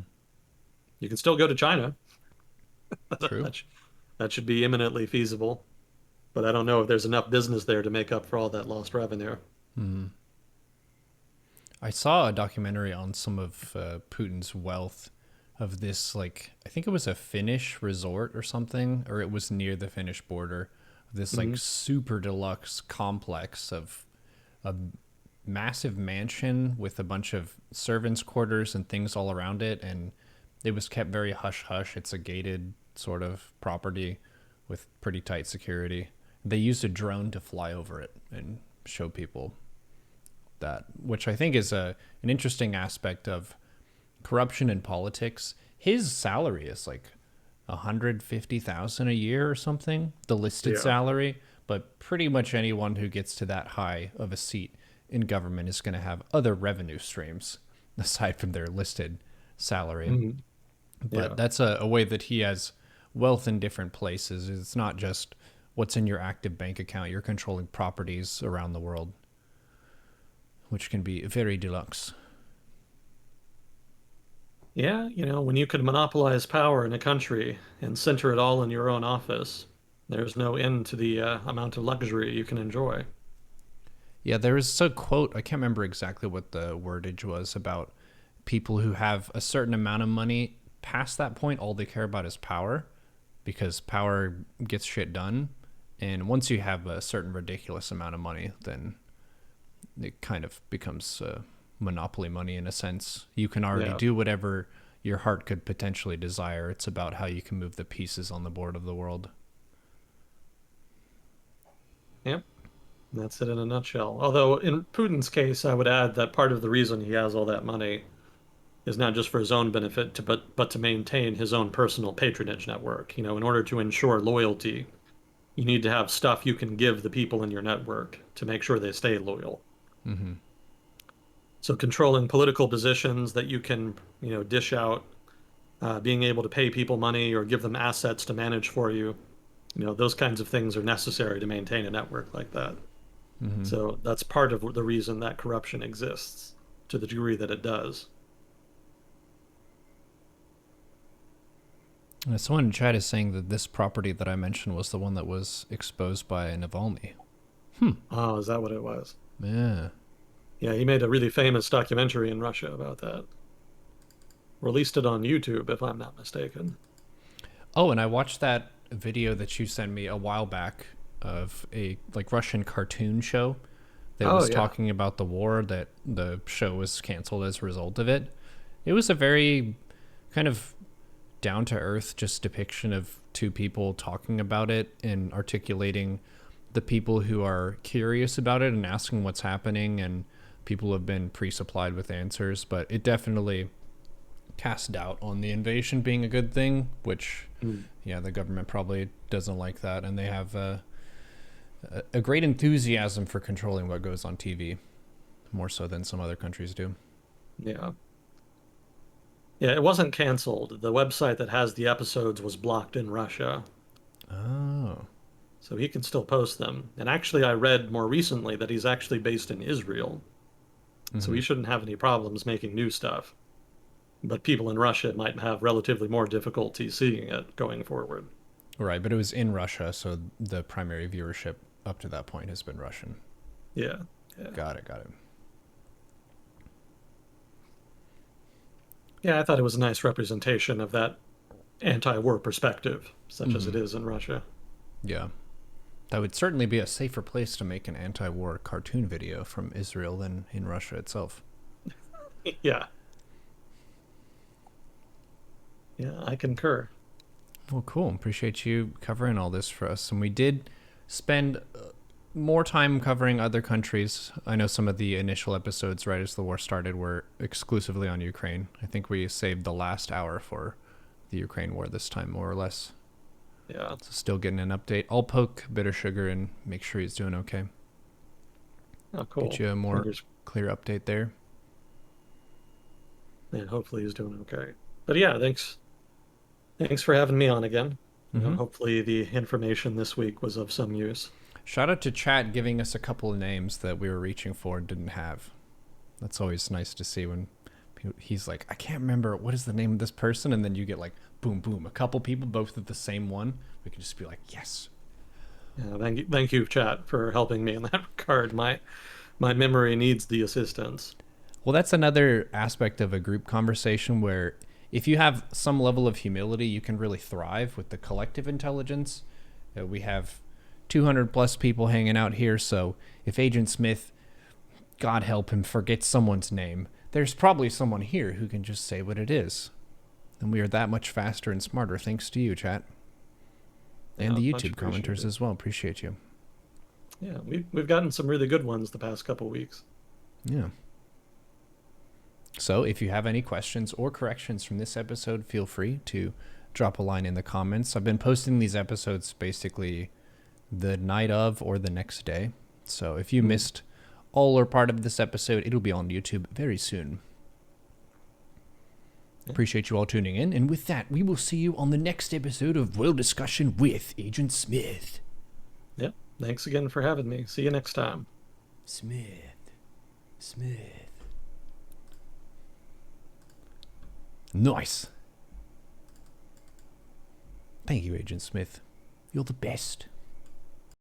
[SPEAKER 2] You can still go to China.
[SPEAKER 1] True.
[SPEAKER 2] That, sh that should be imminently feasible, but I don't know if there's enough business there to make up for all that lost revenue.
[SPEAKER 1] Mm-hmm. I saw a documentary on some of Putin's wealth of this, like, I think it was a Finnish resort or something, or it was near the Finnish border. This, like,
[SPEAKER 2] Hmm.
[SPEAKER 1] super deluxe complex of a massive mansion with a bunch of servants' quarters and things all around it. And it was kept very hush hush. It's a gated sort of property with pretty tight security. They used a drone to fly over it and show people that, which I think is an interesting aspect of corruption in politics. His salary is like 150,000 a year or something, the listed
[SPEAKER 2] Yeah.
[SPEAKER 1] salary. But pretty much anyone who gets to that high of a seat in government is going to have other revenue streams aside from their listed salary.
[SPEAKER 2] Hmm.
[SPEAKER 1] But
[SPEAKER 2] Yeah.
[SPEAKER 1] that's a way that he has wealth in different places. It's not just what's in your active bank account. You're controlling properties around the world, which can be very deluxe.
[SPEAKER 2] Yeah, when you can monopolize power in a country and center it all in your own office, there's no end to the amount of luxury you can enjoy.
[SPEAKER 1] Yeah, there is a quote, I can't remember exactly what the wordage was, about people who have a certain amount of money. Past that point, all they care about is power because power gets shit done. And once you have a certain ridiculous amount of money, then it kind of becomes monopoly money in a sense. You can already
[SPEAKER 2] Yeah.
[SPEAKER 1] do whatever your heart could potentially desire. It's about how you can move the pieces on the board of the world.
[SPEAKER 2] Yep. That's it in a nutshell. Although in Putin's case, I would add that part of the reason he has all that money is not just for his own benefit, but to maintain his own personal patronage network. In order to ensure loyalty, you need to have stuff you can give the people in your network to make sure they stay loyal.
[SPEAKER 1] Mm-hmm.
[SPEAKER 2] So controlling political positions that you can, dish out, being able to pay people money or give them assets to manage for you, those kinds of things are necessary to maintain a network like that.
[SPEAKER 1] Mm-hmm.
[SPEAKER 2] So that's part of the reason that corruption exists to the degree that it does.
[SPEAKER 1] Someone in chat is saying that this property that I mentioned was the one that was exposed by Navalny. Hmm.
[SPEAKER 2] Oh, is that what it was?
[SPEAKER 1] Yeah.
[SPEAKER 2] Yeah, he made a really famous documentary in Russia about that. Released it on YouTube, if I'm not mistaken.
[SPEAKER 1] Oh, and I watched that video that you sent me a while back of a like Russian cartoon show that
[SPEAKER 2] Oh,
[SPEAKER 1] was
[SPEAKER 2] yeah.
[SPEAKER 1] talking about the war that the show was canceled as a result of it. It was a very kind of down to earth just depiction of two people talking about it and articulating the people who are curious about it and asking what's happening, and people have been pre-supplied with answers, but it definitely cast doubt on the invasion being a good thing, which
[SPEAKER 2] Mm.
[SPEAKER 1] yeah, the government probably doesn't like that, and they have a great enthusiasm for controlling what goes on TV, more so than some other countries do.
[SPEAKER 2] Yeah. Yeah, it wasn't canceled. The website that has the episodes was blocked in Russia,
[SPEAKER 1] Oh.
[SPEAKER 2] so he can still post them. And actually, I read more recently that he's actually based in Israel. So
[SPEAKER 1] Hmm.
[SPEAKER 2] we shouldn't have any problems making new stuff. But people in Russia might have relatively more difficulty seeing it going forward.
[SPEAKER 1] Right, but it was in Russia, so the primary viewership up to that point has been Russian.
[SPEAKER 2] Yeah. Yeah.
[SPEAKER 1] Got it, got it.
[SPEAKER 2] Yeah, I thought it was a nice representation of that anti-war perspective, such as
[SPEAKER 1] Hmm.
[SPEAKER 2] it is in Russia.
[SPEAKER 1] Yeah. That would certainly be a safer place to make an anti war cartoon video from Israel than in Russia itself.
[SPEAKER 2] Yeah. Yeah, I concur.
[SPEAKER 1] Well, cool. Appreciate you covering all this for us. And we did spend more time covering other countries. I know some of the initial episodes, right as the war started, were exclusively on Ukraine. I think we saved the last hour for the Ukraine war this time, more or less.
[SPEAKER 2] Yeah.
[SPEAKER 1] So still getting an update. I'll poke Bitter Sugar and make sure he's doing okay.
[SPEAKER 2] Oh,
[SPEAKER 1] Get
[SPEAKER 2] cool.
[SPEAKER 1] you a more
[SPEAKER 2] Fingers.
[SPEAKER 1] clear update there.
[SPEAKER 2] And hopefully he's doing okay. But yeah, thanks. Thanks for having me on again.
[SPEAKER 1] Mm-hmm.
[SPEAKER 2] Hopefully the information this week was of some use.
[SPEAKER 1] Shout out to Chat giving us a couple of names that we were reaching for and didn't have. That's always nice to see when he's like, I can't remember what is the name of this person, and then you get like, boom, boom, a couple people both with the same one. We can just be like, yes.
[SPEAKER 2] Yeah, thank you, chat, for helping me in that regard. My memory needs the assistance.
[SPEAKER 1] Well, that's another aspect of a group conversation where if you have some level of humility, you can really thrive with the collective intelligence. We have 200 plus people hanging out here, so if Agent Smith, God help him, forgets someone's name, there's probably someone here who can just say what it is. And we are that much faster and smarter thanks to you, chat. And
[SPEAKER 2] Yeah,
[SPEAKER 1] the
[SPEAKER 2] much
[SPEAKER 1] YouTube commenters
[SPEAKER 2] appreciated.
[SPEAKER 1] as well. Appreciate you.
[SPEAKER 2] Yeah, we've gotten some really good ones the past couple weeks.
[SPEAKER 1] Yeah. So if you have any questions or corrections from this episode, feel free to drop a line in the comments. I've been posting these episodes basically the night of or the next day. So if you missed all or part of this episode, it'll be on YouTube very soon. Appreciate you all tuning in. And with that, we will see you on the next episode of World Discussion with Agent Smith.
[SPEAKER 2] Yep. Thanks again for having me. See you next time.
[SPEAKER 1] Smith. Smith. Nice. Thank you, Agent Smith. You're the best.